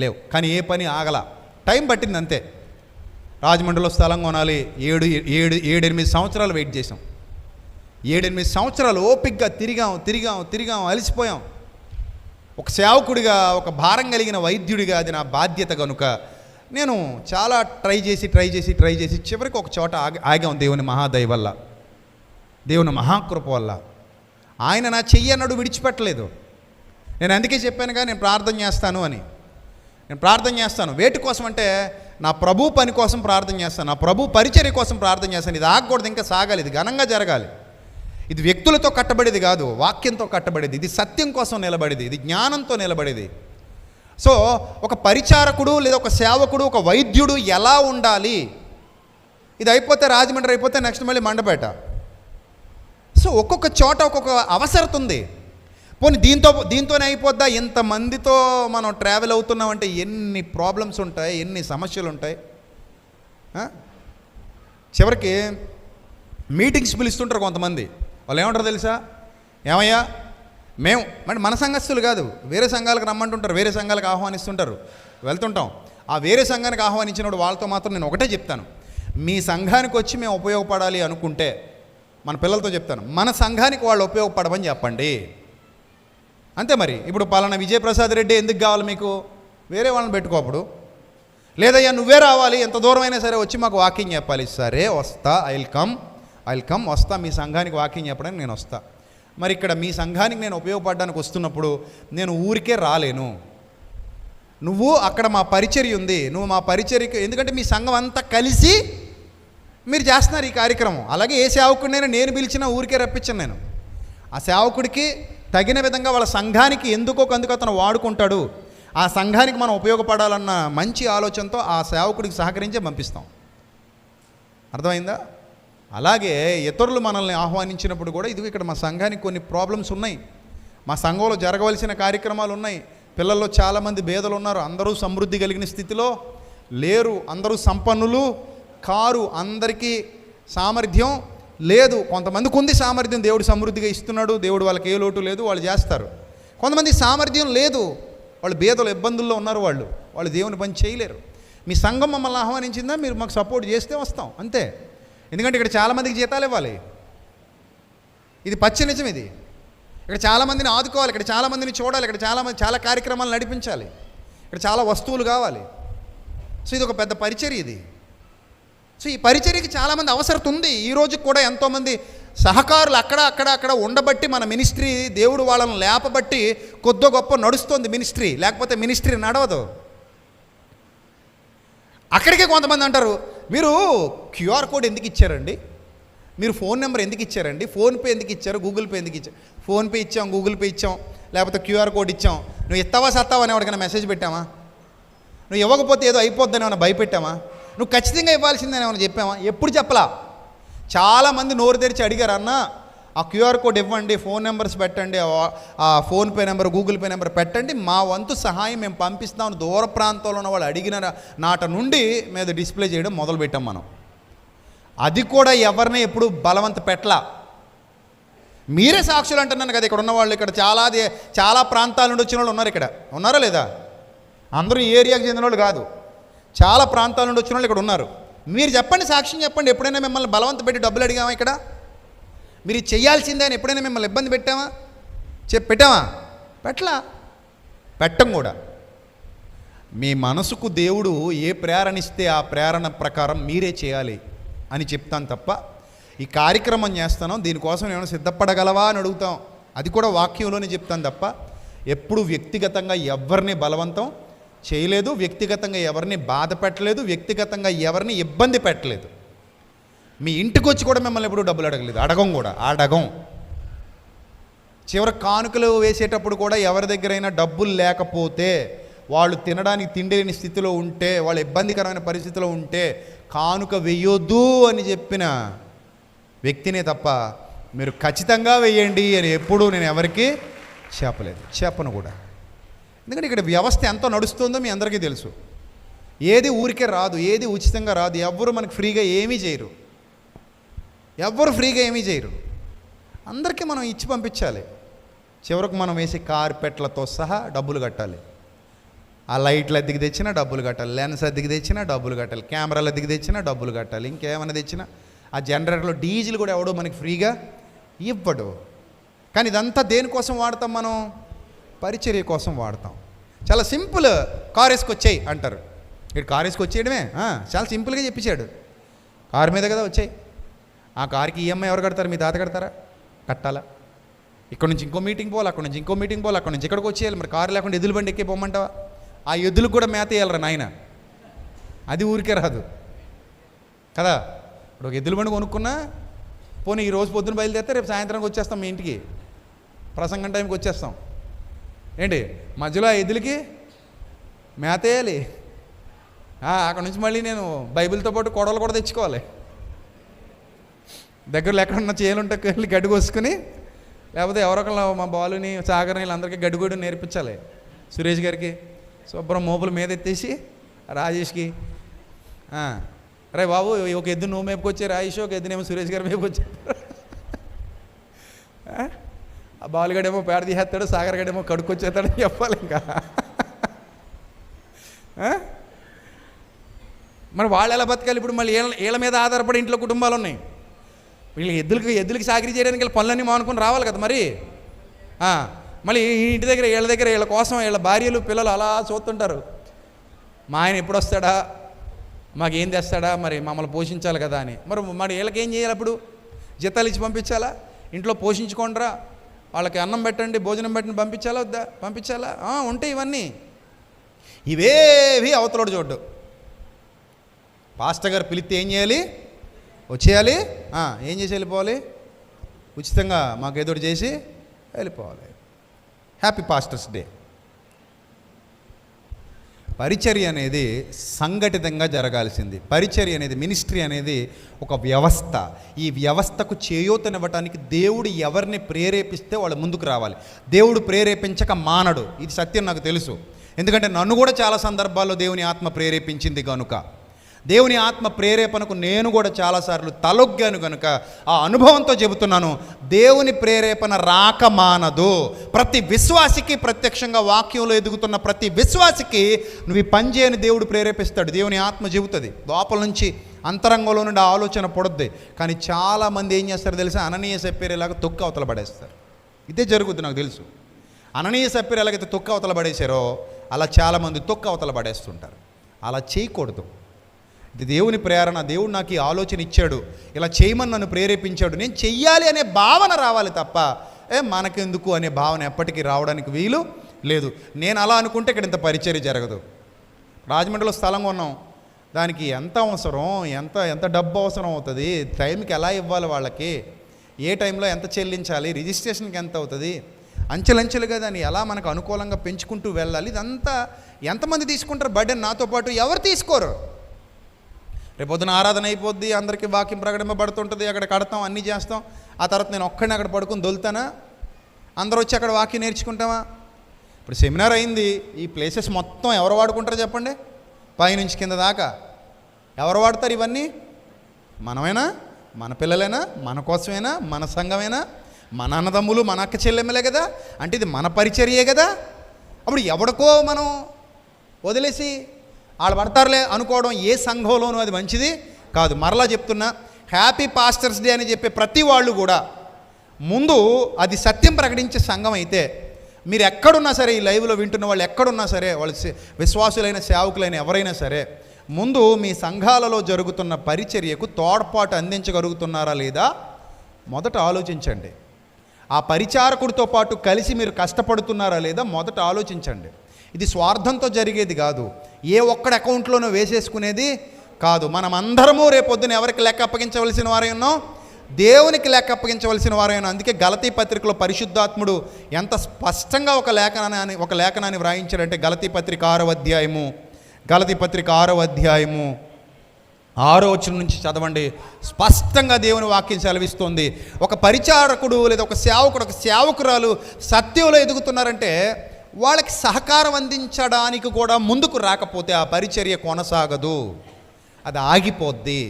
లేవు. కానీ ఏ పని ఆగల, టైం పట్టింది అంతే. రాజమండ్రిలో స్థలం కొనాలి, 7-8 సంవత్సరాలు వెయిట్ చేసాం. 7-8 సంవత్సరాలు ఓపికగా తిరిగాం, అలసిపోయాం. ఒక సేవకుడిగా, ఒక భారం కలిగిన వైద్యుడిగా అది నా బాధ్యత కనుక నేను చాలా ట్రై చేసి చివరికి ఒక చోట ఆగాం. దేవుని మహాదయ వల్ల, దేవుని మహాకృప వల్ల ఆయన నా చెయ్యి అన్నాడు విడిచిపెట్టలేదు. నేను అందుకే చెప్పానుగా నేను ప్రార్థన చేస్తాను అని. నేను ప్రార్థన చేస్తాను వేటి కోసం అంటే నా ప్రభు పని కోసం ప్రార్థన చేస్తాను, నా ప్రభు పరిచర్య కోసం ప్రార్థన చేస్తాను. ఇది ఆగకూడదు, ఇంకా సాగాలి, ఇది ఘనంగా జరగాలి. ఇది వ్యక్తులతో కట్టబడేది కాదు, వాక్యంతో కట్టబడేది, ఇది సత్యం కోసం నిలబడేది, ఇది జ్ఞానంతో నిలబడేది. సో ఒక పరిచారకుడు లేదా ఒక సేవకుడు, ఒక వైద్యుడు ఎలా ఉండాలి? ఇది అయిపోతే రాజమండ్రి అయిపోతే నెక్స్ట్ మళ్ళీ మండపేట. సో ఒక్కొక్క చోట ఒక్కొక్క అవసరత ఉంది. పోనీ దీంతోనే అయిపోద్దా? ఇంతమందితో మనం ట్రావెల్ అవుతున్నామంటే ఎన్ని ప్రాబ్లమ్స్ ఉంటాయి, ఎన్ని సమస్యలు ఉంటాయి. చివరికి మీటింగ్స్ పిలుస్తుంటారు కొంతమంది, వాళ్ళు ఏమంటారు తెలుసా? ఏమయ్యా మేము అంటే మన సంఘస్థులు కాదు, వేరే సంఘాలకు రమ్మంటుంటారు, వేరే సంఘాలకు ఆహ్వానిస్తుంటారు, వెళ్తుంటాం. ఆ వేరే సంఘానికి ఆహ్వానించినప్పుడు వాళ్ళతో మాత్రం నేను ఒకటే చెప్తాను, మీ సంఘానికి వచ్చి మేము ఉపయోగపడాలి అనుకుంటే, మన పిల్లలతో చెప్తాను, మన సంఘానికి వాళ్ళు ఉపయోగపడమని చెప్పండి అంతే. మరి ఇప్పుడు పలానా విజయప్రసాద్ రెడ్డి ఎందుకు కావాలి మీకు? వేరే వాళ్ళని పెట్టుకోప్పుడు. లేదయ్యా నువ్వే రావాలి, ఎంత దూరం అయినా సరే వచ్చి మాకు వాకింగ్ చెప్పాలి. సరే వస్తా, ఐ విల్ కమ్ వస్తా, మీ సంఘానికి వాకింగ్ చెప్పడానికి నేను వస్తా. మరి ఇక్కడ మీ సంఘానికి నేను ఉపయోగపడడానికి వస్తున్నప్పుడు నేను ఊరికే రాలేను. నువ్వు అక్కడ మా పరిచర్య ఉంది, నువ్వు మా పరిచర్యకి, ఎందుకంటే మీ సంఘం అంతా కలిసి మీరు చేస్తున్నారు ఈ కార్యక్రమం. అలాగే ఏ సేవకుడినైనా నేను పిలిచినా ఊరికే రప్పించాను నేను. ఆ సేవకుడికి తగిన విధంగా వాళ్ళ సంఘానికి ఎందుకు అతను వాడుకుంటాడు, ఆ సంఘానికి మనం ఉపయోగపడాలన్న మంచి ఆలోచనతో ఆ సేవకుడికి సహకరించే పంపిస్తాం. అర్థమైందా? అలాగే ఇతరులు మనల్ని ఆహ్వానించినప్పుడు కూడా ఇది ఇక్కడ మా సంఘానికి కొన్ని ప్రాబ్లమ్స్ ఉన్నాయి, మా సంఘంలో జరగవలసిన కార్యక్రమాలు ఉన్నాయి, పిల్లల్లో చాలామంది పేదలు ఉన్నారు, అందరూ సమృద్ధి కలిగిన స్థితిలో లేరు, అందరూ సంపన్నులు కారు, అందరికీ సామర్థ్యం లేదు. కొంతమందికి ఉంది సామర్థ్యం, దేవుడు సమృద్ధిగా ఇస్తున్నాడు, దేవుడు వాళ్ళకి ఏ లోటు లేదు, వాళ్ళు చేస్తారు. కొంతమంది సామర్థ్యం లేదు, వాళ్ళు పేదలు ఇబ్బందుల్లో ఉన్నారు, వాళ్ళు దేవుని పని చేయలేరు. మీ సంఘం మమ్మల్ని ఆహ్వానించిందా, మీరు మాకు సపోర్ట్ చేస్తే వస్తాం అంతే. ఎందుకంటే ఇక్కడ చాలామందికి జీతాలు ఇవ్వాలి, ఇది పచ్చి నిజం. ఇది ఇక్కడ చాలామందిని ఆదుకోవాలి, ఇక్కడ చాలామందిని చూడాలి, ఇక్కడ చాలా కార్యక్రమాలు నడిపించాలి, ఇక్కడ చాలా వస్తువులు కావాలి. సో ఇది ఒక పెద్ద పరిచర్య ఇది. సో ఈ పరిచర్యకి చాలామంది అవసరం ఉంది. ఈరోజు కూడా ఎంతోమంది సహకారులు అక్కడ ఉండబట్టి మన మినిస్ట్రీ, దేవుడు వాళ్ళని లేపబట్టి కొద్ది గొప్ప నడుస్తుంది మినిస్ట్రీ, లేకపోతే మినిస్ట్రీ నడవదు. అక్కడికే కొంతమంది అంటారు, మీరు క్యూఆర్ కోడ్ ఎందుకు ఇచ్చారండి, మీరు ఫోన్ నెంబర్ ఎందుకు ఇచ్చారండి, ఫోన్పే ఎందుకు ఇచ్చారు, గూగుల్ పే ఎందుకు ఇచ్చారు? ఫోన్పే ఇచ్చాం, గూగుల్ పే ఇచ్చాం, లేకపోతే క్యూఆర్ కోడ్ ఇచ్చాం, నువ్వు ఇస్తావా సత్తావా అని ఎవరికైనా మెసేజ్ పెట్టామా? నువ్వు ఇవ్వకపోతే ఏదో అయిపోద్దని ఏమైనా భయపెట్టామా? నువ్వు ఖచ్చితంగా ఇవ్వాల్సిందని ఏమైనా చెప్పామా? ఎప్పుడు చెప్పలా. చాలామంది నోరు తెరిచి అడిగారు, అన్న ఆ క్యూఆర్ కోడ్ ఇవ్వండి, ఫోన్ నెంబర్స్ పెట్టండి, ఆ PhonePe number, Google pay number పెట్టండి, మా వంతు సహాయం మేము పంపిస్తామని దూర ప్రాంతంలో ఉన్న వాళ్ళు అడిగిన నాట నుండి మీద డిస్ప్లే చేయడం మొదలుపెట్టాం మనం. అది కూడా ఎవరిని ఎప్పుడు బలవంత పెట్టలా. మీరే సాక్షులు అంటున్నాను కదా, ఇక్కడ ఉన్నవాళ్ళు, ఇక్కడ చాలా ప్రాంతాల నుండి వచ్చిన వాళ్ళు ఉన్నారు, ఇక్కడ ఉన్నారా లేదా? అందరూ ఈ ఏరియాకి చెందిన వాళ్ళు కాదు, చాలా ప్రాంతాల నుండి వచ్చిన వాళ్ళు ఇక్కడ ఉన్నారు. మీరు చెప్పండి, సాక్ష్యం చెప్పండి. ఎప్పుడైనా మిమ్మల్ని బలవంత పెట్టి డబ్బులు అడిగామా? ఇక్కడ మీరు చేయాల్సిందే అని ఎప్పుడైనా మిమ్మల్ని ఇబ్బంది పెట్టామా? పెట్టామా? పెట్టం కూడా. మీ మనసుకు దేవుడు ఏ ప్రేరణ ఇస్తే ఆ ప్రేరణ ప్రకారం మీరే చేయాలి అని చెప్తాను తప్ప, ఈ కార్యక్రమం చేస్తాను దీనికోసం ఏమైనా సిద్ధపడగలవా అని అడుగుతాం, అది కూడా వాక్యంలోనే చెప్తాను తప్ప ఎప్పుడు వ్యక్తిగతంగా ఎవరిని బలవంతం చేయలేదు, వ్యక్తిగతంగా ఎవరిని బాధ పెట్టలేదు, వ్యక్తిగతంగా ఎవరిని ఇబ్బంది పెట్టలేదు. మీ ఇంటికి వచ్చి కూడా మిమ్మల్ని ఎప్పుడు డబ్బులు అడగలేదు, అడగం. చివరి కానుకలు వేసేటప్పుడు కూడా ఎవరి దగ్గరైనా డబ్బులు లేకపోతే, వాళ్ళు తినడానికి తిండి లేని స్థితిలో ఉంటే, వాళ్ళు ఇబ్బందికరమైన పరిస్థితిలో ఉంటే కానుక వెయ్యొద్దు అని చెప్పిన వ్యక్తినే తప్ప మీరు ఖచ్చితంగా వెయ్యండి అని ఎప్పుడూ నేను ఎవరికి చెప్పను కూడా. ఎందుకంటే ఇక్కడ వ్యవస్థ ఎంతో నడుస్తుందో మీ అందరికీ తెలుసు. ఏది ఊరికే రాదు, ఏది ఉచితంగా రాదు, ఎవ్వరు మనకు ఫ్రీగా ఏమీ చేయరు, అందరికీ మనం ఇచ్చి పంపించాలి. చివరకు మనం వేసే కార్పెట్లతో సహా డబ్బులు కట్టాలి, ఆ లైట్లు అద్దెకి తెచ్చినా డబ్బులు కట్టాలి, లెన్స్ అద్దెకి తెచ్చినా డబ్బులు కట్టాలి, కెమెరాలు అద్దెకి తెచ్చినా డబ్బులు కట్టాలి, ఇంకేమైనా తెచ్చినా ఆ జనరేటర్లో డీజిల్ కూడా ఎవడో మనకి ఫ్రీగా ఇవ్వడు. కానీ ఇదంతా దేనికోసం వాడతాం? మనం పరిచర్య కోసం వాడతాం. చాలా సింపుల్, కారు వేసుకొచ్చాయి అంటారు. ఇక్కడ కారు వేసుకొచ్చేయడమే చాలా సింపుల్గా చెప్పించాడు. కారు మీద కదా వచ్చాయి, ఆ కారుకి ఈఎంఐ ఎవరు కడతారు? మీ తాత కడతారా? కట్టాలా? ఇక్కడ నుంచి ఇంకో మీటింగ్ పోవాలి, అక్కడ నుంచి ఇంకో మీటింగ్ పోవాలి, అక్కడ నుంచి ఇక్కడికి వచ్చేయాలి. మరి కారు లేకుండా ఎద్దుల బండి ఎక్కి పోమంటావా? ఆ ఎద్దులకు కూడా మేత వేయాలరా నాయన, అది ఊరికే రాదు కదా. ఇప్పుడు ఒక ఎద్దుల బండి కొనుక్కున్నా, పోనీ ఈ రోజు పొద్దున బయలుదేరితే రేపు సాయంత్రానికి వచ్చేస్తాం, మీ ఇంటికి ప్రసంగం టైంకి వచ్చేస్తాం. ఏంటి మధ్యలో ఆ ఎద్దులకి మేత వేయాలి, అక్కడ నుంచి మళ్ళీ నేను బైబిల్తో పాటు కొడవలు కూడా తెచ్చుకోవాలి, దగ్గరలో ఎక్కడున్న చేలుంటే వెళ్ళి గడ్డి కోసుకుని, లేకపోతే ఎవరొకళ్ళు మా బాలుని సాగర్ని వీళ్ళందరికీ గడ్డి కూడా నేర్పించాలి. సురేష్ గారికి శుభ్రం మోపుల మీద ఎత్తేసి, రాజేష్కి రే బాబు ఒక ఎద్దు నువ్వు మేపుకొచ్చే రాజేష్, ఒక ఎద్దునేమో సురేష్ గారు మేపుకొచ్చారు. ఆ బాలుగడేమో పేడ తీసేస్తాడు, సాగర్ గడేమో కడుక్కొచ్చేస్తాడని చెప్పాలి. ఇంకా మరి వాళ్ళు ఎలా బతకాలి? ఇప్పుడు మళ్ళీ వీళ్ళ మీద ఆధారపడి ఇంట్లో కుటుంబాలు ఉన్నాయి. వీళ్ళు ఎద్దులకి సాగిరి చేయడానికి వీళ్ళ పనులన్నీ మానుకొని రావాలి కదా. మరి మళ్ళీ ఇంటి దగ్గర వీళ్ళ కోసం వీళ్ళ భార్యలు పిల్లలు అలా చూస్తుంటారు. మా ఆయన ఎప్పుడు వస్తాడా, మాకేం తెస్తాడా, మరి మమ్మల్ని పోషించాలి కదా అని. మరి వీళ్ళకేం చేయాలి? అప్పుడు జీతాలు ఇచ్చి పంపించాలా? ఇంట్లో పోషించుకోండిరా, వాళ్ళకి అన్నం పెట్టండి, భోజనం పెట్టండి, పంపించాలా వద్దా? పంపించాలా? ఉంటాయి ఇవన్నీ. ఇవేవి అవతలోడు చూడ్డు. పాస్టర్ గారు పిలిస్తే ఏం చేయాలి? వచ్చేయాలి. ఏం చేసి వెళ్ళిపోవాలి? ఉచితంగా మాకు ఏదో చేసి వెళ్ళిపోవాలి. Happy pastors day. పరిచర్య అనేది సంఘటితంగా జరగాల్సింది. పరిచర్య అనేది, మినిస్ట్రీ అనేది ఒక వ్యవస్థ. ఈ వ్యవస్థకు చేయూతనివ్వటానికి దేవుడు ఎవరిని ప్రేరేపిస్తే వాళ్ళు ముందుకు రావాలి. దేవుడు ప్రేరేపించక మానడు. ఇది సత్యం నాకు తెలుసు. ఎందుకంటే నన్ను కూడా చాలా సందర్భాల్లో దేవుని ఆత్మ ప్రేరేపించింది కనుక, దేవుని ఆత్మ ప్రేరేపణకు నేను కూడా చాలాసార్లు తలొగ్గాను కనుక ఆ అనుభవంతో చెబుతున్నాను. దేవుని ప్రేరేపణ రాక మానదు. ప్రతి విశ్వాసికి, ప్రత్యక్షంగా వాక్యంలో ఎదుగుతున్న ప్రతి విశ్వాసికి నువ్వు ఈ పని చేయని దేవుడు ప్రేరేపిస్తాడు. దేవుని ఆత్మ చెబుతుంది. లోపల నుంచి, అంతరంగంలో నుండి ఆలోచన పొడద్ది. కానీ చాలామంది ఏం చేస్తారు తెలుసా? అననీయ సప్పీరేలాగా తొక్కు అవతల పడేస్తారు. ఇదే జరుగుద్ది నాకు తెలుసు. అననీయ సప్పీరు ఎలాగైతే తొక్కు అవతల పడేశారో అలా చాలామంది తొక్కు అవతల పడేస్తుంటారు. అలా చేయకూడదు. ఇది దేవుని ప్రేరణ. దేవుడు నాకు ఈ ఆలోచన ఇచ్చాడు, ఇలా చేయమని నన్ను ప్రేరేపించాడు, నేను చెయ్యాలి అనే భావన రావాలి తప్ప మనకెందుకు అనే భావన ఎప్పటికీ రావడానికి వీలు లేదు. నేను అలా అనుకుంటే ఇక్కడ ఇంత పరిచర్య జరగదు. రాజమండ్రిలో స్థలం కొన్నాం, దానికి ఎంత అవసరం, ఎంత డబ్బు అవసరం అవుతుంది, టైంకి ఎలా ఇవ్వాలి వాళ్ళకి, ఏ టైంలో ఎంత చెల్లించాలి, రిజిస్ట్రేషన్కి ఎంత అవుతుంది, అంచెలంచెలుగా దాన్ని ఎలా మనకు అనుకూలంగా పెంచుకుంటూ వెళ్ళాలి. ఇదంతా ఎంతమంది తీసుకుంటారు బర్డెన్? నాతో పాటు ఎవరు తీసుకోరు. రేపొద్దున ఆరాధన అయిపోద్ది, అందరికీ వాక్యం ప్రకటింపబడుతుంటుంది, అక్కడ కడతాం, అన్నీ చేస్తాం. ఆ తర్వాత నేను ఒక్కడిని అక్కడ పడుకుని దొలుతానా? అందరూ వచ్చి అక్కడ వాక్యం నేర్చుకుంటామా? ఇప్పుడు సెమినార్ అయింది, ఈ ప్లేసెస్ మొత్తం ఎవరు వాడుకుంటారో చెప్పండి? పైనుంచి కింద దాకా ఎవరు వాడతారు ఇవన్నీ? మనమేనా? మన పిల్లలేనా? మన కోసమేనా? మన సంఘమేనా? మన అన్నదమ్ములు, మన అక్క చెల్లెమ్మలే కదా. అంటే ఇది మన పరిచర్యే కదా. అప్పుడు ఎవడికో మనం వదిలేసి వాళ్ళు పడతారులే అనుకోవడం ఏ సంఘంలోనూ అది మంచిది కాదు. మరలా చెప్తున్నా, హ్యాపీ పాస్టర్స్ డే అని చెప్పే ప్రతి వాళ్ళు కూడా ముందు అది సత్యం ప్రకటించే సంఘం అయితే, మీరు ఎక్కడున్నా సరే, ఈ లైవ్లో వింటున్న వాళ్ళు ఎక్కడున్నా సరే, వాళ్ళు విశ్వాసులైన, సేవకులైన ఎవరైనా సరే, ముందు మీ సంఘాలలో జరుగుతున్న పరిచర్యకు తోడ్పాటు అందించగలుగుతున్నారా లేదా మొదట ఆలోచించండి. ఆ పరిచారకుడితో పాటు కలిసి మీరు కష్టపడుతున్నారా లేదా మొదట ఆలోచించండి. ఇది స్వార్థంతో జరిగేది కాదు, ఏ ఒక్కడి అకౌంట్లోనూ వేసేసుకునేది కాదు. మనం అందరము రేపొద్దున ఎవరికి లెక్క అప్పగించవలసిన వారైనా? దేవునికి లెక్క అప్పగించవలసిన వారైనా. అందుకే గలతీ పత్రికలో పరిశుద్ధాత్ముడు ఎంత స్పష్టంగా ఒక లేఖనాన్ని వ్రాయించాడంటే, గలతీ పత్రిక 6వ అధ్యాయము 6వ వచనం నుంచి చదవండి. స్పష్టంగా దేవుని వాక్యం సెలవిస్తుంది. ఒక పరిచారకుడు లేదా ఒక సేవకురాలు సత్యంలో ఎదుగుతున్నారంటే వాళ్ళకి సహకారం అందించడానికి కూడా ముందుకు రాకపోతే ఆ పరిచర్య కొనసాగదు, అది ఆగిపోద్ది.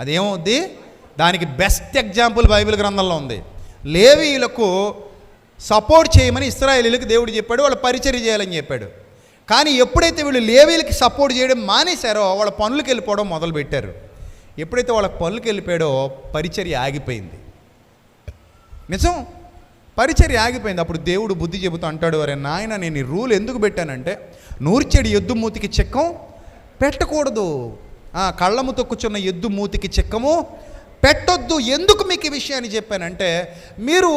అదేమవుద్ది? దానికి బెస్ట్ ఎగ్జాంపుల్ బైబిల్ గ్రంథంలో ఉంది. లేవీయులకు సపోర్ట్ చేయమని ఇశ్రాయేలీయులకు దేవుడు చెప్పాడు, వాళ్ళు పరిచర్య చేయాలని చెప్పాడు. కానీ ఎప్పుడైతే వీళ్ళు లేవీయులకి సపోర్ట్ చేయడం మానేశారో వాళ్ళ పనులకు వెళ్ళిపోవడం మొదలుపెట్టారు. ఎప్పుడైతే వాళ్ళ పనులకు వెళ్ళిపోయాడో పరిచర్య ఆగిపోయింది. నిజం, పరిచర్య ఆగిపోయింది. అప్పుడు దేవుడు బుద్ధి చెబుతూ అంటాడు, అరే నాయన, నేను ఈ రూల్ ఎందుకు పెట్టానంటే, నూర్చెడి ఎద్దు మూతికి చెక్కం పెట్టకూడదు, కళ్ళము తొక్కుచున్న ఎద్దు మూతికి చెక్కము పెట్టొద్దు. ఎందుకు మీకు ఈ విషయాన్ని చెప్పానంటే, మీరు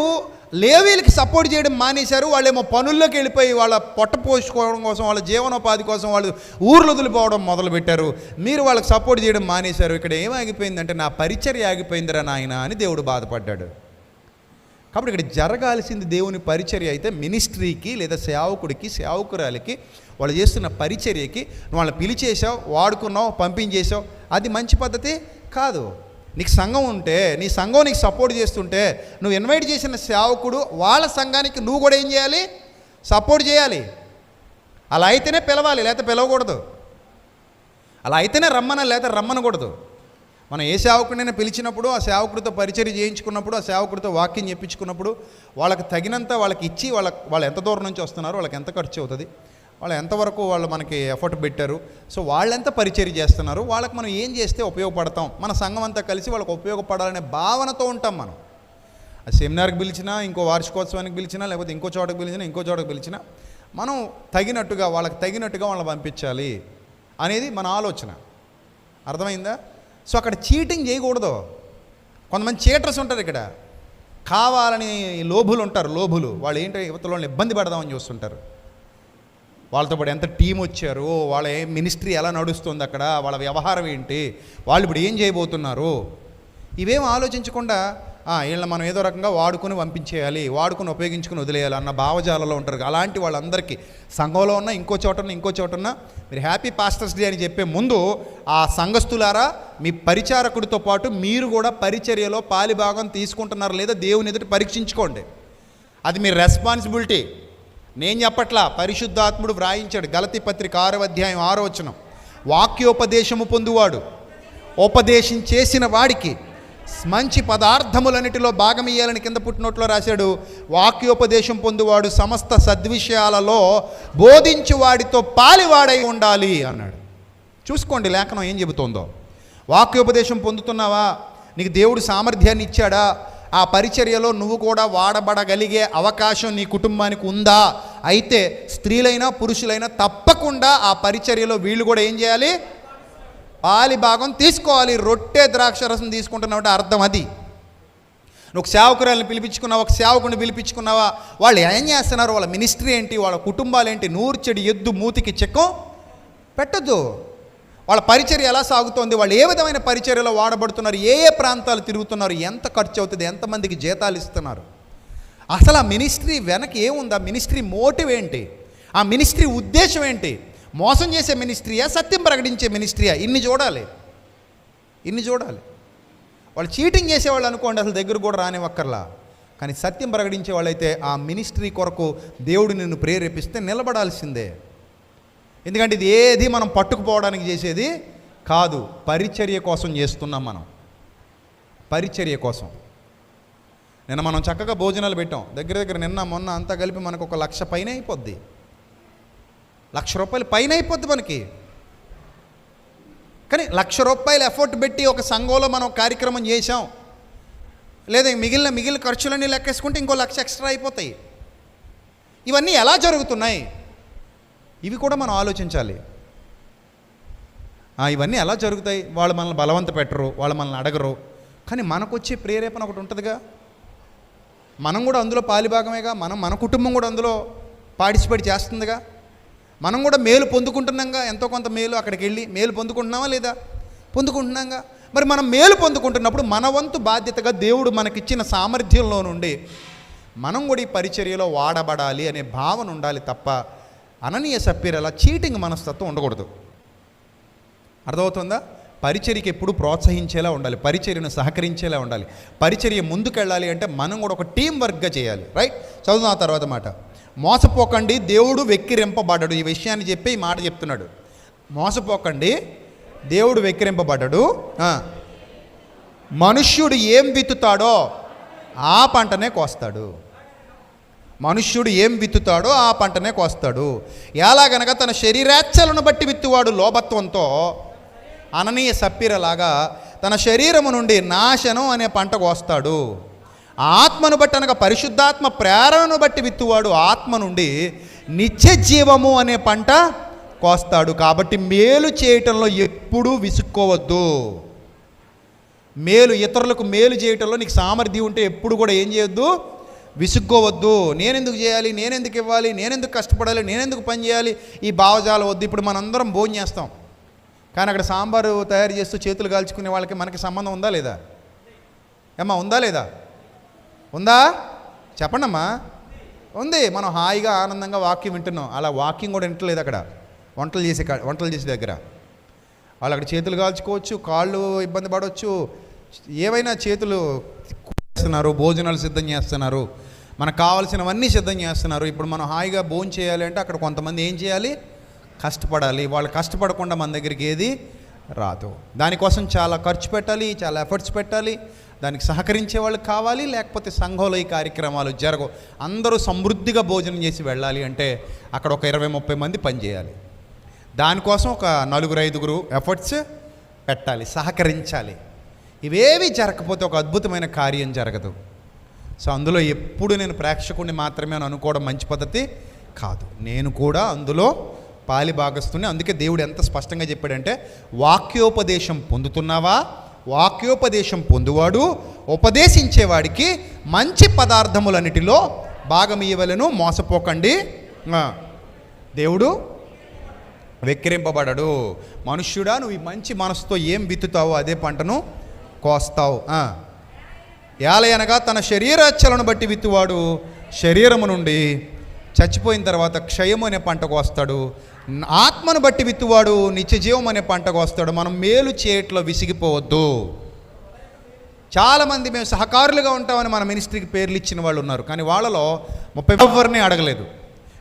లేవీలకి సపోర్ట్ చేయడం మానేశారు. వాళ్ళేమో పనుల్లోకి వెళ్ళిపోయి వాళ్ళ పొట్ట పోసుకోవడం కోసం, వాళ్ళ జీవనోపాధి కోసం వాళ్ళు ఊర్లు వదిలిపోవడం మొదలుపెట్టారు. మీరు వాళ్ళకి సపోర్ట్ చేయడం మానేశారు. ఇక్కడ ఏమాగిపోయిందంటే, నా పరిచర్య ఆగిపోయిందిరా నాయన అని దేవుడు బాధపడ్డాడు. కాబట్టి ఇక్కడ జరగాల్సింది దేవుని పరిచర్య అయితే, మినిస్ట్రీకి లేదా సేవకుడికి, సేవకురాలికి వాళ్ళు చేస్తున్న పరిచర్యకి నువ్వు వాళ్ళని పిలిచేసావు, వాడుకున్నావు, పంపించేసావు, అది మంచి పద్ధతి కాదు. నీకు సంఘం ఉంటే, నీ సంఘం నీకు సపోర్ట్ చేస్తుంటే, నువ్వు ఇన్వైట్ చేసిన సేవకుడు వాళ్ళ సంఘానికి నువ్వు కూడా ఏం చేయాలి? సపోర్ట్ చేయాలి. అలా అయితేనే పిలవాలి, లేకపోతే పిలవకూడదు. అలా అయితేనే రమ్మనాలి, లేకపోతే రమ్మనకూడదు. మనం ఏ సేవకుడినైనా పిలిచినప్పుడు, ఆ సేవకుడితో పరిచర్య చేయించుకున్నప్పుడు, ఆ సేవకుడితో వాక్యం చెప్పించుకున్నప్పుడు వాళ్ళకి తగినంత వాళ్ళకి ఇచ్చి, వాళ్ళు ఎంత దూరం నుంచి వస్తున్నారు, వాళ్ళకి ఎంత ఖర్చు అవుతుంది, వాళ్ళు ఎంతవరకు వాళ్ళు మనకి ఎఫర్ట్ పెట్టారు, సో వాళ్ళెంత పరిచర్య చేస్తున్నారు, వాళ్ళకి మనం ఏం చేస్తే ఉపయోగపడతాం, మన సంఘం అంతా కలిసి వాళ్ళకి ఉపయోగపడాలనే భావనతో ఉంటాం. మనం ఆ సెమినార్కి పిలిచినా, ఇంకో వార్షికోత్సవానికి పిలిచినా, లేకపోతే ఇంకో చోటకి పిలిచినా మనం వాళ్ళకి తగినట్టుగా వాళ్ళని పంపించాలి అనేది మన ఆలోచన. అర్థమైందా? సో అక్కడ చీటింగ్ చేయకూడదు. కొంతమంది చీటర్స్ ఉంటారు, ఇక్కడ కావాలని లోభులు ఉంటారు. వాళ్ళు ఏంటో యువతలో ఇబ్బంది పెడదామని చూస్తుంటారు. వాళ్ళతో పాటు ఎంత టీం వచ్చారు, వాళ్ళ మినిస్ట్రీ ఎలా నడుస్తుంది, అక్కడ వాళ్ళ వ్యవహారం ఏంటి, వాళ్ళు ఇప్పుడు ఏం చేయబోతున్నారు, ఇవేం ఆలోచించకుండా వీళ్ళని మనం ఏదో రకంగా వాడుకొని పంపించేయాలి, వాడుకొని ఉపయోగించుకుని వదిలేయాలి అన్న భావజాలలో ఉంటారు. అలాంటి వాళ్ళందరికీ సంఘంలో ఉన్న ఇంకో చోటన మీరు హ్యాపీ పాస్టర్స్ డే అని చెప్పే ముందు ఆ సంఘస్థులారా, మీ పరిచారకుడితో పాటు మీరు కూడా పరిచర్యలో పాలిభాగం తీసుకుంటున్నారు లేదా దేవుని ఎదుటి పరీక్షించుకోండి. అది మీ రెస్పాన్సిబిలిటీ. నేను చెప్పట్లా, పరిశుద్ధాత్ముడు వ్రాయించాడు. గలతీ పత్రిక 6వ అధ్యాయం 6వ వచనం, వాక్యోపదేశము పొందువాడు ఉపదేశం చేసిన వాడికి మంచి పదార్థములన్నిటిలో భాగమియ్యాలని కింద పుట్టినట్లో రాశాడు. వాక్యోపదేశం పొందువాడు సమస్త సద్విషయాలలో బోధించు వాడితో పాలివాడై ఉండాలి అన్నాడు. చూసుకోండి లేఖనం ఏం చెబుతోందో. వాక్యోపదేశం పొందుతున్నావా? నీకు దేవుడు సామర్థ్యాన్ని ఇచ్చాడా? ఆ పరిచర్యలో నువ్వు కూడా వాడబడగలిగే అవకాశం నీ కుటుంబానికి ఉందా? అయితే స్త్రీలైనా పురుషులైనా తప్పకుండా ఆ పరిచర్యలో వీళ్ళు కూడా ఏం చేయాలి? పాలి భాగం తీసుకోవాలి. రొట్టె ద్రాక్షరసం తీసుకుంటున్నావు అర్థం అది. నువ్వు సేవకురాలను పిలిపించుకున్నావా, ఒక సేవకుని పిలిపించుకున్నావా, వాళ్ళు ఏం చేస్తున్నారు, వాళ్ళ మినిస్ట్రీ ఏంటి, వాళ్ళ కుటుంబాలు ఏంటి, నూర్చెడి ఎద్దు మూతికి చెక్కం పెట్టద్దు. వాళ్ళ పరిచర్య ఎలా సాగుతోంది, వాళ్ళు ఏ విధమైన పరిచర్యలో వాడబడుతున్నారు, ఏ ఏ ప్రాంతాలు తిరుగుతున్నారు, ఎంత ఖర్చు అవుతుంది, ఎంతమందికి జీతాలు ఇస్తున్నారు, అసలు ఆ మినిస్ట్రీ వెనక ఏముంది, ఆ మినిస్ట్రీ మోటివ్ ఏంటి, ఆ మినిస్ట్రీ ఉద్దేశం ఏంటి, మోసం చేసే మినిస్ట్రీయా, సత్యం ప్రకటించే మినిస్ట్రీయా, ఇన్ని చూడాలి. వాళ్ళు చీటింగ్ చేసేవాళ్ళు అనుకోండి, అసలు దగ్గర కూడా రానివక్కర్లా. కానీ సత్యం ప్రకటించే వాళ్ళైతే ఆ మినిస్ట్రీ కొరకు దేవుడు నిన్ను ప్రేరేపిస్తే నిలబడాల్సిందే. ఎందుకంటే ఇది ఏది మనం పట్టుకుపోవడానికి చేసేది కాదు, పరిచర్య కోసం చేస్తున్నాం. మనం పరిచర్య కోసం. నిన్న మనం చక్కగా భోజనాలు పెట్టాం. దగ్గర నిన్న మొన్న అంతా కలిపి మనకు ఒక 1,00,000 పైన అయిపోద్ది. 1,00,000 రూపాయలు పైన అయిపోద్ది మనకి. కానీ 1,00,000 రూపాయలు ఎఫర్ట్ పెట్టి ఒక సంఘంలో మనం కార్యక్రమం చేసాం, లేదా మిగిలిన ఖర్చులన్నీ లెక్కేసుకుంటే ఇంకో 1,00,000 ఎక్స్ట్రా అయిపోతాయి. ఇవన్నీ ఎలా జరుగుతున్నాయి, ఇవి కూడా మనం ఆలోచించాలి. ఇవన్నీ ఎలా జరుగుతాయి? వాళ్ళు మనల్ని బలవంత పెట్టరు, వాళ్ళు మనల్ని అడగరు. కానీ మనకు వచ్చే ప్రేరేపణ ఒకటి ఉంటుందిగా, మనం కూడా అందులో పాలిభాగమేగా, మన కుటుంబం కూడా అందులో పార్టిసిపేట్ చేస్తుందిగా, మనం కూడా మేలు పొందుకుంటున్నాంగా, ఎంతో కొంత మేలు. అక్కడికి వెళ్ళి మేలు పొందుకుంటున్నామా లేదా? పొందుకుంటున్నాంగా. మరి మనం మేలు పొందుకుంటున్నప్పుడు మన వంతు బాధ్యతగా దేవుడు మనకిచ్చిన సామర్థ్యంలో నుండి మనం కూడా ఈ పరిచర్యలో వాడబడాలి అనే భావన ఉండాలి తప్ప అననీయ సప్పీరలా చీటింగ్ మనస్తత్వం ఉండకూడదు. అర్థమవుతుందా? పరిచర్యకి ఎప్పుడు ప్రోత్సహించేలా ఉండాలి, పరిచర్యను సహకరించేలా ఉండాలి. పరిచర్య ముందుకెళ్ళాలి అంటే మనం కూడా ఒక టీం వర్క్గా చేయాలి. రైట్, చదువుతున్న ఆ తర్వాత మాట, మోసపోకండి దేవుడు వెక్కిరింపబడ్డాడు. ఈ విషయాన్ని చెప్పి ఈ మాట చెప్తున్నాడు. మోసపోకండి దేవుడు వెక్కిరింపబడ్డాడు. మనుష్యుడు ఏం విత్తుతాడో ఆ పంటనే కోస్తాడు. మనుష్యుడు ఏం విత్తుతాడో ఆ పంటనే కోస్తాడు. ఎలాగనగా తన శరీరేచ్ఛలను బట్టి విత్తువాడు లోభత్వంతో అననీయ సప్పీరలాగా తన శరీరము నుండి నాశనం అనే పంట కోస్తాడు. ఆత్మను బట్టి అనగా పరిశుద్ధాత్మ ప్రేరణను బట్టి విత్తువాడు ఆత్మ నుండి నిత్య జీవము అనే పంట కోస్తాడు. కాబట్టి మేలు చేయటంలో ఎప్పుడూ విసుక్కోవద్దు. మేలు, ఇతరులకు మేలు చేయటంలో నీకు సామర్థ్యం ఉంటే ఎప్పుడు కూడా ఏం చేయొద్దు, విసుక్కోవద్దు. నేనెందుకు చేయాలి, నేనెందుకు ఇవ్వాలి, నేనెందుకు కష్టపడాలి, నేనెందుకు పని చేయాలి, ఈ భావజాలం వద్దు. ఇప్పుడు మనందరం భోజనం చేస్తాం, కానీ అక్కడ సాంబారు తయారు చేస్తూ చేతులు కాల్చుకునే వాళ్ళకి మనకి సంబంధం ఉందా లేదా? ఏమ్మా, ఉందా లేదా? ఉందా? చెప్పండమ్మా. ఉంది. మనం హాయిగా ఆనందంగా వాక్యం వింటున్నాం. అలా వాక్యం కూడా వింటలేదు అక్కడ. వంటలు చేసే దగ్గర వాళ్ళు అక్కడ చేతులు కాల్చుకోవచ్చు, కాళ్ళు ఇబ్బంది పడవచ్చు, ఏవైనా చేతులు చేస్తున్నారు, భోజనాలు సిద్ధం చేస్తున్నారు, మనకు కావాల్సినవన్నీ సిద్ధం చేస్తున్నారు. ఇప్పుడు మనం హాయిగా భోజనం చేయాలి అంటే అక్కడ కొంతమంది ఏం చేయాలి, కష్టపడాలి. వాళ్ళు కష్టపడకుండా మన దగ్గరికి ఏది రాదు. దానికోసం చాలా ఖర్చు పెట్టాలి, చాలా ఎఫర్ట్స్ పెట్టాలి, దానికి సహకరించే వాళ్ళు కావాలి. లేకపోతే సంఘంలో ఈ కార్యక్రమాలు జరగవు. అందరూ సమృద్ధిగా భోజనం చేసి వెళ్ళాలి అంటే అక్కడ ఒక 20-30 మంది పనిచేయాలి. దానికోసం ఒక 4-5 ఎఫర్ట్స్ పెట్టాలి, సహకరించాలి. ఇవేవి జరగకపోతే ఒక అద్భుతమైన కార్యం జరగదు. సో అందులో ఎప్పుడు నేను ప్రేక్షకుడిని మాత్రమే అని అనుకోవడం మంచి పద్ధతి కాదు. నేను కూడా అందులో పాలి భాగస్తుని. అందుకే దేవుడు ఎంత స్పష్టంగా చెప్పాడంటే, వాక్యోపదేశం పొందుతున్నావా, వాక్యోపదేశం పొందువాడు ఉపదేశించేవాడికి మంచి పదార్థములన్నిటిలో భాగం ఇవ్వలను, మోసపోకండి. దేవుడు వెక్కిరింపబడడు. మనుష్యుడా, నువ్వు ఈ మంచి మనసుతో ఏం విత్తుతావో అదే పంటను కోస్తావు. ఏలయనగా తన శరీరాచ్చలను బట్టి విత్తువాడు శరీరము నుండి చచ్చిపోయిన తర్వాత క్షయము అనే పంటకు వస్తాడు. ఆత్మను బట్టి విత్తువాడు నిత్యజీవం అనే పంటకు వస్తాడు. మనం మేలు చేయట్లో విసిగిపోవద్దు. చాలామంది మేము సహకారులుగా ఉంటామని మన మినిస్ట్రీకి పేర్లు ఇచ్చిన వాళ్ళు ఉన్నారు, కానీ వాళ్ళలో 30 ఎవరిని అడగలేదు.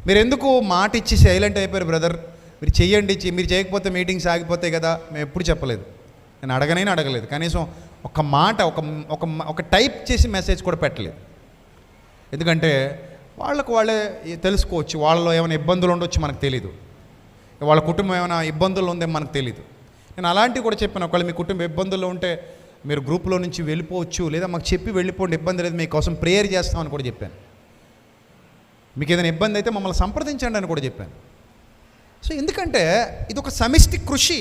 మీరు ఎందుకు మాట ఇచ్చి సైలెంట్ అయిపోయారు బ్రదర్, మీరు చెయ్యండి, మీరు చేయకపోతే మీటింగ్స్ ఆగిపోతాయి కదా? మేము ఎప్పుడు చెప్పలేదు, నేను అడగలేదు. కనీసం ఒక మాట ఒక టైప్ చేసి మెసేజ్ కూడా పెట్టలేదు. ఎందుకంటే వాళ్ళే తెలుసుకోవచ్చు, వాళ్ళలో ఏమైనా ఇబ్బందులు ఉండొచ్చు, మనకు తెలీదు. వాళ్ళ కుటుంబం ఏమైనా ఇబ్బందులు ఉందేమో మనకు తెలీదు. నేను అలాంటివి కూడా చెప్పాను. ఒకవేళ మీ కుటుంబం ఇబ్బందుల్లో ఉంటే మీరు గ్రూప్లో నుంచి వెళ్ళిపోవచ్చు, లేదా మాకు చెప్పి వెళ్ళిపోండి, ఇబ్బంది లేదు, మీకోసం ప్రేయర్ చేస్తామని కూడా చెప్పాను. మీకు ఏదైనా ఇబ్బంది అయితే మమ్మల్ని సంప్రదించండి అని కూడా చెప్పాను. సో ఎందుకంటే ఇది ఒక సమిష్టి కృషి.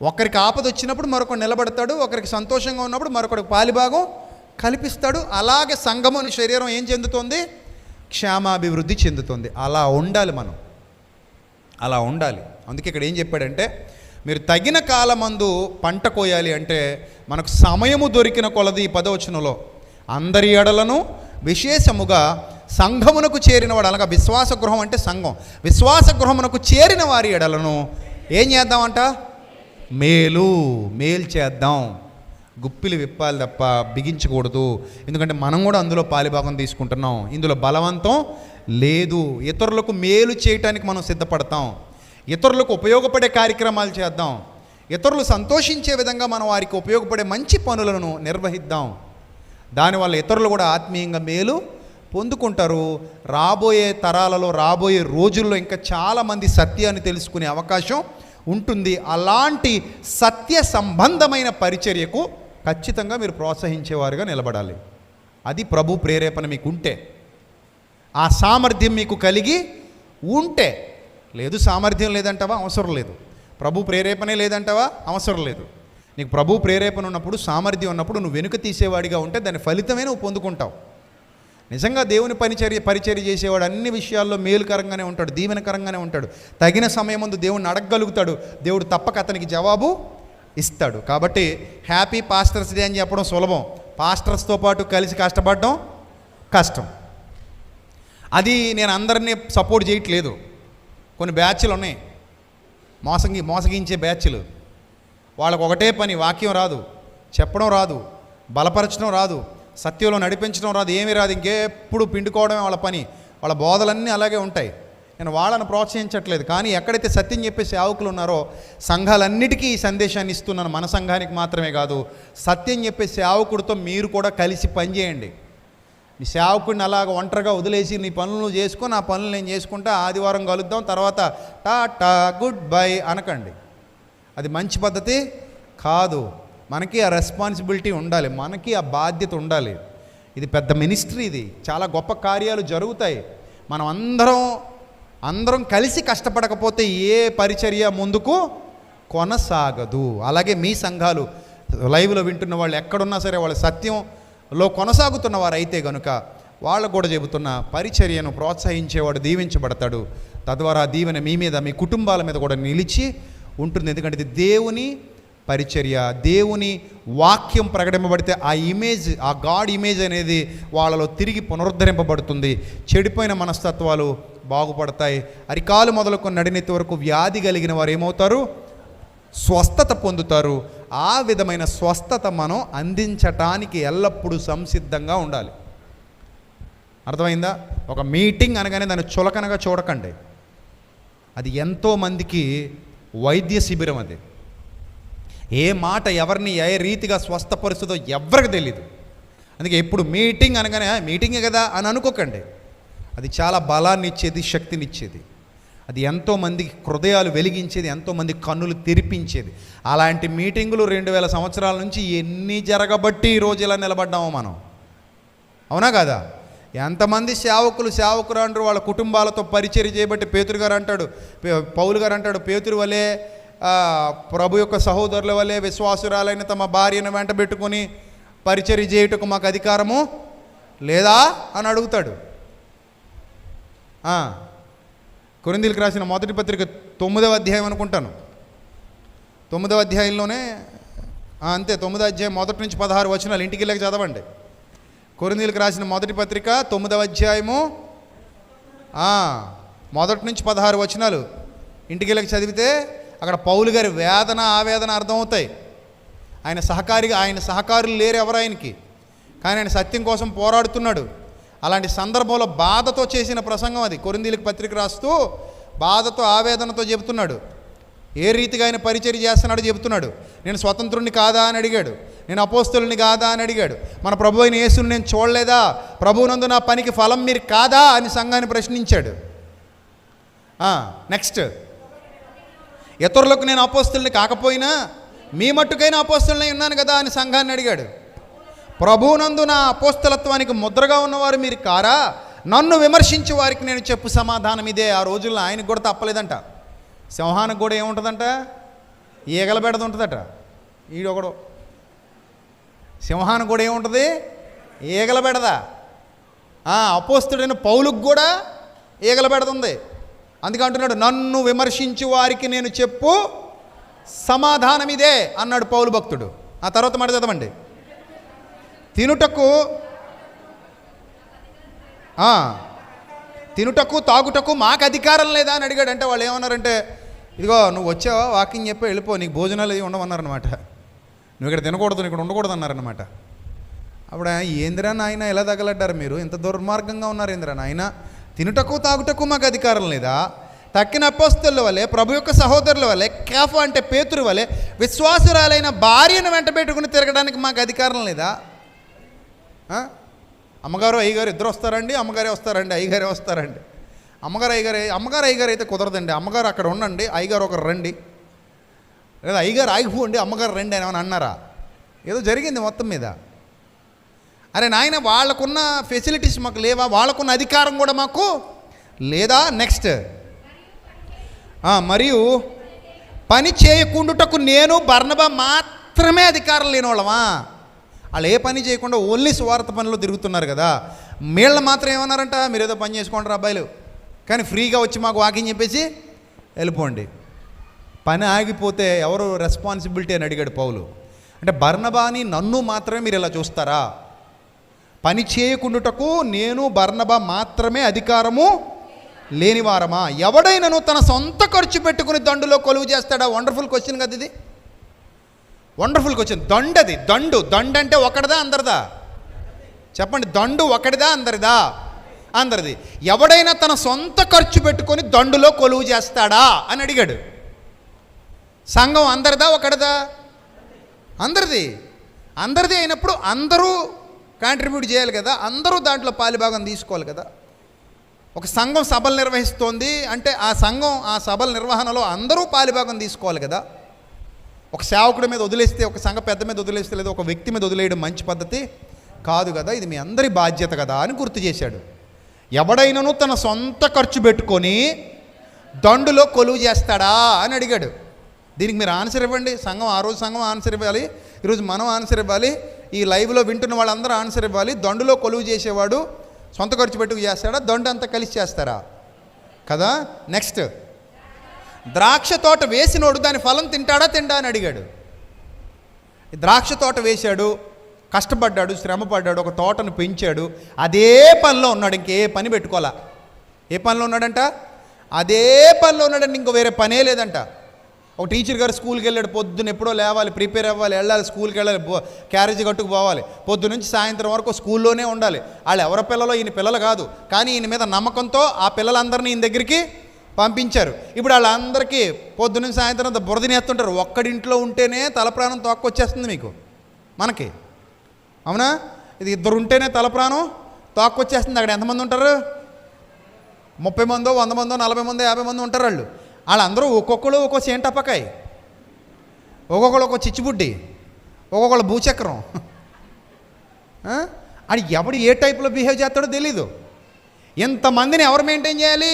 ఒకరికి ఆపద వచ్చినప్పుడు మరొకరు నిలబడతాడు, ఒకరికి సంతోషంగా ఉన్నప్పుడు మరొకరికి పాలిభాగం కల్పిస్తాడు. అలాగే సంఘముని శరీరం ఏం చెందుతుంది? క్షేమాభివృద్ధి చెందుతుంది. అలా ఉండాలి మనం, అలా ఉండాలి. అందుకే ఇక్కడ ఏం చెప్పాడంటే, మీరు తగిన కాలమందు పంట కోయాలి అంటే మనకు సమయము దొరికిన కొలది 10వ వచనంలో అందరి ఎడలను విశేషముగా సంఘమునకు చేరిన వాడు, అనగా విశ్వాస గృహం అంటే సంఘం, విశ్వాస గృహమునకు చేరిన వారి ఎడలను ఏం చేద్దామంట? మేలు చేద్దాం. గుప్పిలు విప్పాలి తప్ప బిగించకూడదు. ఎందుకంటే మనం కూడా అందులో పాలిభాగం తీసుకుంటున్నాం. ఇందులో బలవంతం లేదు. ఇతరులకు మేలు చేయటానికి మనం సిద్ధపడతాం. ఇతరులకు ఉపయోగపడే కార్యక్రమాలు చేద్దాం. ఇతరులు సంతోషించే విధంగా మనం వారికి ఉపయోగపడే మంచి పనులను నిర్వహిద్దాం. దానివల్ల ఇతరులు కూడా ఆత్మీయంగా మేలు పొందుకుంటారు. రాబోయే తరాలలో, రాబోయే రోజుల్లో ఇంకా చాలామంది సత్యాన్ని తెలుసుకునే అవకాశం ఉంటుంది. అలాంటి సత్య సంబంధమైన పరిచర్యకు ఖచ్చితంగా మీరు ప్రోత్సహించేవారుగా నిలబడాలి. అది ప్రభు ప్రేరేపణ మీకు ఉంటే, ఆ సామర్థ్యం మీకు కలిగి ఉంటే. లేదు, సామర్థ్యం లేదంటావా? అవసరం లేదు. ప్రభు ప్రేరేపణే లేదంటావా? అవసరం లేదు. నీకు ప్రభు ప్రేరేపణ ఉన్నప్పుడు, సామర్థ్యం ఉన్నప్పుడు నువ్వు వెనుక తీసేవాడిగా ఉంటే దాని ఫలితమే నువ్వు పొందుకుంటావు. నిజంగా దేవుని పరిచర్య చేసేవాడు అన్ని విషయాల్లో మేలుకరంగానే ఉంటాడు, దీవెనకరంగానే ఉంటాడు. తగిన సమయం ముందు దేవుడిని అడగగలుగుతాడు. దేవుడు తప్పక అతనికి జవాబు ఇస్తాడు. కాబట్టి హ్యాపీ పాస్టర్స్ డే అని చెప్పడం సులభం, పాస్టర్స్తో పాటు కలిసి కష్టపడడం కష్టం. అది నేను అందరినీ సపోర్ట్ చేయట్లేదు. కొన్ని బ్యాచ్లు ఉన్నాయి, మోసగించే బ్యాచ్లు. వాళ్ళకు ఒకటే పని, వాక్యం రాదు, చెప్పడం రాదు, బలపరచడం రాదు, సత్యంలో నడిపించడం రాదు, ఏమీ రాదు, ఇంకెప్పుడు పిండుకోవడమే వాళ్ళ పని. వాళ్ళ బోధలన్నీ అలాగే ఉంటాయి. నేను వాళ్ళని ప్రోత్సహించట్లేదు. కానీ ఎక్కడైతే సత్యం చెప్పే సేవకులు ఉన్నారో, సంఘాలన్నిటికీ ఈ సందేశాన్ని ఇస్తున్నాను. మన సంఘానికి మాత్రమే కాదు, సత్యం చెప్పే సేవకుడితో మీరు కూడా కలిసి పనిచేయండి. నీ సేవకుడిని అలాగ ఒంటరిగా వదిలేసి నీ పనులు నువ్వు చేసుకో, నా పనులు నేను చేసుకుంటా, ఆదివారం కలుద్దాం, తర్వాత టాటా గుడ్ బై అనకండి. అది మంచి పద్ధతి కాదు. మనకి ఆ రెస్పాన్సిబిలిటీ ఉండాలి, మనకి ఆ బాధ్యత ఉండాలి. ఇది పెద్ద మినిస్ట్రీ, ఇది చాలా గొప్ప కార్యాలు జరుగుతాయి. మనం అందరం కలిసి కష్టపడకపోతే ఏ పరిచర్య ముందుకు కొనసాగదు. అలాగే మీ సంఘాలు లైవ్లో వింటున్న వాళ్ళు ఎక్కడున్నా సరే, వాళ్ళ సత్యంలో కొనసాగుతున్న వారు అయితే కనుక వాళ్ళకు కూడా చెబుతున్న పరిచర్యను ప్రోత్సహించేవాడు దీవించబడతాడు. తద్వారా దీవెన మీ మీద, మీ కుటుంబాల మీద కూడా నిలిచి ఉంటుంది. ఎందుకంటే ఇది దేవుని పరిచర్య. దేవుని వాక్యం ప్రకటింపబడితే ఆ ఇమేజ్, ఆ గాడ్ ఇమేజ్ అనేది వాళ్ళలో తిరిగి పునరుద్ధరింపబడుతుంది. చెడిపోయిన మనస్తత్వాలు బాగుపడతాయి. అరికాలు మొదలుకొని నడినెత్తి వరకు వ్యాధి కలిగిన వారు ఏమవుతారు? స్వస్థత పొందుతారు. ఆ విధమైన స్వస్థత మనం అందించటానికి ఎల్లప్పుడూ సంసిద్ధంగా ఉండాలి. అర్థమైందా? ఒక మీటింగ్ అనగానే దాన్ని చులకనగా చూడకండి. అది ఎంతోమందికి వైద్య శిబిరం. అది ఏ మాట ఎవరిని ఏ రీతిగా స్వస్థపరుస్తుందో ఎవరికి తెలియదు. అందుకే ఎప్పుడు మీటింగ్ అనగానే మీటింగే కదా అని అనుకోకండి. అది చాలా బలాన్ని ఇచ్చేది, శక్తినిచ్చేది. అది ఎంతోమంది హృదయాలు వెలిగించేది, ఎంతోమంది కన్నులు తెరిపించేది. అలాంటి మీటింగులు 2000 సంవత్సరాల నుంచి ఎన్ని జరగబట్టి ఈరోజు ఇలా నిలబడ్డామో మనం. అవునా కదా? ఎంతమంది సేవకులు అంటారు, వాళ్ళ కుటుంబాలతో పరిచర్య చేయబట్టి. పేతురు గారు అంటాడు, పౌలు గారు అంటాడు, పేతురు వలె ప్రభు యొక్క సహోదరుల వలె విశ్వాసురాలైన తమ భార్యను వెంట పెట్టుకుని పరిచర్య చేయుటకు మాకు అధికారము లేదా అని అడుగుతాడు. కొరింథీయులకు రాసిన మొదటి పత్రిక 9వ అధ్యాయం అనుకుంటాను. 9వ అధ్యాయంలోనే అంతే, 9వ అధ్యాయం 1 నుంచి 16 వచనాలు ఇంటికి వెళ్ళక చదవండి. కొరింథీయులకు రాసిన మొదటి పత్రిక 9వ అధ్యాయము మొదటి నుంచి 16 వచనాలు ఇంటికి వెళ్ళి చదివితే అక్కడ పౌలు గారి వేదన ఆవేదన అర్థమవుతాయి. ఆయన సహకారులు లేరు ఎవరు ఆయనకి, కానీ ఆయన సత్యం కోసం పోరాడుతున్నాడు. అలాంటి సందర్భంలో బాధతో చేసిన ప్రసంగం అది. కొరింథీయులకు పత్రిక రాస్తూ బాధతో ఆవేదనతో చెబుతున్నాడు. ఏ రీతిగా ఆయన పరిచర్య చేస్తున్నాడో చెబుతున్నాడు. నేను స్వతంత్రుడిని కాదా అని అడిగాడు, నేను అపోస్తలుని కాదా అని అడిగాడు. మన ప్రభు అయిన యేసుని నేను చూడలేదా, ప్రభువునందు నా పనికి ఫలం మీరు కాదా అని సంఘాన్ని ప్రశ్నించాడు. నెక్స్ట్, ఇతరులకు నేను అపోస్తలుని కాకపోయినా మీ మట్టుకైనా అపోస్తలుని ఉన్నాను కదా అని సంఘాన్ని అడిగాడు. ప్రభువునందు నా అపోస్తలత్వానికి ముద్రగా ఉన్నవారు మీరు కారా, నన్ను విమర్శించే వారికి నేను చెప్పు సమాధానం ఇదే. ఆ రోజుల్లో ఆయనకు కూడా తప్పలేదంట. సింహానికి కూడా ఏముంటుందంట, ఈగల బెడద ఉంటుందట. ఈడొకడు సింహానికి కూడా ఏముంటుంది, ఈగల బెడద. అపోస్తుడైన పౌలుకు కూడా ఈగల బెడద ఉంది. అందుకే అంటున్నాడు, నన్ను విమర్శించు వారికి నేను చెప్పు సమాధానం ఇదే అన్నాడు పౌలు భక్తుడు. ఆ తర్వాత మాట చదవండి. తినుటకు తాగుటకు మాకు అధికారం లేదా అని అడిగాడు. అంటే వాళ్ళు ఏమన్నారంటే, ఇదిగో నువ్వు వచ్చావా వాకింగ్ చెప్పి వెళ్ళిపో, నీకు భోజనాలు అవి ఉండమన్నారనమాట. నువ్వు ఇక్కడ తినకూడదు, ఇక్కడ ఉండకూడదు అన్నారనమాట. అప్పుడు ఏందిరా నాయన ఎలా తగలడ్డారు మీరు, ఇంత దుర్మార్గంగా ఉన్నారు ఏందిరా నాయన, తినుటకు తాగుటకు మాకు అధికారం లేదా, తక్కిన అపోస్తలుల వలె ప్రభు యొక్క సహోదరుల వలె కేఫా అంటే పేతురు వలె విశ్వాసురాలైన భార్యను వెంట పెట్టుకుని తిరగడానికి మాకు అధికారం లేదా. అమ్మగారు అయ్యగారు ఇద్దరు వస్తారండి, అమ్మగారే వస్తారండి, అయ్యగారే వస్తారండి. అమ్మగారు అయ్యగారు అయితే కుదరదండి, అమ్మగారు అక్కడ ఉండండి, అయ్యగారు ఒకరు రండి, లేదా అయ్యగారు ఆగిపోండి అమ్మగారు రండి అని ఏమైనా అన్నారా? ఏదో జరిగింది మొత్తం మీద. అరే నాయన, వాళ్ళకున్న ఫెసిలిటీస్ మాకు లేవా, వాళ్ళకున్న అధికారం కూడా మాకు లేదా. నెక్స్ట్, మరియు పని చేయకుండుటకు నేను బర్నబా మాత్రమే అధికారం లేని వాళ్ళమా. వాళ్ళు ఏ పని చేయకుండా ఓన్లీ స్వార్థ పనిలో తిరుగుతున్నారు కదా. వీళ్ళని మాత్రం ఏమన్నారంట, మీరు ఏదో పని చేసుకుంటారు అబ్బాయిలు, కానీ ఫ్రీగా వచ్చి మాకు వాకింగ్ చెప్పేసి వెళ్ళిపోండి. పని ఆగిపోతే ఎవరు రెస్పాన్సిబిలిటీ అని అడిగాడు పౌలు. అంటే బర్నబాని నన్ను మాత్రమే మీరు ఇలా చూస్తారా, పని చేయకుండుటకు నేను బర్నబా మాత్రమే అధికారము లేనివారమా, ఎవడైనాను తన సొంత ఖర్చు పెట్టుకుని దండులో కొలువు చేస్తాడా. వండర్ఫుల్ క్వశ్చన్ కదా ఇది, వండర్ఫుల్ క్వశ్చన్. దండది, దండు అంటే ఒకటిదా అందరిదా చెప్పండి, దండు ఒకటిదా అందరిదా? అందరిది. ఎవడైనా తన సొంత ఖర్చు పెట్టుకొని దండులో కొలువు చేస్తాడా అని అడిగాడు. సంఘం అందరిదా ఒకటిదా? అందరిది. అందరిది అయినప్పుడు అందరూ కాంట్రిబ్యూట్ చేయాలి కదా, అందరూ దాంట్లో పాలిభాగం తీసుకోవాలి కదా. ఒక సంఘం సభలు నిర్వహిస్తోంది అంటే ఆ సంఘం ఆ సభల నిర్వహణలో అందరూ పాలిభాగం తీసుకోవాలి కదా. ఒక సేవకుడి మీద వదిలేస్తే, ఒక సంఘ పెద్ద మీద వదిలేస్తే, లేదా ఒక వ్యక్తి మీద వదిలేయడం మంచి పద్ధతి కాదు కదా, ఇది మీ అందరి బాధ్యత కదా అని గుర్తు చేశాడు. ఎవడైనాను తన సొంత ఖర్చు పెట్టుకొని దండులో కొలువు చేస్తాడా అని అడిగాడు. దీనికి మీరు ఆన్సర్ ఇవ్వండి. సంఘం ఆ రోజు సంఘం ఆన్సర్ ఇవ్వాలి, ఈరోజు మనం ఆన్సర్ ఇవ్వాలి, ఈ లైవ్లో వింటున్న వాళ్ళందరూ ఆన్సర్ ఇవ్వాలి. దండులో కొలువు చేసేవాడు సొంత ఖర్చు పెట్టుకు చేస్తాడా, దండు అంతా కలిసి చేస్తారా కదా. నెక్స్ట్, ద్రాక్ష తోట వేసినోడు దాని ఫలం తింటాడా అని అడిగాడు. ద్రాక్ష తోట వేశాడు, కష్టపడ్డాడు, శ్రమపడ్డాడు, ఒక తోటను పెంచాడు, అదే పనిలో ఉన్నాడు, ఇంకే పని పెట్టుకోవాలా. ఏ పనిలో ఉన్నాడంట? అదే పనిలో ఉన్నాడంటే ఇంకో వేరే పనే లేదంట. ఒక టీచర్ గారు స్కూల్కి వెళ్ళాడు, పొద్దున్న ఎప్పుడో లేవాలి, ప్రిపేర్ అవ్వాలి, వెళ్ళాలి, స్కూల్కి వెళ్ళాలి, క్యారేజీ కట్టుకు పోవాలి, పొద్దు నుంచి సాయంత్రం వరకు స్కూల్లోనే ఉండాలి. వాళ్ళు ఎవరి పిల్లలో, ఈయన పిల్లలు కాదు, కానీ ఈయన మీద నమ్మకంతో ఆ పిల్లలందరినీ ఈయన దగ్గరికి పంపించారు. ఇప్పుడు వాళ్ళందరికీ పొద్దున్న సాయంత్రం అంతా బురదని ఎత్తుంటారు. ఒక్కడింట్లో ఉంటేనే తల ప్రాణం తోక్కొచ్చేస్తుంది మీకు, మనకి అవునా. ఇది ఇద్దరు ఉంటేనే తల ప్రాణం తోక్కొచ్చేస్తుంది. అక్కడ ఎంతమంది ఉంటారు? 30 మందో 100 మందో 40 మందో 50 మంది ఉంటారు. వాళ్ళందరూ ఒక్కొక్కరు ఒక్కో చేంటప్పకాయ, ఒక్కొక్కరు ఒక్కో చిచ్చుబుడ్డి, ఒక్కొక్కరు భూచక్రం. అది ఎవడు ఏ టైప్లో బిహేవ్ చేస్తాడో తెలీదు. ఎంతమందిని ఎవరు మెయింటైన్ చేయాలి?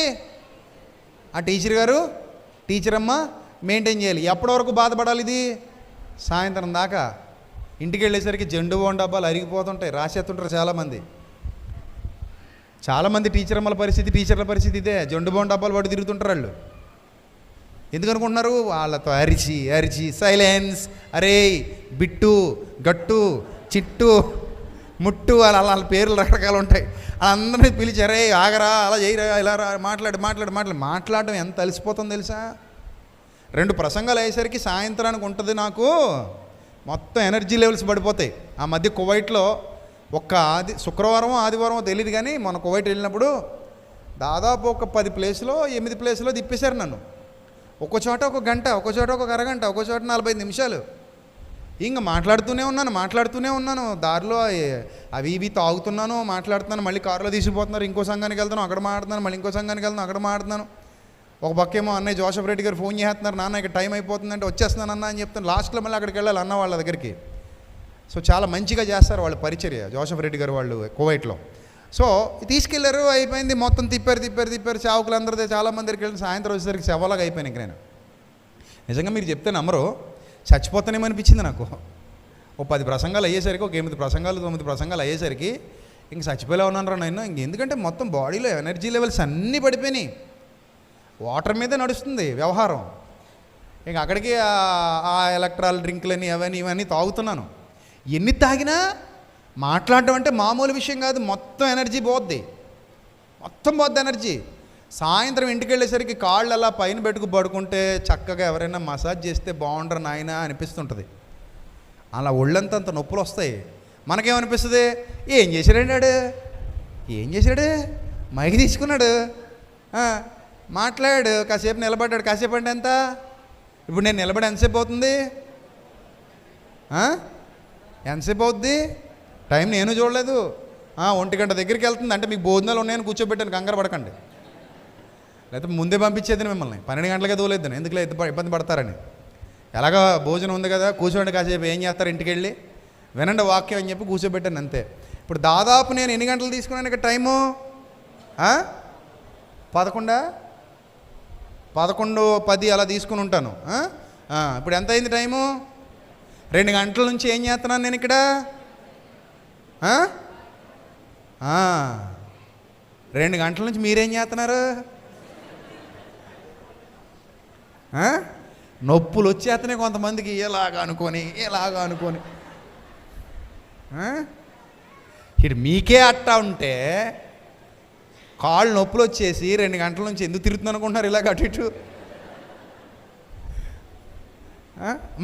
ఆ టీచర్ గారు, టీచర్ అమ్మ మెయింటైన్ చేయాలి. ఎప్పటి వరకు బాధపడాలి? ఇది సాయంత్రం దాకా. ఇంటికి వెళ్ళేసరికి జెండు బోన్ డబ్బాలు అరిగిపోతుంటాయి, రాసేస్తుంటారు చాలామంది టీచర్ అమ్మల పరిస్థితి, టీచర్ల పరిస్థితి ఇదే. జెండు బోన్ డబ్బాలు పడి తిరుగుతుంటారు వాళ్ళు. ఎందుకనుకుంటున్నారు? వాళ్ళతో అరిచి సైలెన్స్, అరే బిట్టు గట్టు చిట్టు ముట్టు వాళ్ళ పేర్లు రకరకాలు ఉంటాయి. అందరినీ పిలిచారే ఆగరా, అలా చేయరా, ఇలా రా, మాట్లాడడం ఎంత అలసిపోతుందో తెలుసా. 2 ప్రసంగాలు అయ్యేసరికి సాయంత్రానికి ఉంటుంది నాకు మొత్తం ఎనర్జీ లెవెల్స్ పడిపోతాయి. ఆ మధ్య కువైట్లో శుక్రవారం ఆదివారం తెలియదు కానీ మొన్న కువైట్ వెళ్ళినప్పుడు దాదాపు ఒక 10 ప్లేస్లో 8 ప్లేస్లో తిప్పేశారు నన్ను. ఒక చోట 1 గంట, ఒక చోట 1 అరగంట, ఒక చోట 45 నిమిషాలు. ఇంకా మాట్లాడుతూనే ఉన్నాను. దారిలో అవి ఇవి తాగుతున్నాను, మాట్లాడుతున్నాను. మళ్ళీ కారులో తీసుకుపోతున్నారు, ఇంకో సంఘానికి వెళ్తాను, అక్కడ మాట్లాడుతున్నాను. మళ్ళీ ఇంకో సంఘానికి వెళ్తాను, అక్కడ మాట్లాడుతున్నాను. ఒక పక్కేమో అన్నయ్య జోసఫ్ రెడ్డి గారు ఫోన్ చేస్తున్నారు, నాన్న ఇక్కడ టైం అయిపోతుందంటే వచ్చేస్తున్నాను అన్న అని చెప్తాను. లాస్ట్లో మళ్ళీ అక్కడికి వెళ్ళాలి అన్న వాళ్ళ దగ్గరికి. సో చాలా మంచిగా చేస్తారు వాళ్ళు పరిచర్య, జోసఫ్ రెడ్డి గారు వాళ్ళు కువైట్లో. సో తీసుకెళ్లారు, అయిపోయింది. మొత్తం తిప్పారు సేవకులు అందరితో చాలామంది దగ్గరికి వెళ్ళి సాయంత్రం వచ్చేసరికి శవలాగా అయిపోయాను. ఇంక నేను నిజంగా మీరు చెప్తే నమ్మరు, చచ్చిపోతానేమో అనిపించింది నాకు. 10 ప్రసంగాలు అయ్యేసరికి, 8 ప్రసంగాలు 9 ప్రసంగాలు అయ్యేసరికి ఇంక చచ్చిపోయేలా ఉన్నాను రా నేను. ఎందుకంటే మొత్తం బాడీలో ఎనర్జీ లెవెల్స్ అన్నీ పడిపోయినాయి. వాటర్ మీదే నడుస్తుంది వ్యవహారం. ఇంక అక్కడికి ఆ ఎలక్ట్రాల్ డ్రింక్లని అవన్నీ ఇవన్నీ తాగుతున్నాను. ఎన్ని తాగినా మాట్లాడడం అంటే మామూలు విషయం కాదు. మొత్తం ఎనర్జీ పోద్ది ఎనర్జీ. సాయంత్రం ఇంటికి వెళ్ళేసరికి కాళ్ళు అలా పైన పెట్టుకు పడుకుంటే చక్కగా ఎవరైనా మసాజ్ చేస్తే బాగుండరు నాయన అనిపిస్తుంటుంది. అలా ఒళ్ళంతా అంత నొప్పులు వస్తాయి. మనకేమనిపిస్తుంది, ఏం చేశాడు మైకి తీసుకున్నాడు, మాట్లాడాడు, కాసేపు నిలబడ్డాడు. కాసేపు అంటే ఎంత? ఇప్పుడు నేను నిలబడి ఎంతసేపు అవుతుంది? ఎంతసేపు అవుద్ది? టైం నేను చూడలేదు. 1 గంట దగ్గరికి వెళ్తుంది అంటే మీకు భోజనాలు ఉన్నాయని కూర్చోబెట్టాను, కంగారు పడకండి. లేకపోతే ముందే పంపించేది మిమ్మల్ని 12 గంటలకే తోలేద్దాను, ఎందుకు ఇబ్బంది పడతారని. ఎలాగో భోజనం ఉంది కదా, కూర్చోండి కాసేపు, ఏం చేస్తారు ఇంటికి వెళ్ళి వినండి వాక్యం అని చెప్పి కూర్చోబెట్టాను అంతే. ఇప్పుడు దాదాపు నేను ఎన్ని గంటలు తీసుకున్నాను ఇక్కడ టైము? 11:10 అలా తీసుకుని ఉంటాను. ఇప్పుడు ఎంత అయింది టైము? 2 గంటల నుంచి ఏం చేస్తున్నాను నేను ఇక్కడ? 2 గంటల నుంచి మీరేం చేస్తున్నారు? నొప్పులు వచ్చేస్తున్నాయి కొంతమందికి, ఎలాగ అనుకొని ఇటు మీకే అట్టా ఉంటే కాళ్ళు నొప్పులు వచ్చేసి 2 గంటల నుంచి ఎందుకు తిరుగుతుంది అనుకుంటున్నారు ఇలాగ అటు ఇటు?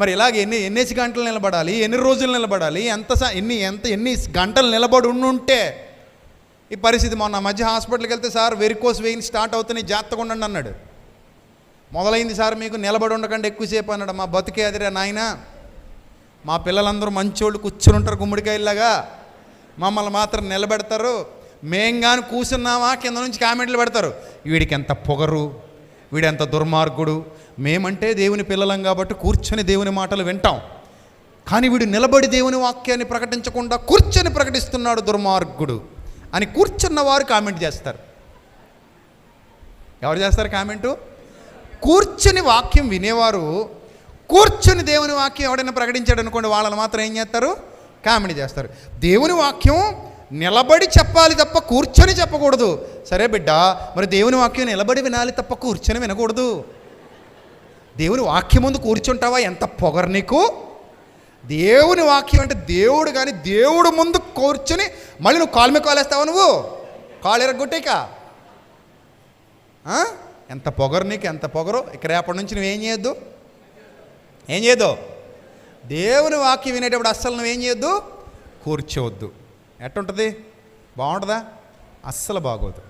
మరి ఇలాగ ఎన్ని గంటలు నిలబడాలి, ఎన్ని రోజులు నిలబడాలి, ఎన్ని గంటలు నిలబడి ఉంటే ఈ పరిస్థితి? మొన్న మధ్య హాస్పిటల్కి వెళ్తే సార్ వెరికోస్ వెయిన్ స్టార్ట్ అవుతుంది, జాగ్రత్తగా ఉండండి అన్నాడు. మొదలైంది సార్ మీకు, నిలబడి ఉండకండి ఎక్కువసేపు అన్నాడు. మా బతికే అదిరా నాయన, మా పిల్లలందరూ మంచోళ్ళు కూర్చుని ఉంటారు గుమ్మడికాయలాగా, మమ్మల్ని మాత్రం నిలబెడతారు. మేం కానీ కూర్చున్నామా కింద నుంచి కామెంట్లు పెడతారు, వీడికి ఎంత పొగరు, వీడెంత దుర్మార్గుడు, మేమంటే దేవుని పిల్లలం కాబట్టి కూర్చొని దేవుని మాటలు వింటాం, కానీ వీడు నిలబడి దేవుని వాక్యాన్ని ప్రకటించకుండా కూర్చొని ప్రకటిస్తున్నాడు దుర్మార్గుడు అని కూర్చున్న వారు కామెంట్ చేస్తారు. ఎవరు చేస్తారు కామెంటు? కూర్చొని వాక్యం వినేవారు. కూర్చొని దేవుని వాక్యం ఎవడైనా ప్రకటించాడు అనుకోండి, వాళ్ళని మాత్రం ఏం చేస్తారు? కామెంట్ చేస్తారు. దేవుని వాక్యం నిలబడి చెప్పాలి తప్ప కూర్చొని చెప్పకూడదు. సరే బిడ్డ, మరి దేవుని వాక్యం నిలబడి వినాలి తప్ప కూర్చొని వినకూడదు. దేవుని వాక్యం ముందు కూర్చుంటావా? ఎంత పొగరు నీకు! దేవుని వాక్యం అంటే దేవుడు, కానీ దేవుడు ముందు కూర్చొని మళ్ళీ నువ్వు కాలు మీద కాలేస్తావా? నువ్వు కాలు ఎరగొట్టేక ఎంత పొగరు నీకు, ఎంత పొగరు! ఇక్కడ రేపటి నుంచి నువ్వేం చేయొద్దు, దేవుని వాక్యం వినేటప్పుడు అస్సలు నువ్వేం చేయొద్దు, కూర్చోవద్దు. ఎట్టుంటుంది? బాగుంటుందా? అస్సలు బాగోదు.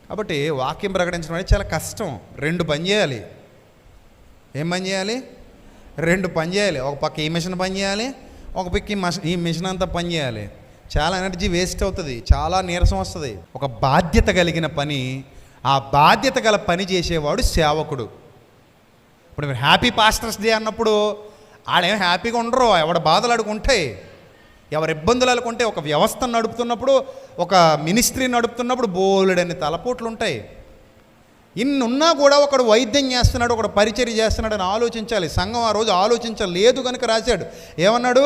కాబట్టి వాక్యం ప్రకటించడం అనేది చాలా కష్టం. 2 పని చేయాలి. ఏం పని చేయాలి? 2 పని చేయాలి. ఒక పక్క ఈ మిషన్ పని చేయాలి, ఒక పక్క ఈ మిషన్ అంతా పని చేయాలి. చాలా ఎనర్జీ వేస్ట్ అవుతుంది, చాలా నీరసం వస్తుంది. ఒక బాధ్యత కలిగిన పని, ఆ బాధ్యత గల పని చేసేవాడు సేవకుడు. ఇప్పుడు మీరు హ్యాపీ పాస్టర్స్ డే అన్నప్పుడు ఆడేం హ్యాపీగా ఉండరు, ఎవడ బాధలు అడుగుంటాయి, ఎవరి ఇబ్బందులు అనుకుంటే. ఒక వ్యవస్థను నడుపుతున్నప్పుడు, ఒక మినిస్ట్రీ నడుపుతున్నప్పుడు బోలెడన్ని తలపోట్లు ఉంటాయి. ఇన్నున్నా కూడా ఒకడు వైద్యం చేస్తున్నాడు, ఒకడు పరిచర్య చేస్తున్నాడు అని ఆలోచించాలి. సంఘం ఆ రోజు ఆలోచించలేదు కనుక రాశాడు. ఏమన్నాడు?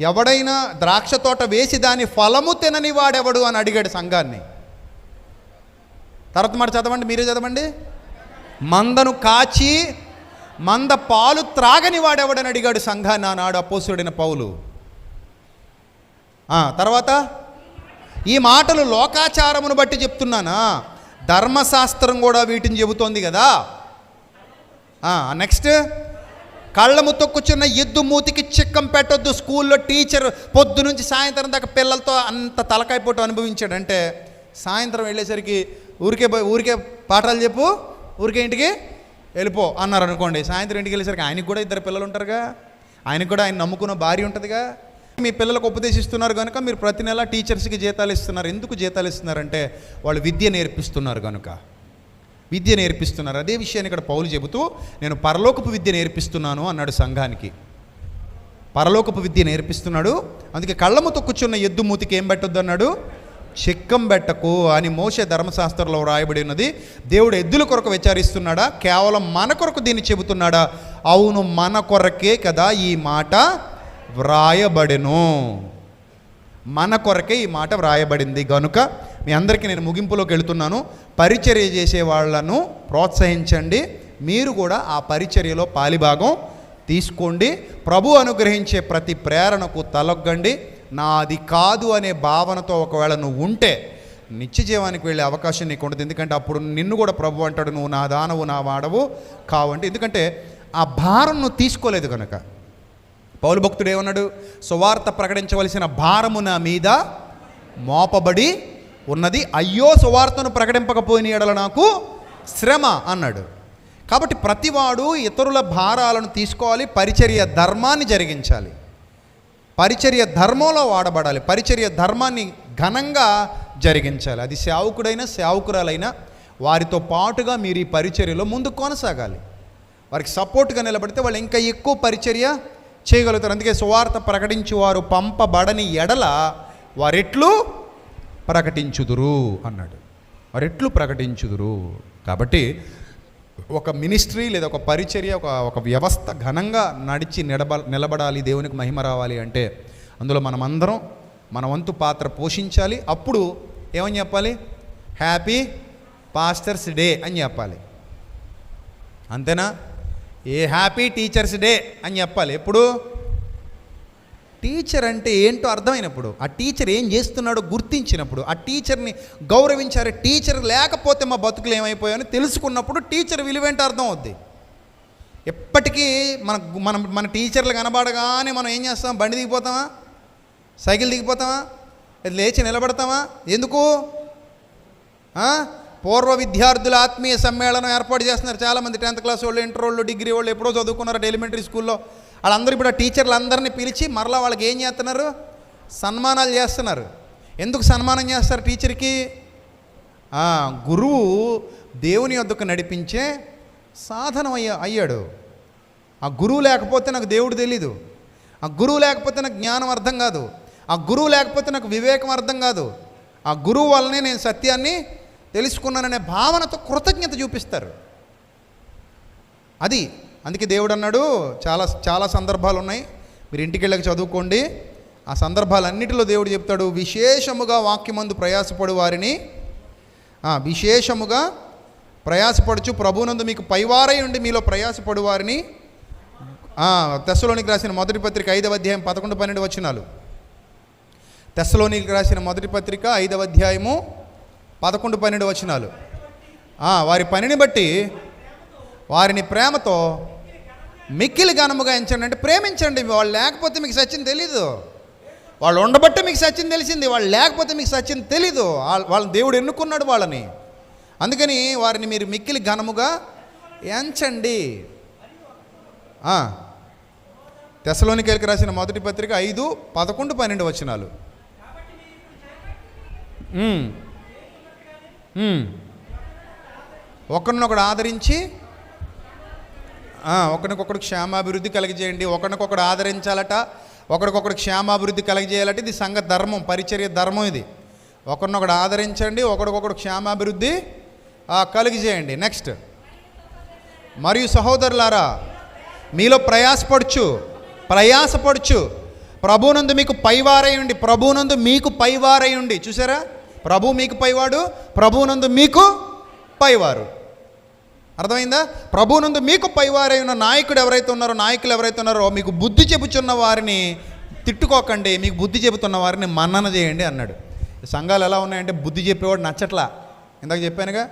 ఎవడైనా ద్రాక్ష తోట వేసి దాని ఫలము తినని వాడెవడు అని అడిగాడు సంఘాన్ని. తర్వాత మాట చదవండి, మీరే చదవండి. మందను కాచి మంద పాలు త్రాగని వాడెవడని అడిగాడు సంఘాన్ని ఆనాడు అపోస్తలుడైన పౌలు. తర్వాత ఈ మాటలు లోకాచారమును బట్టి చెప్తున్నానా, ధర్మశాస్త్రం కూడా వీటిని చెబుతోంది కదా. నెక్స్ట్, కళ్ళము తొక్కుచున్న ఎద్దు మూతికి చిక్కం పెట్టొద్దు. స్కూల్లో టీచర్ పొద్దు నుంచి సాయంత్రం దాకా పిల్లలతో అంత తలకాయపోటు అనుభవించాడంటే సాయంత్రం వెళ్ళేసరికి ఊరికే పాఠాలు చెప్పు, ఊరికే ఇంటికి వెళ్ళిపో అన్నారు అనుకోండి. సాయంత్రం ఇంటికి వెళ్ళేసరికి ఆయనకు కూడా 2 పిల్లలు ఉంటారుగా, ఆయనకు కూడా ఆయన నమ్ముకున్న భార్య ఉంటుందిగా. మీ పిల్లలకు ఉపదేశిస్తున్నారు కనుక మీరు ప్రతి నెల టీచర్స్కి జీతాలు ఇస్తున్నారు. ఎందుకు జీతాలు ఇస్తున్నారంటే వాళ్ళు విద్య నేర్పిస్తున్నారు కనుక, విద్య నేర్పిస్తున్నారు. అదే విషయాన్ని ఇక్కడ పౌలు చెబుతూ నేను పరలోకపు విద్య నేర్పిస్తున్నాను అన్నాడు సంఘానికి. పరలోకపు విద్య నేర్పిస్తున్నాడు. అందుకే కళ్ళము తొక్కుచున్న ఎద్దు మూతికి ఏం పెట్టొద్దు అన్నాడు, చిక్కం పెట్టకు అని మోషే ధర్మశాస్త్రంలో వ్రాయబడి ఉన్నది. దేవుడు ఎద్దుల కొరకు విచారిస్తున్నాడా, కేవలం మన కొరకు దీన్ని చెబుతున్నాడా? అవును, మన కొరకే కదా ఈ మాట వ్రాయబడెను, మన కొరకే ఈ మాట వ్రాయబడింది. గనుక మీ అందరికీ నేను ముగింపులోకి వెళుతున్నాను. పరిచర్య చేసే వాళ్ళను ప్రోత్సహించండి, మీరు కూడా ఆ పరిచర్యలో పాలిభాగం తీసుకోండి. ప్రభు అనుగ్రహించే ప్రతి ప్రేరణకు తలొగ్గండి. నాది కాదు అనే భావనతో ఒకవేళ నువ్వు ఉంటే నిత్య జీవానికి వెళ్ళే అవకాశం నీకు ఉంటుంది. ఎందుకంటే అప్పుడు నిన్ను కూడా ప్రభు అంటాడు, నువ్వు నా దానవు నా వాడవు కావంటే. ఎందుకంటే ఆ భారం నువ్వు తీసుకోలేదు కనుక. పౌలు భక్తుడు ఏమన్నాడు, సువార్త ప్రకటించవలసిన భారము నా మీద మోపబడి ఉన్నది, అయ్యో సువార్తను ప్రకటింపకపోయిన ఎడల నాకు శ్రమ అన్నాడు. కాబట్టి ప్రతివాడు ఇతరుల భారాలను తీసుకోవాలి, పరిచర్య ధర్మాన్ని జరిగించాలి, పరిచర్య ధర్మంలో వాడబడాలి, పరిచర్య ధర్మాన్ని ఘనంగా జరిగించాలి. అది సేవకుడైనా సేవకురాలైనా వారితో పాటుగా మీరు ఈ పరిచర్యలో ముందు కొనసాగాలి. వారికి సపోర్ట్గా నిలబడితే వాళ్ళు ఇంకా ఎక్కువ పరిచర్య చేయగలుగుతారు. అందుకే సువార్త ప్రకటించి వారు పంపబడని ఎడల వారెట్లు ప్రకటించుదురు అన్నాడు, వారెట్లు ప్రకటించుదురు. కాబట్టి ఒక మినిస్ట్రీ లేదా ఒక పరిచర్య, ఒక వ్యవస్థ ఘనంగా నడిచి నిలబడాలి, దేవునికి మహిమ రావాలి అంటే అందులో మనమందరం మన వంతు పాత్ర పోషించాలి. అప్పుడు ఏమని చెప్పాలి, హ్యాపీ పాస్టర్స్ డే అని చెప్పాలి. అంతేనా? ఏ హ్యాపీ టీచర్స్ డే అని చెప్పాలి. ఎప్పుడు టీచర్ అంటే ఏంటో అర్థమైనప్పుడు, ఆ టీచర్ ఏం చేస్తున్నాడో గుర్తించినప్పుడు, ఆ టీచర్ని గౌరవించారు. టీచర్ లేకపోతే మా బతుకులు ఏమైపోయాయని తెలుసుకున్నప్పుడు టీచర్ విలువేంటో అర్థం అవుద్ది. ఎప్పటికీ మన టీచర్లు కనబడగానే మనం ఏం చేస్తాం, బండి దిగిపోతామా, సైకిల్ దిగిపోతామా, లేచి నిలబడతామా? ఎందుకు? పూర్వ విద్యార్థుల ఆత్మీయ సమ్మేళనం ఏర్పాటు చేస్తున్నారు చాలామంది. 10th క్లాస్ వాళ్ళు, ఇంటర్ వాళ్ళు, డిగ్రీ వాళ్ళు, ఎప్పుడో చదువుకున్నారు ఎలిమెంటరీ స్కూల్లో. వాళ్ళందరూ ఇప్పుడు ఆ టీచర్లు అందరినీ పిలిచి మరలా వాళ్ళకి ఏం చేస్తున్నారు, సన్మానాలు చేస్తున్నారు. ఎందుకు సన్మానం చేస్తారు టీచర్కి? గురువు దేవుని యొద్దకు నడిపించే సాధనం అయ్యాడు. ఆ గురువు లేకపోతే నాకు దేవుడు తెలీదు, ఆ గురువు లేకపోతే నాకు జ్ఞానం అర్థం కాదు, ఆ గురువు లేకపోతే నాకు వివేకం అర్థం కాదు, ఆ గురువు వల్లనే నేను సత్యాన్ని తెలుసుకున్నాననే భావనతో కృతజ్ఞత చూపిస్తారు. అది అందుకే దేవుడు అన్నాడు, చాలా సందర్భాలు ఉన్నాయి, మీరు ఇంటికి వెళ్ళక చదువుకోండి. ఆ సందర్భాలన్నిటిలో దేవుడు చెప్తాడు, విశేషముగా వాక్యమందు ప్రయాసపడు వారిని, విశేషముగా ప్రయాసపడుచు ప్రభువునందు మీకు పైవారై ఉండి మీలో ప్రయాసపడు వారిని. తెస్సలోనికి రాసిన మొదటి పత్రిక 5వ అధ్యాయం 11-12 వచనాలు. తెస్సలోనికి రాసిన మొదటి పత్రిక 5వ అధ్యాయము 11-12 వచనాలు. వారి పనిని బట్టి వారిని ప్రేమతో మిక్కిలి ఘనముగా ఎంచండి. అంటే ప్రేమించండి. వాళ్ళు లేకపోతే మీకు సత్యం తెలీదు, వాళ్ళు ఉండబట్టే మీకు సత్యం తెలిసింది, వాళ్ళు లేకపోతే మీకు సత్యం తెలీదు. వాళ్ళని దేవుడు ఎన్నుకున్నాడు వాళ్ళని. అందుకని వారిని మీరు మిక్కిలి ఘనముగా ఎంచండి. తెస్సలోనికైకి రాసిన మొదటి పత్రిక 5:11-12 వచనాలు. ఒకరినొకడు ఆదరించి ఒకరికొకడు క్షేమాభివృద్ధి కలిగజేయండి. ఒకరికొకడు ఆదరించాలట, ఒకరికొకడు క్షేమాభివృద్ధి కలిగజేయాలట. ఇది సంఘ ధర్మం, పరిచర్య ధర్మం ఇది. ఒకరినొకడు ఆదరించండి, ఒకరికొకడు క్షేమాభివృద్ధి కలిగజేయండి. నెక్స్ట్, మరియు సహోదరులారా మీలో ప్రయాసపడుచు ప్రభువునందు మీకు పైవారై ఉండి, ప్రభువునందు మీకు పైవారై ఉండి. చూసారా, ప్రభు మీకు పైవాడు, ప్రభువునందు మీకు పైవారు. అర్థమైందా? ప్రభువునందు మీకు పైవారై ఉన్న నాయకులు ఎవరైతే ఉన్నారో మీకు బుద్ధి చెబుచున్న వారిని తిట్టుకోకండి, మీకు బుద్ధి చెబుతున్న వారిని మన్నన చేయండి అన్నాడు. సంఘాలు ఎలా ఉన్నాయంటే బుద్ధి చెప్పేవాడు నచ్చట్లా. ఇందాక చెప్పానుగా,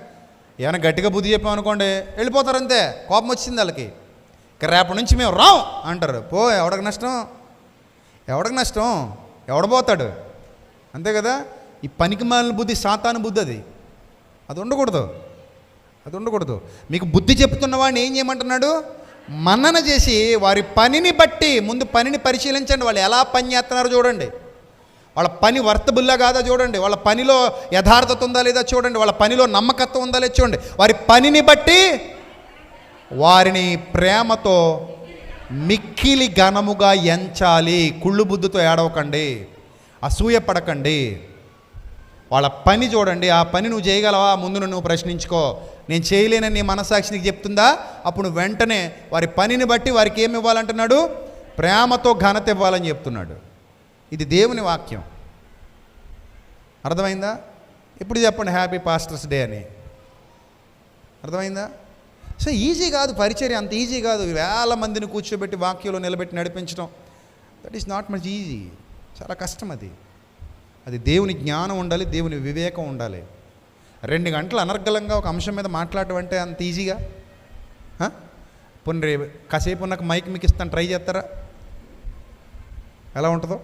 ఏమైనా గట్టిగా బుద్ధి చెప్పామనుకోండి వెళ్ళిపోతారు అంతే, కోపం వచ్చింది వాళ్ళకి. ఇక రేపటి నుంచి మేము రాం అంటారు. ఎవడికి నష్టం, ఎవడికి నష్టం, ఎవడబోతాడు, అంతే కదా. ఈ పనికి మాలిన బుద్ధి సాతాను బుద్ధి, అది ఉండకూడదు, అది ఉండకూడదు. మీకు బుద్ధి చెప్తున్న వాడిని ఏం చేయమంటున్నాడు? మన్నన చేసి వారి పనిని బట్టి ముందు పనిని పరిశీలించండి. వాళ్ళు ఎలా పని చేస్తున్నారో చూడండి, వాళ్ళ పని వర్తబుల్లా కాదా చూడండి, వాళ్ళ పనిలో యథార్థత ఉందా లేదా చూడండి, వాళ్ళ పనిలో నమ్మకత్వం ఉందా లేదా చూడండి. వారి పనిని బట్టి వారిని ప్రేమతో మిక్కిలి ఘనముగా ఎంచాలి. కుళ్ళు బుద్ధితో ఏడవకండి, అసూయపడకండి. వాళ్ళ పని చూడండి, ఆ పని నువ్వు చేయగలవా ముందు నువ్వు ప్రశ్నించుకో. నేను చేయలేనని నీ మనస్సాక్షి నీకు చెప్తుందా? అప్పుడు వెంటనే వారి పనిని బట్టి వారికి ఏమి ఇవ్వాలంటున్నాడు? ప్రేమతో ఘనత ఇవ్వాలని చెప్తున్నాడు. ఇది దేవుని వాక్యం. అర్థమైందా? ఇప్పుడు చెప్పండి హ్యాపీ పాస్టర్స్ డే అని. అర్థమైందా? సో ఈజీ కాదు పరిచర్య, అంత ఈజీ కాదు. వేల మందిని కూర్చోబెట్టి వాక్యంలో నిలబెట్టి నడిపించడం, that is not much easy. చాలా కష్టం అది. అది దేవుని జ్ఞానం ఉండాలి, దేవుని వివేకం ఉండాలి. 2 గంటలు అనర్గళంగా ఒక అంశం మీద మాట్లాడటం అంటే అంత ఈజీగా? పోనీ కాసేపు నాకు మైక్ మీకు ఇస్తాను, ట్రై చేస్తారా? ఎలా ఉంటుందో?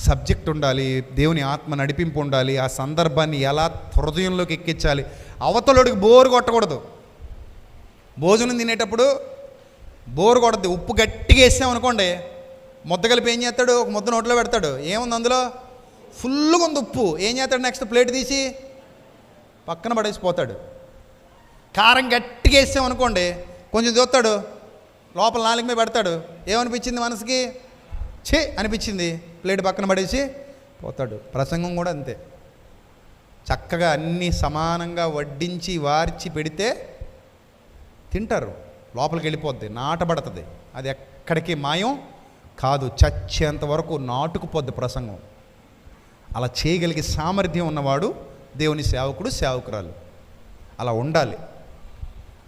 సబ్జెక్ట్ ఉండాలి, దేవుని ఆత్మ నడిపింపు ఉండాలి, ఆ సందర్భాన్ని ఎలా హృదయంలోకి ఎక్కించాలి. అవతలోడికి బోరు కొట్టకూడదు. భోజనం తినేటప్పుడు బోరు కొడద్దు. ఉప్పు గట్టిగా వేసామనుకోండి, ముద్ద కలిపి ఏం చేస్తాడు? ఒక ముద్ద నోట్లో పెడతాడు, ఏముంది అందులో? ఫుల్గా ఉంది ఉప్పు. ఏం చేస్తాడు? నెక్స్ట్ ప్లేట్ తీసి పక్కన పడేసిపోతాడు. కారం గట్టిగా వేసామనుకోండి, కొంచెం చూస్తాడు, లోపల నాలుగు మీద పెడతాడు. ఏమనిపించింది మనసుకి? ఛే అనిపించింది, ప్లేట్ పక్కన పడేసి పోతాడు. ప్రసంగం కూడా అంతే. చక్కగా అన్నీ సమానంగా వడ్డించి వార్చి పెడితే తింటారు, లోపలికి వెళ్ళిపోద్ది, నాటబడుతుంది. అది ఎక్కడికి మాయం కాదు, చచ్చేంత వరకు నాటుకుపోద్ది ప్రసంగం. అలా చేయగలిగే సామర్థ్యం ఉన్నవాడు దేవుని సేవకుడు, సేవకురాలు. అలా ఉండాలి,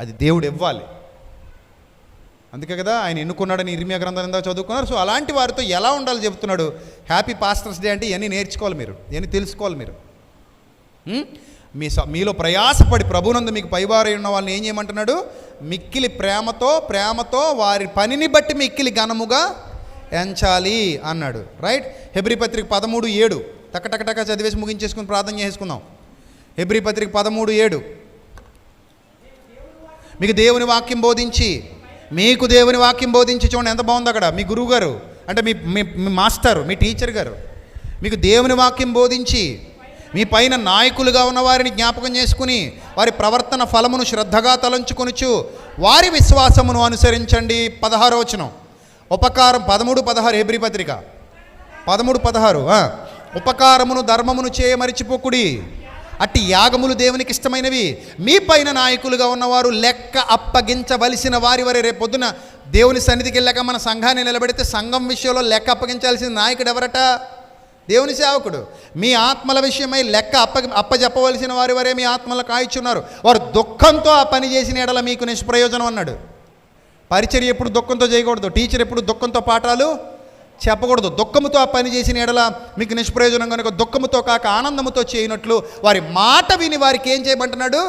అది దేవుడు ఇవ్వాలి. అందుకే కదా ఆయన ఎన్నుకున్నాడని ఇర్మియా గ్రంథం ఎంత చదువుకున్నారు. సో అలాంటి వారితో ఎలా ఉండాలో చెబుతున్నాడు. హ్యాపీ పాస్టర్స్ డే అంటే ఇవన్నీ నేర్చుకోవాలి మీరు, ఇవన్నీ తెలుసుకోవాలి మీరు. మీలో ప్రయాసపడి ప్రభునందు మీకు పైవారై ఉన్న వాళ్ళని ఏం చేయమంటున్నాడు? మిక్కిలి ప్రేమతో వారి పనిని బట్టి మిక్కిలి ఘనముగా ఎంచాలి అన్నాడు. రైట్. హెబ్రీ పత్రిక 13:7 టక చదివేసి ముగించేసుకుని ప్రార్థన చేసుకుందాం. హెబ్రీ పత్రిక 13:7 మీకు దేవుని వాక్యం బోధించి చూడండి ఎంత బాగుంది అక్కడ. మీ గురువు గారు అంటే మీ మాస్టర్, మీ టీచర్ గారు మీకు దేవుని వాక్యం బోధించి మీ పైన నాయకులుగా ఉన్న వారిని జ్ఞాపకం చేసుకుని వారి ప్రవర్తన ఫలమును శ్రద్ధగా తలంచుకొనుచు వారి విశ్వాసమును అనుసరించండి. 16వ వచనం ఉపకారం 13:16 హెబ్రీ పత్రిక 13:16 ఉపకారమును ధర్మమును చేయ మరిచిపోకుడి. అట్టి యాగములు దేవునికి ఇష్టమైనవి. మీ పైన నాయకులుగా ఉన్నవారు లెక్క అప్పగించవలసిన వారి వరే. రేపు పొద్దున దేవుని సన్నిధికి వెళ్ళాక మన సంఘాన్ని నిలబెడితే సంఘం విషయంలో లెక్క అప్పగించాల్సిన నాయకుడు ఎవరట? దేవుని సేవకుడు. మీ ఆత్మల విషయమై లెక్క అప్పజెప్పవలసిన వారి వరే మీ ఆత్మలు కాయిచున్నారు. వారు దుఃఖంతో ఆ పని చేసిన ఎడల మీకు నిష్ప్రయోజనం అన్నాడు. పరిచర్య ఎప్పుడు దుఃఖంతో చేయకూడదు. టీచర్ ఎప్పుడు దుఃఖంతో పాఠాలు చెప్పకూడదు. దుఃఖముతో ఆ పని చేసిన ఎడల మీకు నిష్ప్రయోజనం కనుక దుఃఖముతో కాక ఆనందముతో చేయనట్లు వారి మాట విని వారికి ఏం చేయమంటున్నాడు?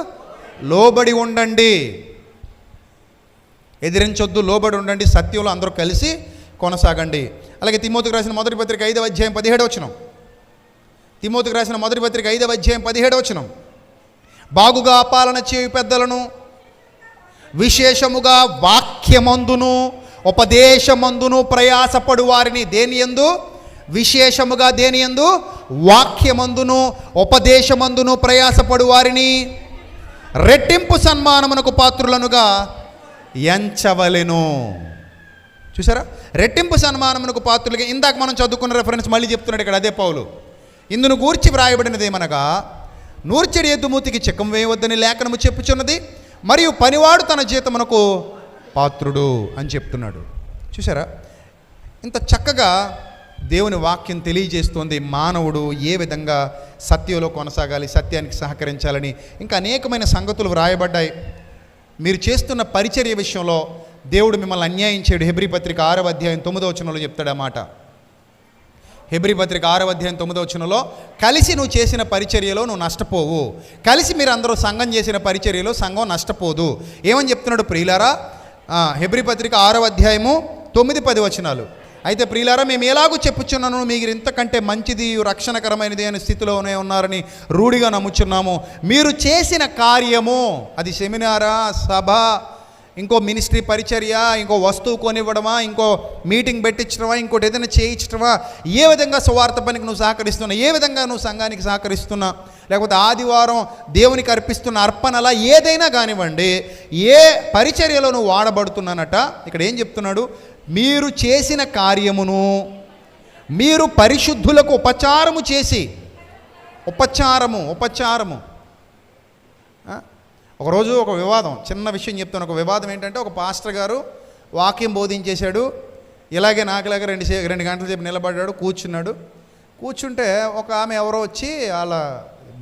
లోబడి ఉండండి. ఎదిరించొద్దు, లోబడి ఉండండి. సత్యంలో అందరూ కలిసి కొనసాగండి. అలాగే తిమోతికి రాసిన మొదటి పత్రిక 5వ అధ్యాయం 17వ వచనం. తిమోతికి రాసిన మొదటి పత్రిక 5వ అధ్యాయం 17వ వచనం. బాగుగా పాలన చేయు పెద్దలను విశేషముగా వాక్యమందును ఉపదేశమందును ప్రయాసపడు వారిని. దేని యందు? విశేషముగా దేని యందు? వాక్యమందును ఉపదేశమందును ప్రయాసపడు వారిని రెట్టింపు సన్మానమునకు పాత్రులనుగా ఎంచవలెను. చూసారా? రెట్టింపు సన్మానమునకు పాత్రులుగా. ఇందాక మనం చదువుకున్న రెఫరెన్స్ మళ్ళీ చెప్తున్నాడు ఇక్కడ అదే పౌలు. ఇందును గూర్చి వ్రాయబడినదేమనగా నూర్చెడి ఎద్దుమూతికి చిక్కం వేయవద్దని లేఖనము చెప్పుచున్నది, మరియు పనివాడు తన జీతమునకు పాత్రుడు అని చెప్తున్నాడు. చూసారా? ఇంత చక్కగా దేవుని వాక్యం తెలియజేస్తోంది మానవుడు ఏ విధంగా సత్యంలో కొనసాగాలి, సత్యానికి సహకరించాలని. ఇంకా అనేకమైన సంగతులు వ్రాయబడ్డాయి. మీరు చేస్తున్న పరిచర్య విషయంలో దేవుడు మిమ్మల్ని అన్యాయం చేయడు. హెబ్రీ పత్రిక 6వ అధ్యాయం 9వ వచనంలో చెప్తాడు ఆ మాట. హెబ్రీ పత్రిక 6వ అధ్యాయం 9వ వచనంలో, కలిసి నువ్వు చేసిన పరిచర్యలో నువ్వు నష్టపోవు, కలిసి మీరు అందరూ సంఘం చేసిన పరిచర్యలో సంఘం నష్టపోదు. ఏమని చెప్తున్నాడు ప్రియులారా? హెబ్రీ పత్రిక 6వ అధ్యాయము 9-10 వచనాలు. అయితే ప్రియులారా, మేము ఎలాగూ చెప్పుచున్నాను, మీరు ఇంతకంటే మంచిది రక్షణకరమైనది అనే స్థితిలోనే ఉన్నారని రూఢిగా నమ్ముచున్నాము. మీరు చేసిన కార్యము, అది సెమినారా, సభ, ఇంకో మినిస్ట్రీ పరిచర్య, ఇంకో వస్తువు కొనివ్వడమా, ఇంకో మీటింగ్ పెట్టించడమా, ఇంకోటి ఏదైనా చేయించడమా, ఏ విధంగా సువార్త పనికి నువ్వు సహకరిస్తున్నా, ఏ విధంగా నువ్వు సంఘానికి సహకరిస్తున్నా, లేకపోతే ఆదివారం దేవునికి అర్పిస్తున్న అర్పణలా ఏదైనా కానివ్వండి, ఏ పరిచర్యలో నువ్వు వాడబడుతున్నానట. ఇక్కడ ఏం చెప్తున్నాడు? మీరు చేసిన కార్యమును మీరు పరిశుద్ధులకు ఉపచారము చేసి, ఉపచారము. ఒకరోజు ఒక వివాదం, చిన్న విషయం చెప్తాను. ఒక వివాదం ఏంటంటే, ఒక పాస్టర్ గారు వాక్యం బోధించేశాడు, ఇలాగే నాకులాగా 2 గంటల సేపు నిలబడ్డాడు, కూర్చుంటే ఒక ఆమె ఎవరో వచ్చి, వాళ్ళ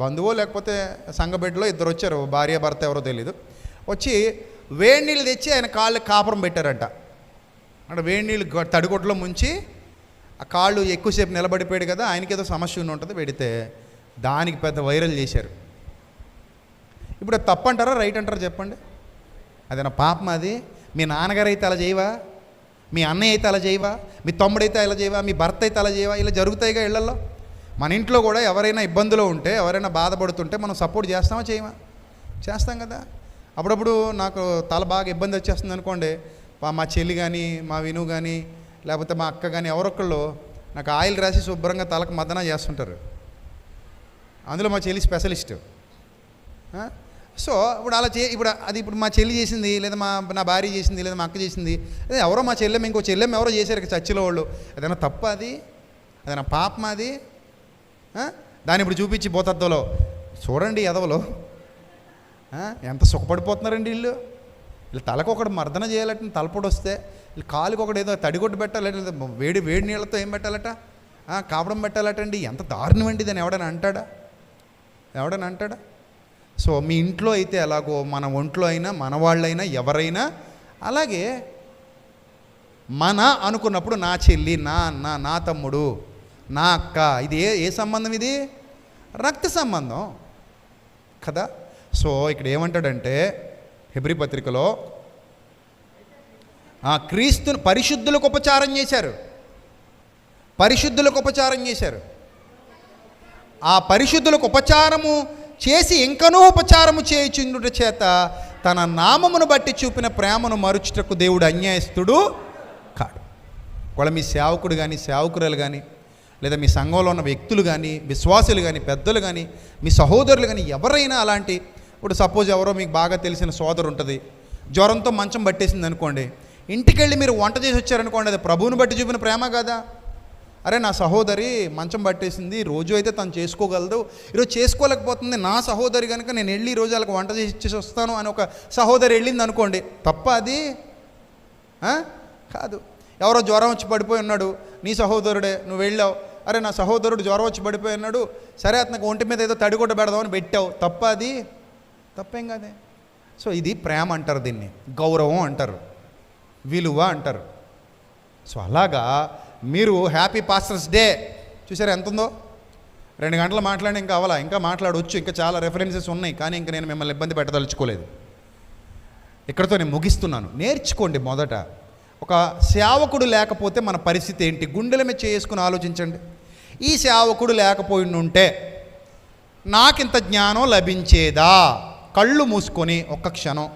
బంధువు లేకపోతే సంఘ బిడ్డలో ఇద్దరు వచ్చారు, భార్య భర్త ఎవరో తెలీదు, వచ్చి వేడి నీళ్ళు తెచ్చి ఆయన కాళ్ళకి కాపురం పెట్టారంట. అంటే వేడి నీళ్ళు తడిగొడ్లో ముంచి ఆ కాళ్ళు ఎక్కువసేపు నిలబడిపోయాడు కదా, ఆయనకి ఏదో సమస్య ఉంటుంది, పెడితే దానికి పెద్ద వైరల్ చేశారు. ఇప్పుడు అది తప్పు అంటారా, రైట్ అంటారా చెప్పండి? అదేనా పాపం? అది మీ నాన్నగారు అయితే అలా చేయవా, మీ అన్నయ్య అయితే అలా చేయవా, మీ తమ్ముడైతే అలా చేయవా, మీ భర్త అయితే అలా చేయవా? ఇలా జరుగుతాయిగా ఇళ్లలో. మన ఇంట్లో కూడా ఎవరైనా ఇబ్బందులో ఉంటే, ఎవరైనా బాధపడుతుంటే మనం సపోర్ట్ చేస్తామా చేయమా? చేస్తాం కదా. అప్పుడప్పుడు నాకు తల బాగా ఇబ్బంది వచ్చేస్తుంది అనుకోండి, మా చెల్లి కానీ, మా విను కానీ, లేకపోతే మా అక్క కానీ, ఎవరొక్కళ్ళు నాకు ఆయిల్ రాసి శుభ్రంగా తలకు మద్దన చేస్తుంటారు. అందులో మా చెల్లి స్పెషలిస్ట్. సో ఇప్పుడు అలా ఇప్పుడు మా చెల్లి చేసింది, లేదా నా భార్య చేసింది, లేదా మా అక్క చేసింది, లేదా ఎవరో మా చెల్లెమ్మ, ఇంకో చెల్లెమ్మ ఎవరో చేశారు చర్చిలో వాళ్ళు. అదేనా తప్ప? అదేనా పాపం? అది దాన్ని ఇప్పుడు చూపించి పోతద్దులో చూడండి, ఎదవలో ఎంత సుఖపడిపోతున్నారండి వీళ్ళు తలకు ఒకటి మర్దన చేయాలట, తలపొడి వస్తే వీళ్ళు కాలుకి ఒకటి ఏదో తడిగొడ్డు పెట్టాలట, వేడి నీళ్ళతో ఏం పెట్టాలట, కాపడం పెట్టాలటండి. ఎంత దారుణం అండి! దాన్ని ఎవడైనా అంటాడా? సో మీ ఇంట్లో అయితే ఎలాగో, మన ఒంట్లో అయినా, మన వాళ్ళైనా, ఎవరైనా అలాగే మన అనుకున్నప్పుడు నా చెల్లి, నా అన్న, నా తమ్ముడు, నా అక్క, ఇది ఏ సంబంధం? ఇది రక్త సంబంధం కదా. సో ఇక్కడ ఏమంటాడంటే హెబ్రీ పత్రికలో, క్రీస్తును పరిశుద్ధులకు ఉపచారం చేశారు. ఆ పరిశుద్ధులకు ఉపచారము చేసి ఇంకనూ ఉపచారము చేయుచుండుట చేత తన నామమును బట్టి చూపిన ప్రేమను మరుచుటకు దేవుడు అన్యాయస్తుడు కాడు. ఒకవేళ మీ సేవకుడు కానీ, సేవకురాలు కానీ, లేదా మీ సంఘంలో ఉన్న వ్యక్తులు కానీ, విశ్వాసులు కానీ, పెద్దలు కానీ, మీ సహోదరులు కానీ, ఎవరైనా అలాంటి, ఇప్పుడు సపోజ్ ఎవరో మీకు బాగా తెలిసిన సోదరు ఉంటుంది, జ్వరంతో మంచం పట్టేసింది అనుకోండి, ఇంటికి వెళ్ళి మీరు వంట చేసి వచ్చారనుకోండి, అది ప్రభువుని బట్టి చూపిన ప్రేమ కదా. అరే నా సహోదరి మంచం పట్టేసింది, రోజు అయితే తను చేసుకోగలదు, ఈరోజు చేసుకోలేకపోతుంది, నా సహోదరి కనుక నేను వెళ్ళి ఈరోజు వాళ్ళకి వంట చేసి ఇచ్చేసి వస్తాను అని ఒక సహోదరి వెళ్ళింది అనుకోండి, తప్ప అది? కాదు. ఎవరో జ్వరం వచ్చి పడిపోయి ఉన్నాడు, నీ సహోదరుడే, నువ్వు వెళ్ళావు, అరే నా సహోదరుడు జ్వరం వచ్చి పడిపోయి ఉన్నాడు, సరే అతనికి ఒంటి మీద ఏదో తడిగుడ్డ పెడదామని పెట్టావు, తప్ప అది? తప్పేం కాదే. సో ఇది ప్రేమ అంటారు, దీన్ని గౌరవం అంటారు, విలువ అంటారు. సో అలాగా మీరు హ్యాపీ పాస్టర్స్ డే చూసారు ఎంత ఉందో? 2 గంటలు మాట్లాడి ఇంకా అవ్వాలా, ఇంకా మాట్లాడవచ్చు, ఇంకా చాలా రెఫరెన్సెస్ ఉన్నాయి, కానీ ఇంకా నేను మిమ్మల్ని ఇబ్బంది పెట్టదలుచుకోలేదు. ఇక్కడితో నేను ముగిస్తున్నాను. నేర్చుకోండి. మొదట ఒక సేవకుడు లేకపోతే మన పరిస్థితి ఏంటి? గుండెల మీద చేసుకుని ఆలోచించండి. ఈ సేవకుడు లేకపోయిండుంటే నాకింత జ్ఞానం లభించేదా? కళ్ళు మూసుకొని ఒక్క క్షణం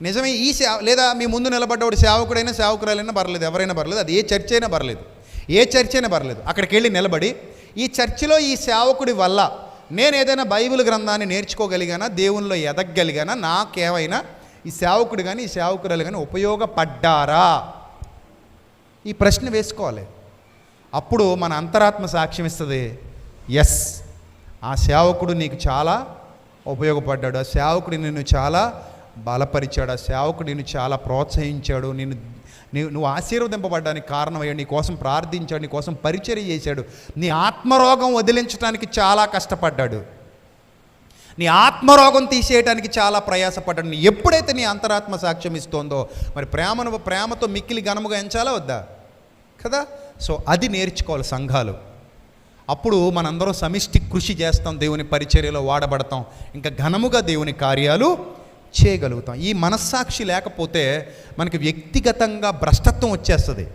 నిజమే ఈ లేదా మీ ముందు నిలబడ్డవాడు సేవకుడైనా సేవకురాలైనా పర్లేదు, ఎవరైనా పర్లేదు, అది ఏ చర్చ్ అయినా పర్లేదు, అక్కడికి వెళ్ళి నిలబడి ఈ చర్చిలో ఈ సేవకుడి వల్ల నేను ఏదైనా బైబిల్ గ్రంథాన్ని నేర్చుకోగలిగానా, దేవునిలో ఎదగగలిగానా, నాకేమైనా ఈ సేవకుడు కానీ ఈ సేవకురాలు కానీ ఉపయోగపడ్డారా? ఈ ప్రశ్న వేసుకోవాలి. అప్పుడు మన అంతరాత్మ సాక్ష్యం ఇస్తుంది, ఎస్ ఆ సేవకుడు నీకు చాలా ఉపయోగపడ్డాడు, ఆ సేవకుడు నిన్ను చాలా బలపరిచాడు, ఆ సేవకుడు నిన్ను చాలా ప్రోత్సహించాడు, నువ్వు ఆశీర్వదింపబడ్డానికి కారణమయ్యాడు, నీ కోసం ప్రార్థించాడు, నీ కోసం పరిచర్య చేశాడు, నీ ఆత్మరోగం వదిలించడానికి చాలా కష్టపడ్డాడు, నీ ఆత్మరోగం తీసేయడానికి చాలా ప్రయాసపడ్డాడు. ఎప్పుడైతే నీ అంతరాత్మ సాక్ష్యం ఇస్తోందో మరి ప్రేమతో మిక్కిలి ఘనముగా ఎంచాలా వద్దా కదా. సో అది నేర్చుకోవాలి సంఘాలు. అప్పుడు మనందరం సమిష్టి కృషి చేస్తాం, దేవుని పరిచర్యలో వాడబడతాం, ఇంకా ఘనముగా దేవుని కార్యాలు చేయగలుగుతాం. ఈ మనస్సాక్షి లేకపోతే మనకి వ్యక్తిగతంగా భ్రష్టత్వం వచ్చేస్తుంది.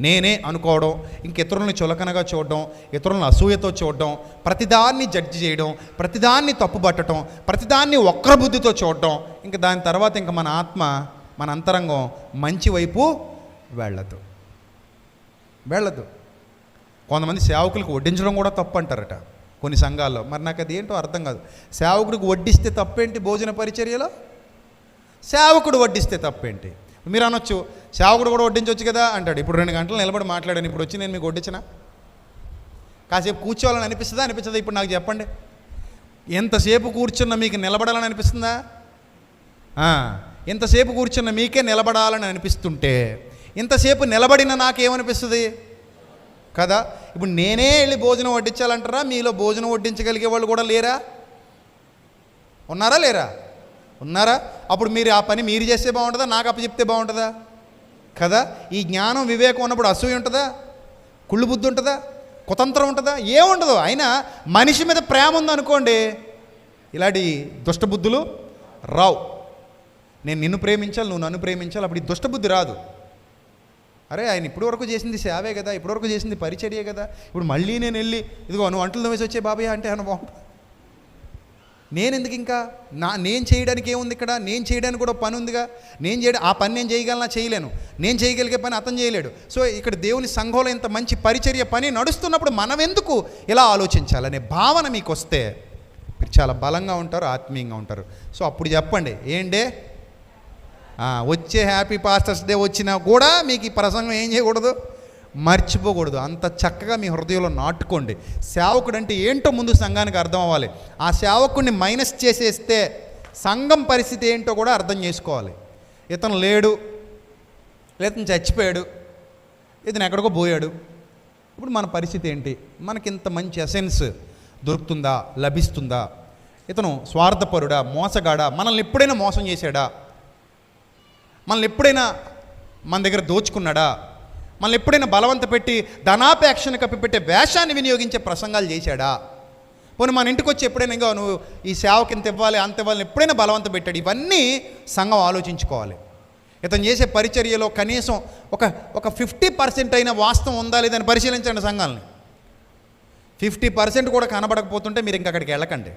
నేనే అనుకోవడం, ఇంక ఇతరులని చులకనగా చూడడం, ఇతరులను అసూయతో చూడడం, ప్రతిదాన్ని జడ్జి చేయడం, ప్రతిదాన్ని తప్పుపట్టడం, ప్రతిదాన్ని వక్ర బుద్ధితో చూడడం, ఇంక దాని తర్వాత ఇంక మన ఆత్మ, మన అంతరంగం మంచి వైపు వెళ్ళదు. కొంతమంది సేవకులకు వడ్డించడం కూడా తప్పు అంటారట కొన్ని సంఘాల్లో. మరి నాకు అది ఏంటో అర్థం కాదు. సేవకుడికి వడ్డిస్తే తప్పేంటి? భోజన పరిచర్యలో సేవకుడు వడ్డిస్తే తప్పేంటి? మీరు అనొచ్చు, సేవకుడు కూడా వడ్డించవచ్చు కదా అంటాడు. ఇప్పుడు 2 గంటలు నిలబడి మాట్లాడాను, ఇప్పుడు వచ్చి నేను మీకు వడ్డించిన కాసేపు కూర్చోవాలని అనిపిస్తుందా? అనిపించదా? ఇప్పుడు నాకు చెప్పండి, ఎంతసేపు కూర్చున్న మీకు నిలబడాలని అనిపిస్తుందా? ఎంతసేపు కూర్చున్న మీకే నిలబడాలని అనిపిస్తుంటే ఇంతసేపు నిలబడిన నాకేమనిపిస్తుంది కదా. ఇప్పుడు నేనే వెళ్ళి భోజనం వడ్డించాలంటారా? మీలో భోజనం వడ్డించగలిగే వాళ్ళు కూడా లేరా? ఉన్నారా లేరా? ఉన్నారా? అప్పుడు మీరు ఆ పని మీరు చేస్తే బాగుంటుందా, నాకు అప్పచెప్తే బాగుంటుందా కదా. ఈ జ్ఞానం వివేకం ఉన్నప్పుడు అసూయ ఉంటుందా, కుళ్ళు బుద్ధి ఉంటుందా, కుతంత్రం ఉంటుందా? ఏముండదు. అయినా మనిషి మీద ప్రేమ ఉందనుకోండి, ఇలాంటి దుష్టబుద్ధులు రావు. నేను నిన్ను ప్రేమించాలి, నువ్వు నన్ను ప్రేమించాలి, అప్పుడు ఈ దుష్టబుద్ధి రాదు. అరే ఆయన ఇప్పటివరకు చేసింది సేవే కదా, ఇప్పటివరకు చేసింది పరిచర్యే కదా, ఇప్పుడు మళ్ళీ నేను వెళ్ళి ఇదిగో నువ్వు అంటలు తోమేసి వచ్చే బాబాయ్ అంటే అన్న బాగుంటుంది. నేను ఎందుకు ఇంకా నేను చేయడానికి ఏముంది ఇక్కడ? నేను చేయడానికి కూడా పని ఉందిగా. ఆ పని నేను చేయగలనా? చేయలేను. నేను చేయగలిగే పని అతను చేయలేడు. సో ఇక్కడ దేవుని సంఘంలో ఇంత మంచి పరిచర్య పని నడుస్తున్నప్పుడు మనం ఎందుకు ఇలా ఆలోచించాలనే భావన మీకు వస్తే మీరు చాలా బలంగా ఉంటారు, ఆత్మీయంగా ఉంటారు. సో అప్పుడు చెప్పండి, ఏంటే వచ్చే హ్యాపీ పాస్టర్స్ డే వచ్చినా కూడా మీకు ఈ ప్రసంగం ఏం చేయకూడదు, మర్చిపోకూడదు. అంత చక్కగా మీ హృదయంలో నాటుకోండి. సేవకుడు అంటే ఏంటో ముందు సంఘానికి అర్థం అవ్వాలి. ఆ సేవకుడిని మైనస్ చేసేస్తే సంఘం పరిస్థితి ఏంటో కూడా అర్థం చేసుకోవాలి. ఇతను లేడు, లేదా చచ్చిపోయాడు, ఇతను ఎక్కడికో పోయాడు, ఇప్పుడు మన పరిస్థితి ఏంటి? మనకి ఇంత మంచి ఎసెన్స్ దొరుకుతుందా, లభిస్తుందా? ఇతను స్వార్థపరుడా, మోసగాడా, మనల్ని ఎప్పుడైనా మోసం చేశాడా, మనల్ని ఎప్పుడైనా మన దగ్గర దోచుకున్నాడా, మనల్ని ఎప్పుడైనా బలవంత పెట్టి ధనాపేక్షను కప్పిపెట్టే వేషాన్ని వినియోగించే ప్రసంగాలు చేశాడా? పోనీ మన ఇంటికి వచ్చి ఎప్పుడైనా ఇంకా నువ్వు ఈ సేవకి ఇంత ఇవ్వాలి అంత ఇవ్వాలని ఎప్పుడైనా బలవంత పెట్టాడు? ఇవన్నీ సంఘం ఆలోచించుకోవాలి. ఇతను చేసే పరిచర్యలో కనీసం ఒక 50% అయిన వాస్తవం ఉందా లేదని పరిశీలించండి సంఘాలని. 50% కూడా కనబడకపోతుంటే మీరు ఇంకా అక్కడికి వెళ్ళకండి.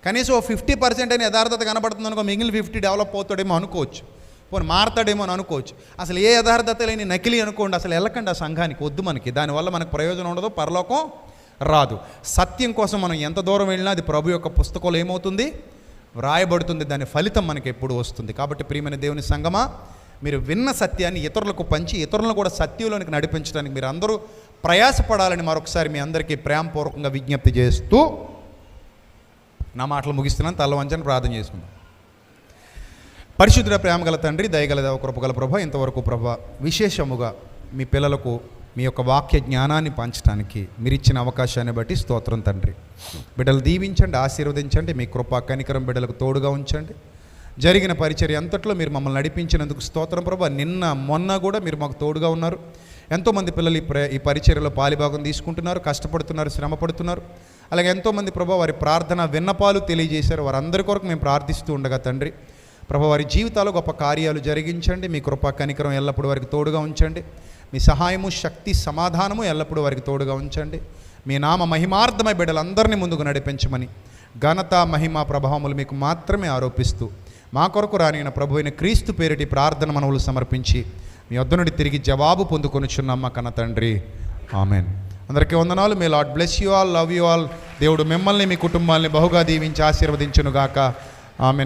కనీసం 50% అయిన యథార్థత కనబడుతుంది అనుకో, మిగిలిన 50 డెవలప్ అవుతాడేమో అనుకోవచ్చు, పోనీ మారతాడేమో అని అనుకోవచ్చు. అసలు ఏ యథార్థత లేని నకిలీ అనుకోండి, అసలు వెళ్ళకండి ఆ సంఘానికి, వద్దు. మనకి దానివల్ల మనకు ప్రయోజనం ఉండదు, పరలోకం రాదు. సత్యం కోసం మనం ఎంత దూరం వెళ్ళినా అది ప్రభు యొక్క పుస్తకంలో ఏమవుతుంది, వ్రాయబడుతుంది. దాని ఫలితం మనకి ఎప్పుడు వస్తుంది. కాబట్టి ప్రియమైన దేవుని సంఘమా, మీరు విన్న సత్యాన్ని ఇతరులకు పంచి ఇతరులను కూడా సత్యంలోనికి నడిపించడానికి మీరు అందరూ ప్రయాసపడాలని మరొకసారి మీ అందరికీ ప్రేమపూర్వకంగా విజ్ఞప్తి చేస్తూ నా మాటలు ముగిస్తున్నాను. తల వంచని ప్రార్థన చేసుకుందాం. పరిశుద్ధ ప్రేమగల తండ్రి, దయగల దేవ, కృపగల ప్రభ, ఇంతవరకు ప్రభ విశేషముగా మీ పిల్లలకు మీ యొక్క వాక్య జ్ఞానాన్ని పంచడానికి మీరు ఇచ్చిన అవకాశాన్ని బట్టి స్తోత్రం తండ్రి. బిడ్డలు దీవించండి, ఆశీర్వదించండి, మీ కృపా కనికరం బిడ్డలకు తోడుగా ఉంచండి. జరిగిన పరిచర్య అంతట్లో మీరు మమ్మల్ని నడిపించినందుకు స్తోత్రం ప్రభ. నిన్న మొన్న కూడా మీరు మాకు తోడుగా ఉన్నారు. ఎంతోమంది పిల్లలు ఈ పరిచర్యలో పాలిభాగం తీసుకుంటున్నారు, కష్టపడుతున్నారు, శ్రమ పడుతున్నారు. అలాగే ఎంతోమంది ప్రభా వారి ప్రార్థన విన్నపాలు తెలియజేశారు. వారందరి కొరకు మేము ప్రార్థిస్తూ ఉండగా తండ్రి ప్రభా వారి జీవితాల్లో గొప్ప కార్యాలు జరిగించండి. మీ కృపా కనికరం ఎల్లప్పుడూ వారికి తోడుగా ఉంచండి. మీ సహాయము, శక్తి, సమాధానము ఎల్లప్పుడూ వారికి తోడుగా ఉంచండి. మీ నామ మహిమార్థమై బిడ్డలందరినీ ముందుకు నడిపించమని ఘనత, మహిమ, ప్రభావములు మీకు మాత్రమే ఆరోపిస్తూ మా కొరకు రానిన ప్రభు అయిన క్రీస్తు పేరిటి ప్రార్థన మనవులు సమర్పించి మీ వద్ద నుండి తిరిగి జవాబు పొందుకొనిచున్నాం మా కన్న తండ్రి. ఆమెన్. అందరికీ వందనాలు. May Lord bless you all, love you all. దేవుడు మిమ్మల్ని, మీ కుటుంబాన్ని బహుగా దీవించి ఆశీర్వదించునుగాక. ఆమెన్.